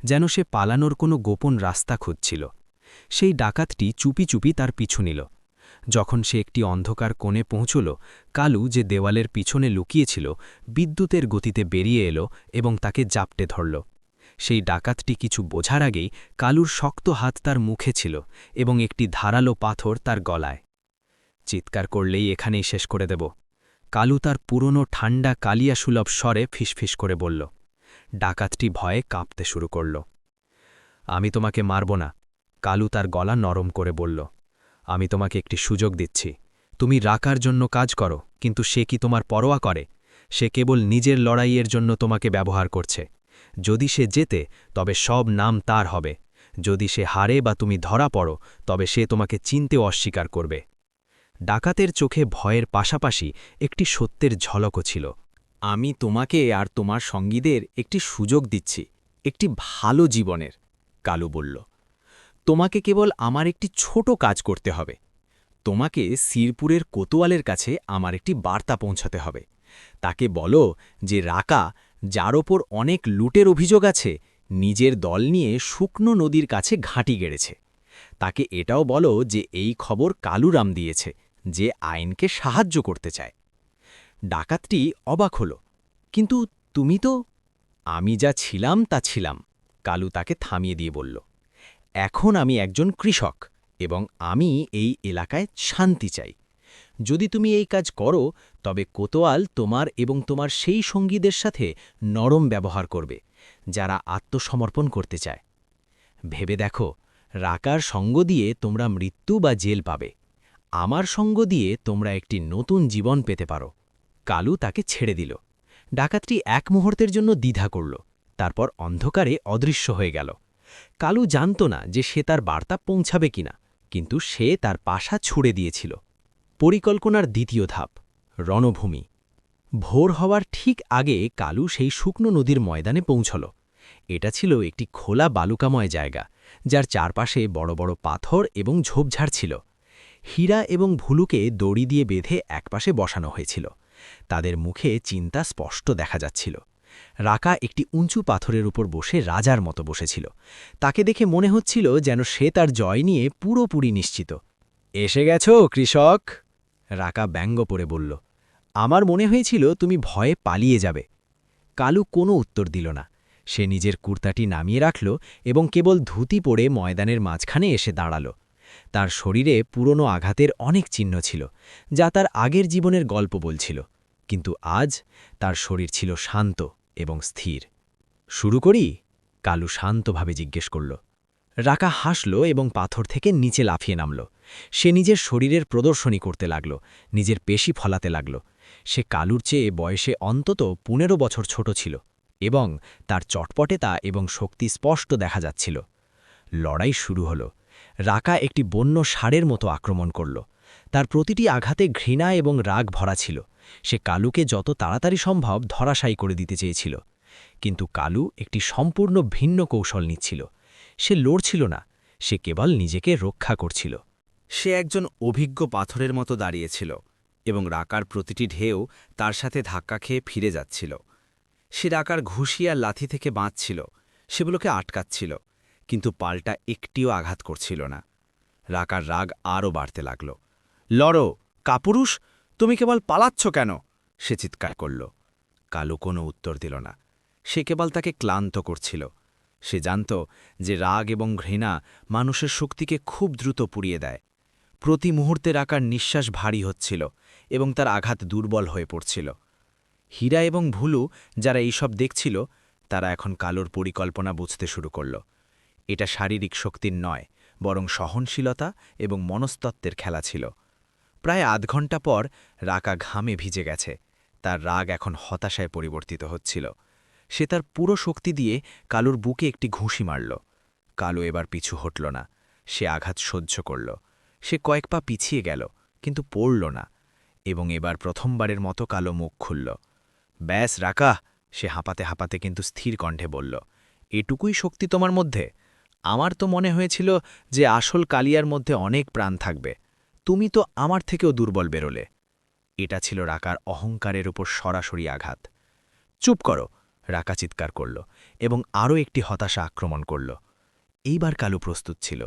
S6: যেন সে পালানোর কোনো গোপন রাস্তা খুঁজছিল। সেই ডাকাতটি চুপি চুপি তার পিছু নিল। যখন সে একটি অন্ধকার কোণে পৌঁছল, কালু যে দেওয়ালের পিছনে লুকিয়েছিল বিদ্যুতের গতিতে বেরিয়ে এলো এবং তাকে জাপটে ধরল। সেই ডাকাতটি কিছু বোঝার আগেই কালুর শক্ত হাত তার মুখে ছিল এবং একটি ধারালো পাথর তার গলায়। চিৎকার করলেই এখানেই শেষ করে দেব, কালু তার পুরনো ঠান্ডা কালিয়াসুলভ স্বরে ফিসফিস করে বলল। ডাকাতটি ভয়ে কাঁপতে শুরু করল। আমি তোমাকে মারব না, কালু তার গলা নরম করে বলল। আমি তোমাকে একটি সুযোগ দিচ্ছি। তুমি রাকার জন্য কাজ করো, কিন্তু সে কি তোমার পরোয়া করে? সে কেবল নিজের লড়াইয়ের জন্য তোমাকে ব্যবহার করছে। যদি সে জেতে, তবে সব নাম তার হবে। যদি সে হারে বা তুমি ধরা পড়ো, তবে সে তোমাকে চিনতেও অস্বীকার করবে। ডাকাতের চোখে ভয়ের পাশাপাশি একটি সত্যের ঝলকও ছিল। আমি তোমাকে আর তোমার সঙ্গীদের একটি সুযোগ দিচ্ছি, একটি ভালো জীবনের, কালু বলল। তোমাকে কেবল আমার একটি ছোট কাজ করতে হবে। তোমাকে সিরপুরের কোতোয়ালের কাছে আমার একটি বার্তা পৌঁছাতে হবে। তাকে বলো যে রাকা, যার ওপর অনেক লুটের অভিযোগ আছে, নিজের দল নিয়ে শুকনো নদীর কাছে ঘাঁটি গেড়েছে। তাকে এটাও বলো যে এই খবর কালুরাম দিয়েছে, যে আইনকে সাহায্য করতে চায়। ডাকাতটি অবাক হল। কিন্তু তুমি তো? আমি যা ছিলাম তা ছিলাম, কালু তাকে থামিয়ে দিয়ে বলল। এখন আমি একজন কৃষক এবং আমি এই এলাকায় শান্তি চাই। যদি তুমি এই কাজ করো, তবে কোতোয়াল তোমার এবং তোমার সেই সঙ্গীদের সাথে নরম ব্যবহার করবে, যারা আত্মসমর্পণ করতে চায়। ভেবে দেখো, রাকার সঙ্গ দিয়ে তোমরা মৃত্যু বা জেল পাবে, আমার সঙ্গ দিয়ে তোমরা একটি নতুন জীবন পেতে পারো। কালু তাকে ছেড়ে দিল। ডাকাতটি এক মুহূর্তের জন্য দ্বিধা করল, তারপর অন্ধকারে অদৃশ্য হয়ে গেল। কালু জানত না যে সে তার বার্তা পৌঁছাবে কিনা, কিন্তু সে তার পাশা ছুড়ে দিয়েছিল। পরিকল্পনার দ্বিতীয় ধাপ, রণভূমি। ভোর হওয়ার ঠিক আগে কালু সেই শুকনো নদীর ময়দানে পৌঁছল। এটা ছিল একটি খোলা বালুকাময় জায়গা, যার চারপাশে বড় বড় পাথর এবং ঝোপঝাড় ছিল। হীরা এবং ভুলুকে দড়ি দিয়ে বেঁধে একপাশে বসানো হয়েছিল। তাদের মুখে চিন্তা স্পষ্ট দেখা যাচ্ছিল।
S1: রাকা একটি উঁচু পাথরের উপর বসে রাজার মতো বসেছিল। তাকে দেখে মনে হচ্ছিল যেন সে তার জয় নিয়ে পুরোপুরি নিশ্চিত। এসে গেছো কৃষক, রাকা ব্যঙ্গ করে বলল। আমার মনে হয়েছিল তুমি ভয়ে পালিয়ে যাবে। কালু কোনো উত্তর দিল না। সে নিজের কুর্তাটি নামিয়ে রাখল এবং কেবল ধুতি পরে ময়দানের মাঝখানে এসে দাঁড়াল। তার শরীরে পুরনো আঘাতের অনেক চিহ্ন ছিল, যা তার আগের জীবনের গল্প বলছিল। কিন্তু আজ তার শরীর ছিল শান্ত এবং স্থির। শুরু করি, কালু শান্তভাবে জিজ্ঞেস করল। রাকা হাসল এবং পাথর থেকে নিচে লাফিয়ে নামল। সে নিজের শরীরের প্রদর্শনী করতে লাগল, নিজের পেশি ফলাতে লাগল। সে কালুর চেয়ে বয়সে অন্তত 15 বছর ছোট ছিল এবং তার চটপটেতা এবং শক্তি স্পষ্ট দেখা যাচ্ছিল। লড়াই শুরু হল। রাকা একটি বন্য ষাঁড়ের মতো আক্রমণ করল। তার প্রতিটি আঘাতে ঘৃণা এবং রাগ ভরা ছিল। সে কালুকে যত তাড়াতাড়ি সম্ভব ধরাশায়ী করে দিতে চেয়েছিল। কিন্তু কালু একটি সম্পূর্ণ ভিন্ন কৌশল নিচ্ছিল। সে লড়ছিল না, সে কেবল নিজেকে রক্ষা করছিল।
S6: সে একজন অভিজ্ঞ পাথরের মতো দাঁড়িয়েছিল এবং রাকার প্রতিটি ঢেউ তার সাথে ধাক্কা খেয়ে ফিরে যাচ্ছিল। সে রাকার ঘুষি আর লাথি থেকে বাঁচছিল, সেগুলোকে আটকাচ্ছিল, কিন্তু পাল্টা একটিও আঘাত করছিল না। রাকার রাগ আরও বাড়তে লাগল। লড়ো কাপুরুষ, তুমি কেবল পালাচ্ছ কেন? সে চিৎকার করল। কালু কোনো উত্তর দিল না। সে কেবল তাকে ক্লান্ত করছিল। সে জানত যে রাগ এবং ঘৃণা মানুষের শক্তিকে খুব দ্রুত পুড়িয়ে দেয়। প্রতি মুহূর্তে রাকার নিঃশ্বাস ভারী হচ্ছিল এবং তার আঘাত দুর্বল হয়ে পড়ছিল। হীরা এবং ভুলু, যারা এইসব দেখছিল, তারা এখন কালুর পরিকল্পনা বুঝতে শুরু করল। এটা শারীরিক শক্তির নয়, বরং সহনশীলতা এবং মনস্তত্ত্বের খেলা ছিল। প্রায় আধ ঘণ্টা পর রাকা ঘামে ভিজে গেছে। তার রাগ এখন হতাশায় পরিবর্তিত হচ্ছিল। সে তার পুরো শক্তি দিয়ে কালুর বুকে একটি ঘুষি মারল। কালু এবার পিছু হটল না। সে আঘাত সহ্য করল। সে কয়েক পা পিছিয়ে গেল, কিন্তু পড়ল না। এবং এবার প্রথমবারের মতো কালো মুখ খুলল। ব্যাস রাকা, সে হাঁপাতে হাঁপাতে কিন্তু স্থির কণ্ঠে বলল, এটুকুই শক্তি তোমার মধ্যে? আমার তো মনে হয়েছিল যে আসল কালিয়ার মধ্যে অনেক প্রাণ থাকবে। তুমি তো আমার থেকেও দুর্বল বেরোলে। এটা ছিল রাকার অহংকারের উপর সরাসরি আঘাত। চুপ করো, রাকা চিৎকার করল এবং আরও একটি হতাশা আক্রমণ করল। এইবার কালু প্রস্তুত ছিল।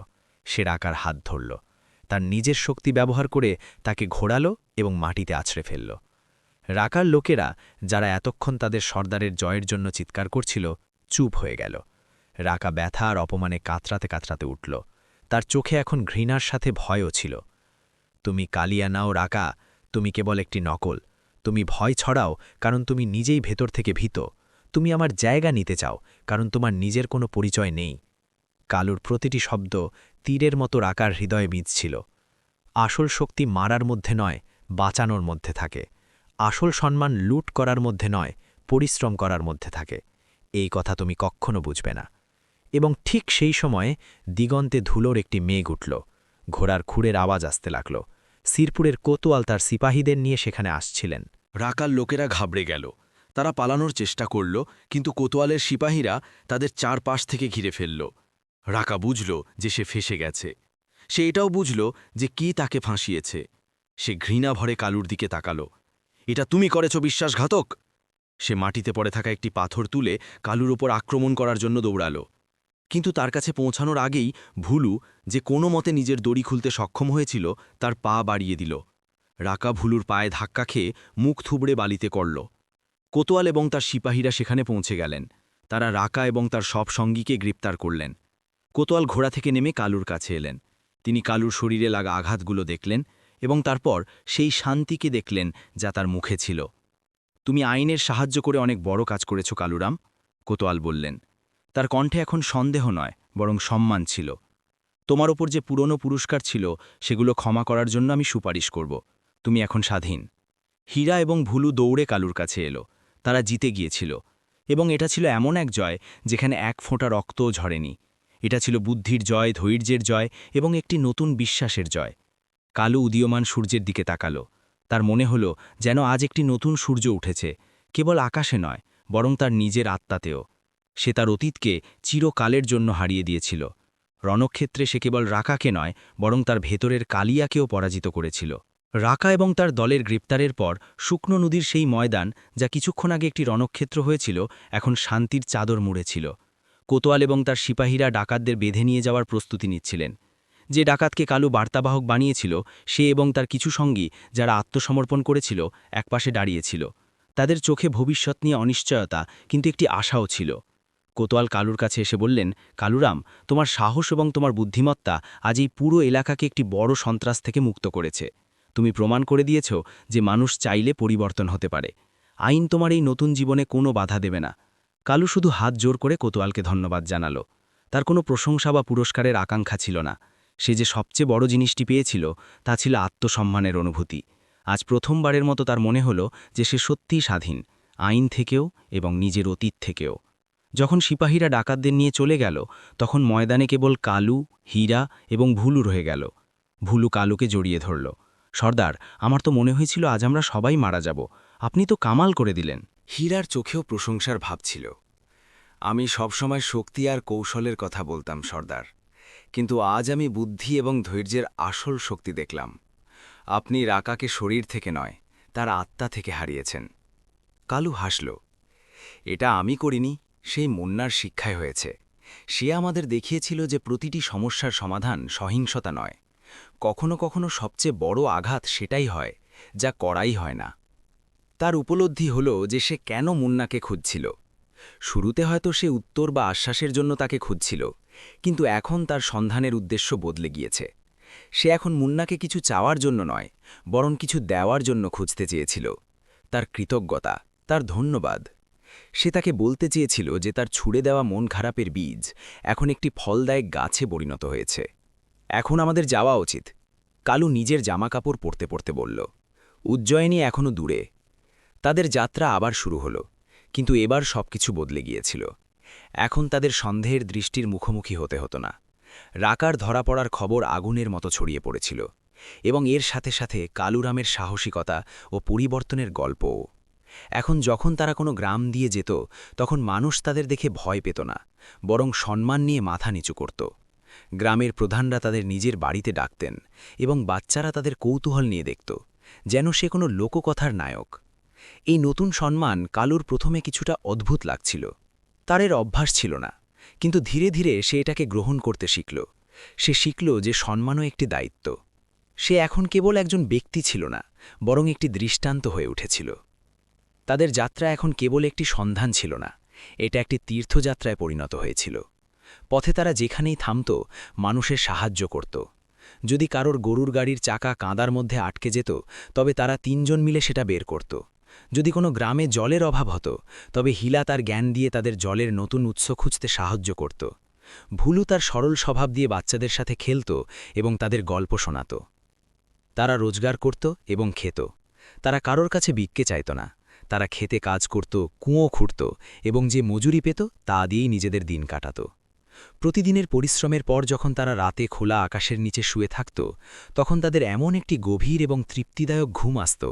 S6: সে রাকার হাত ধরল, তার নিজের শক্তি ব্যবহার করে তাকে ঘোরালো এবং মাটিতে আছড়ে ফেলল। রাকার লোকেরা, যারা এতক্ষণ তাদের সর্দারের জয়ের জন্য চিৎকার করছিল, চুপ হয়ে গেল। রাকা ব্যথা আর অপমানে কাতরাতে কাতরাতে উঠল। তার চোখে এখন ঘৃণার সাথে ভয়ও ছিল। তুমি কালিয়া নাও রাকা, তুমি কেবল একটি নকল। তুমি ভয় ছড়াও কারণ তুমি নিজেই ভেতর থেকে ভীত। তুমি আমার জায়গা নিতে চাও কারণ তোমার নিজের কোনো পরিচয় নেই। কালুর প্রতিটি শব্দ তীরের মতো রাকার হৃদয়ে বিঁধছিল। আসল শক্তি মারার মধ্যে নয়, বাঁচানোর মধ্যে থাকে। আসল সম্মান লুট করার মধ্যে নয়, পরিশ্রম করার মধ্যে থাকে। এই কথা তুমি কখনো বুঝবে না। এবং ঠিক সেই সময়ে দিগন্তে ধুলোর একটি মেঘ উঠল। ঘোড়ার খুঁড়ের আওয়াজ আসতে লাগল। সিরপুরের কোতোয়াল তার সিপাহীদের নিয়ে সেখানে আসছিলেন।
S2: রাকার লোকেরা ঘাবড়ে গেল। তারা পালানোর চেষ্টা করল, কিন্তু কোতোয়ালের সিপাহীরা তাদের চারপাশ থেকে ঘিরে ফেলল। রাকা বুঝল যে সে ফেঁসে গেছে। সে এটাও বুঝল যে কি তাকে ফাঁসিয়েছে। সে ঘৃণা ভরে কালুর দিকে তাকাল। এটা তুমি করেছ বিশ্বাসঘাতক! সে মাটিতে পড়ে থাকা একটি পাথর তুলে কালুর ওপর আক্রমণ করার জন্য দৌড়াল। কিন্তু তার কাছে পৌঁছানোর আগেই ভুলু, যে কোনো মতে নিজের দড়ি খুলতে সক্ষম হয়েছিল, তার পা বাড়িয়ে দিল। রাকা ভুলুর পায়ে ধাক্কা খেয়ে মুখ থুবড়ে বালিতে করল। কোতোয়াল এবং তার সিপাহীরা সেখানে পৌঁছে গেলেন। তারা রাকা এবং তার সব সঙ্গীকে গ্রেপ্তার করলেন। কোতোয়াল ঘোড়া থেকে নেমে কালুর কাছে এলেন। তিনি কালুর শরীরে লাগা আঘাতগুলো দেখলেন এবং তারপর সেই শান্তিকে দেখলেন যা তার মুখে ছিল। তুমি আইনের সাহায্য করে অনেক বড় কাজ করেছ কালুরাম, কোতোয়াল বললেন। তার কণ্ঠে এখন সন্দেহ নয়, বরং সম্মান ছিল। তোমার ওপর যে পুরনো পুরস্কার ছিল, সেগুলো ক্ষমা করার জন্য আমি সুপারিশ করব। তুমি এখন স্বাধীন। হীরা এবং ভুলু দৌড়ে কালুর কাছে এলো। তারা জিতে গিয়েছিল এবং এটা ছিল এমন এক জয় যেখানে এক ফোঁটা রক্তও ঝরেনি। এটা ছিল বুদ্ধির জয়, ধৈর্যের জয় এবং একটি নতুন বিশ্বাসের জয়। কালু উদীয়মান সূর্যের দিকে তাকালো। তার মনে হলো যেন আজ একটি নতুন সূর্য উঠেছে, কেবল আকাশে নয়, বরং তার নিজের আত্মাতেও। সে তার অতীতকে চিরকালের জন্য হারিয়ে দিয়েছিল। রণক্ষেত্রে সে কেবল রাকাকে নয়, বরং তার ভেতরের কালিয়াকেও পরাজিত করেছিল।
S3: রাকা এবং তার দলের গ্রেপ্তারের পর শুকনো নদীর সেই ময়দান, যা কিছুক্ষণ আগে একটি রণক্ষেত্র হয়েছিল, এখন শান্তির চাদর মুড়েছিল। কোতোয়াল এবং তার সিপাহীরা ডাকাতদের বেঁধে নিয়ে যাওয়ার প্রস্তুতি নিচ্ছিলেন। যে ডাকাতকে কালু বার্তাবাহক বানিয়েছিল, সে এবং তার কিছু সঙ্গী যারা আত্মসমর্পণ করেছিল, একপাশে দাঁড়িয়েছিল। তাদের চোখে ভবিষ্যৎ নিয়ে অনিশ্চয়তা, কিন্তু একটি আশাও ছিল। কোতোয়াল কালুর কাছে এসে বললেন, কালুরাম, তোমার সাহস এবং তোমার বুদ্ধিমত্তা আজ এই পুরো এলাকাকে একটি বড় সন্ত্রাস থেকে মুক্ত করেছে। তুমি প্রমাণ করে দিয়েছ যে মানুষ চাইলে পরিবর্তন হতে পারে। আইন তোমার এই নতুন জীবনে কোনো বাধা দেবে না। কালু শুধু হাত জোর করে কোতোয়ালকে ধন্যবাদ জানালো। তার কোনো প্রশংসা বা পুরস্কারের আকাঙ্ক্ষা ছিল না। সে যে সবচেয়ে বড় জিনিসটি পেয়েছিল, তা ছিল আত্মসম্মানের অনুভূতি। আজ প্রথমবারের মতো তার মনে হলো যে সে সত্যিই স্বাধীন, আইন থেকেও এবং নিজের অতীত থেকেও। যখন সিপাহীরা ডাকাতদের নিয়ে চলে গেল, তখন ময়দানে কেবল কালু, হীরা এবং ভুলু রয়ে গেল। ভুলু কালুকে জড়িয়ে ধরল। সর্দার, আমার তো মনে হয়েছিল আজ আমরা সবাই মারা যাব। আপনি তো কামাল করে দিলেন।
S2: হীরার চোখেও প্রশংসার ভাব ছিল। আমি সবসময় শক্তি আর কৌশলের কথা বলতাম সর্দার, কিন্তু আজ আমি বুদ্ধি এবং ধৈর্যের আসল শক্তি দেখলাম। আপনি রাকাকে শরীর থেকে নয়, তার আত্মা থেকে হারিয়েছেন। কালু হাসল। এটা আমি করিনি, সেই মুন্নার শিক্ষায় হয়েছে। সে আমাদের দেখিয়েছিল যে প্রতিটি সমস্যার সমাধান সহিংসতা নয়। কখনো কখনো সবচেয়ে বড় আঘাত সেটাই হয় যা করাই হয় না। তার উপলব্ধি হল যে সে কেন মুন্নাকে খুঁজছিল। শুরুতে হয়তো সে উত্তর বা আশ্বাসের জন্য তাকে খুঁজছিল, কিন্তু এখন তার সন্ধানের উদ্দেশ্য বদলে গিয়েছে। সে এখন মুন্নাকে কিছু চাওয়ার জন্য নয়, বরং কিছু দেওয়ার জন্য খুঁজতে চেয়েছিল। তার কৃতজ্ঞতা, তার ধন্যবাদ। সে তাকে বলতে চেয়েছিল যে তার ছুঁড়ে দেওয়া মন খারাপের বীজ এখন একটি ফলদায়ক গাছে পরিণত হয়েছে। এখন আমাদের যাওয়া উচিত, কালু নিজের জামাকাপড় পরতে পরতে বলল। উজ্জয়িনী এখনও দূরে। তাদের যাত্রা আবার শুরু হলো, কিন্তু এবার সবকিছু বদলে গিয়েছিল। এখন তাদের সন্দেহের দৃষ্টির মুখোমুখি হতে হতো না। রাকার ধরা পড়ার খবর আগুনের মতো ছড়িয়ে পড়েছিল, এবং এর সাথে সাথে কালুরামের সাহসিকতা ও পরিবর্তনের গল্পও। এখন যখন তারা কোনো গ্রাম দিয়ে যেত, তখন মানুষ তাদের দেখে ভয় পেত না, বরং সম্মান নিয়ে মাথা নিচু করত। গ্রামের প্রধানরা তাদের নিজের বাড়িতে ডাকতেন, এবং বাচ্চারা তাদের কৌতূহল নিয়ে দেখত, যেন সে কোনো লোককথার নায়ক। এই নতুন সম্মান কালুর প্রথমে কিছুটা অদ্ভুত লাগছিল। তার এর অভ্যাস ছিল না, কিন্তু ধীরে ধীরে সে এটাকে গ্রহণ করতে শিখল। সে শিখল যে সম্মানও একটি দায়িত্ব। সে এখন কেবল একজন ব্যক্তি ছিল না, বরং একটি দৃষ্টান্ত হয়ে উঠেছিল। তাদের যাত্রা এখন কেবল একটি সন্ধান ছিল না, এটা একটি তীর্থযাত্রায় পরিণত হয়েছিল। পথে তারা যেখানেই থামত, মানুষের সাহায্য করত। যদি কারোর গরুর গাড়ির চাকা কাঁদার মধ্যে আটকে যেত, তবে তারা তিনজন মিলে সেটা বের করত। যদি কোনো গ্রামে জলের অভাব হতো, তবে হিলা তার জ্ঞান দিয়ে তাদের জলের নতুন উৎস খুঁজতে সাহায্য করত। ভুলু তার সরল স্বভাব দিয়ে বাচ্চাদের সাথে খেলত এবং তাদের গল্প শোনাত। তারা রোজগার করত এবং খেত। তারা কারোর কাছে ভিক্ষে চাইত না। তারা খেতে কাজ করত, কুঁয়ো খুঁড়ত, এবং যে মজুরি পেত তা দিয়েই নিজেদের দিন কাটাত। প্রতিদিনের পরিশ্রমের পর যখন তারা রাতে খোলা আকাশের নিচে শুয়ে থাকত, তখন তাদের এমন একটি গভীর এবং তৃপ্তিদায়ক ঘুম আসত,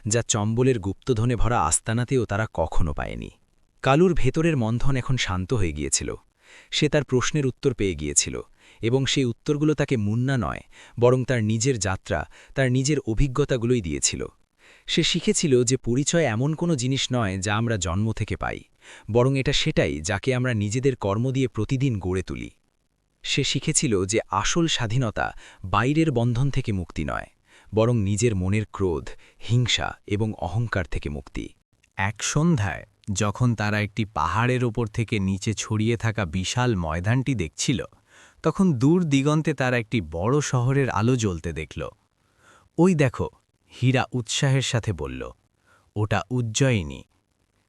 S2: যা চম্বলের গুপ্তধনে ভরা আস্তানাতেও তারা কখনো পায়নি। কালুর ভেতরের মন্থন এখন শান্ত হয়ে গিয়েছিল। সে তার প্রশ্নের উত্তর পেয়ে গিয়েছিল, এবং সেই উত্তরগুলো তাকে মুন্না নয়, বরং তার নিজের যাত্রা, তার নিজের অভিজ্ঞতাগুলোই দিয়েছিল। সে শিখেছিল যে পরিচয় এমন কোনো জিনিস নয় যা আমরা জন্ম থেকে পাই, বরং এটা সেটাই যাকে আমরা নিজেদের কর্ম দিয়ে প্রতিদিন গড়ে তুলি। সে শিখেছিল যে আসল স্বাধীনতা বাইরের বন্ধন থেকে মুক্তি নয়, বরং নিজের মনের ক্রোধ, হিংসা এবং অহংকার থেকে মুক্তি।
S5: এক সন্ধ্যায় যখন তারা একটি পাহাড়ের ওপর থেকে নিচে ছড়িয়ে থাকা বিশাল ময়দানটি দেখছিল, তখন দূর দিগন্তে তারা একটি বড় শহরের আলো জ্বলতে দেখল। ওই দেখো, হীরা উৎসাহের সাথে বলল, ওটা উজ্জয়িনী।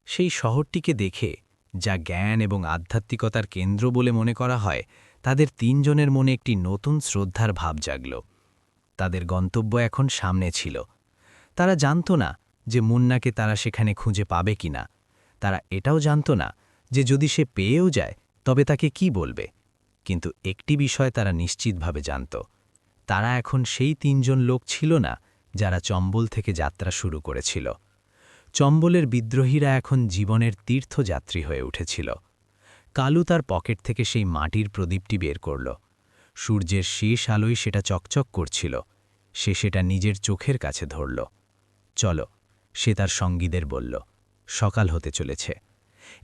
S5: সেই শহরটিকে দেখে, যা জ্ঞান এবং আধ্যাত্মিকতার কেন্দ্র বলে মনে করা হয়, তাদের তিনজনের মনে একটি নতুন শ্রদ্ধার ভাব জাগল। তাদের গন্তব্য এখন সামনে ছিল। তারা জানত না যে মুন্নাকে তারা সেখানে খুঁজে পাবে কিনা। তারা এটাও জানত না যে যদি সে পেয়েও যায়, তবে তাকে কি বলবে। কিন্তু একটি বিষয় তারা নিশ্চিতভাবে জানত, তারা এখন সেই তিনজন লোক ছিল না যারা চম্বল থেকে যাত্রা শুরু করেছিল। চম্বলের বিদ্রোহীরা এখন জীবনের তীর্থযাত্রী হয়ে উঠেছিল। কালু তার পকেট থেকে সেই মাটির প্রদীপটি বের করল। সূর্যের শেষ আলোয় সেটা চকচক করছিল।
S1: সে সেটা নিজের চোখের কাছে ধরল। চলো, সে তার সঙ্গীদের বলল, সকাল হতে চলেছে।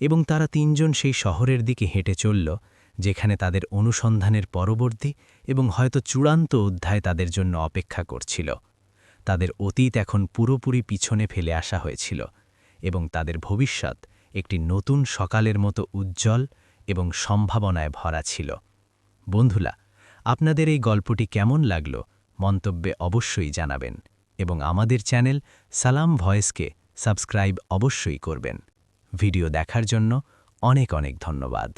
S1: এবং তারা তিনজন সেই শহরের দিকে হেঁটে চলল, যেখানে তাদের অনুসন্ধানের পরবর্তী এবং হয়তো চূড়ান্ত অধ্যায় তাদের জন্য অপেক্ষা করছিল। তাদের অতীত এখন পুরোপুরি পিছনে ফেলে আসা হয়েছিল, এবং তাদের ভবিষ্যৎ একটি নতুন সকালের মতো উজ্জ্বল এবং সম্ভাবনায় ভরা ছিল। বন্ধুরা, আপনাদের এই গল্পটি কেমন লাগলো মন্তব্যে অবশ্যই জানাবেন, এবং আমাদের চ্যানেল সালাম ভয়েসকে সাবস্ক্রাইব অবশ্যই করবেন। ভিডিও দেখার জন্য অনেক অনেক ধন্যবাদ।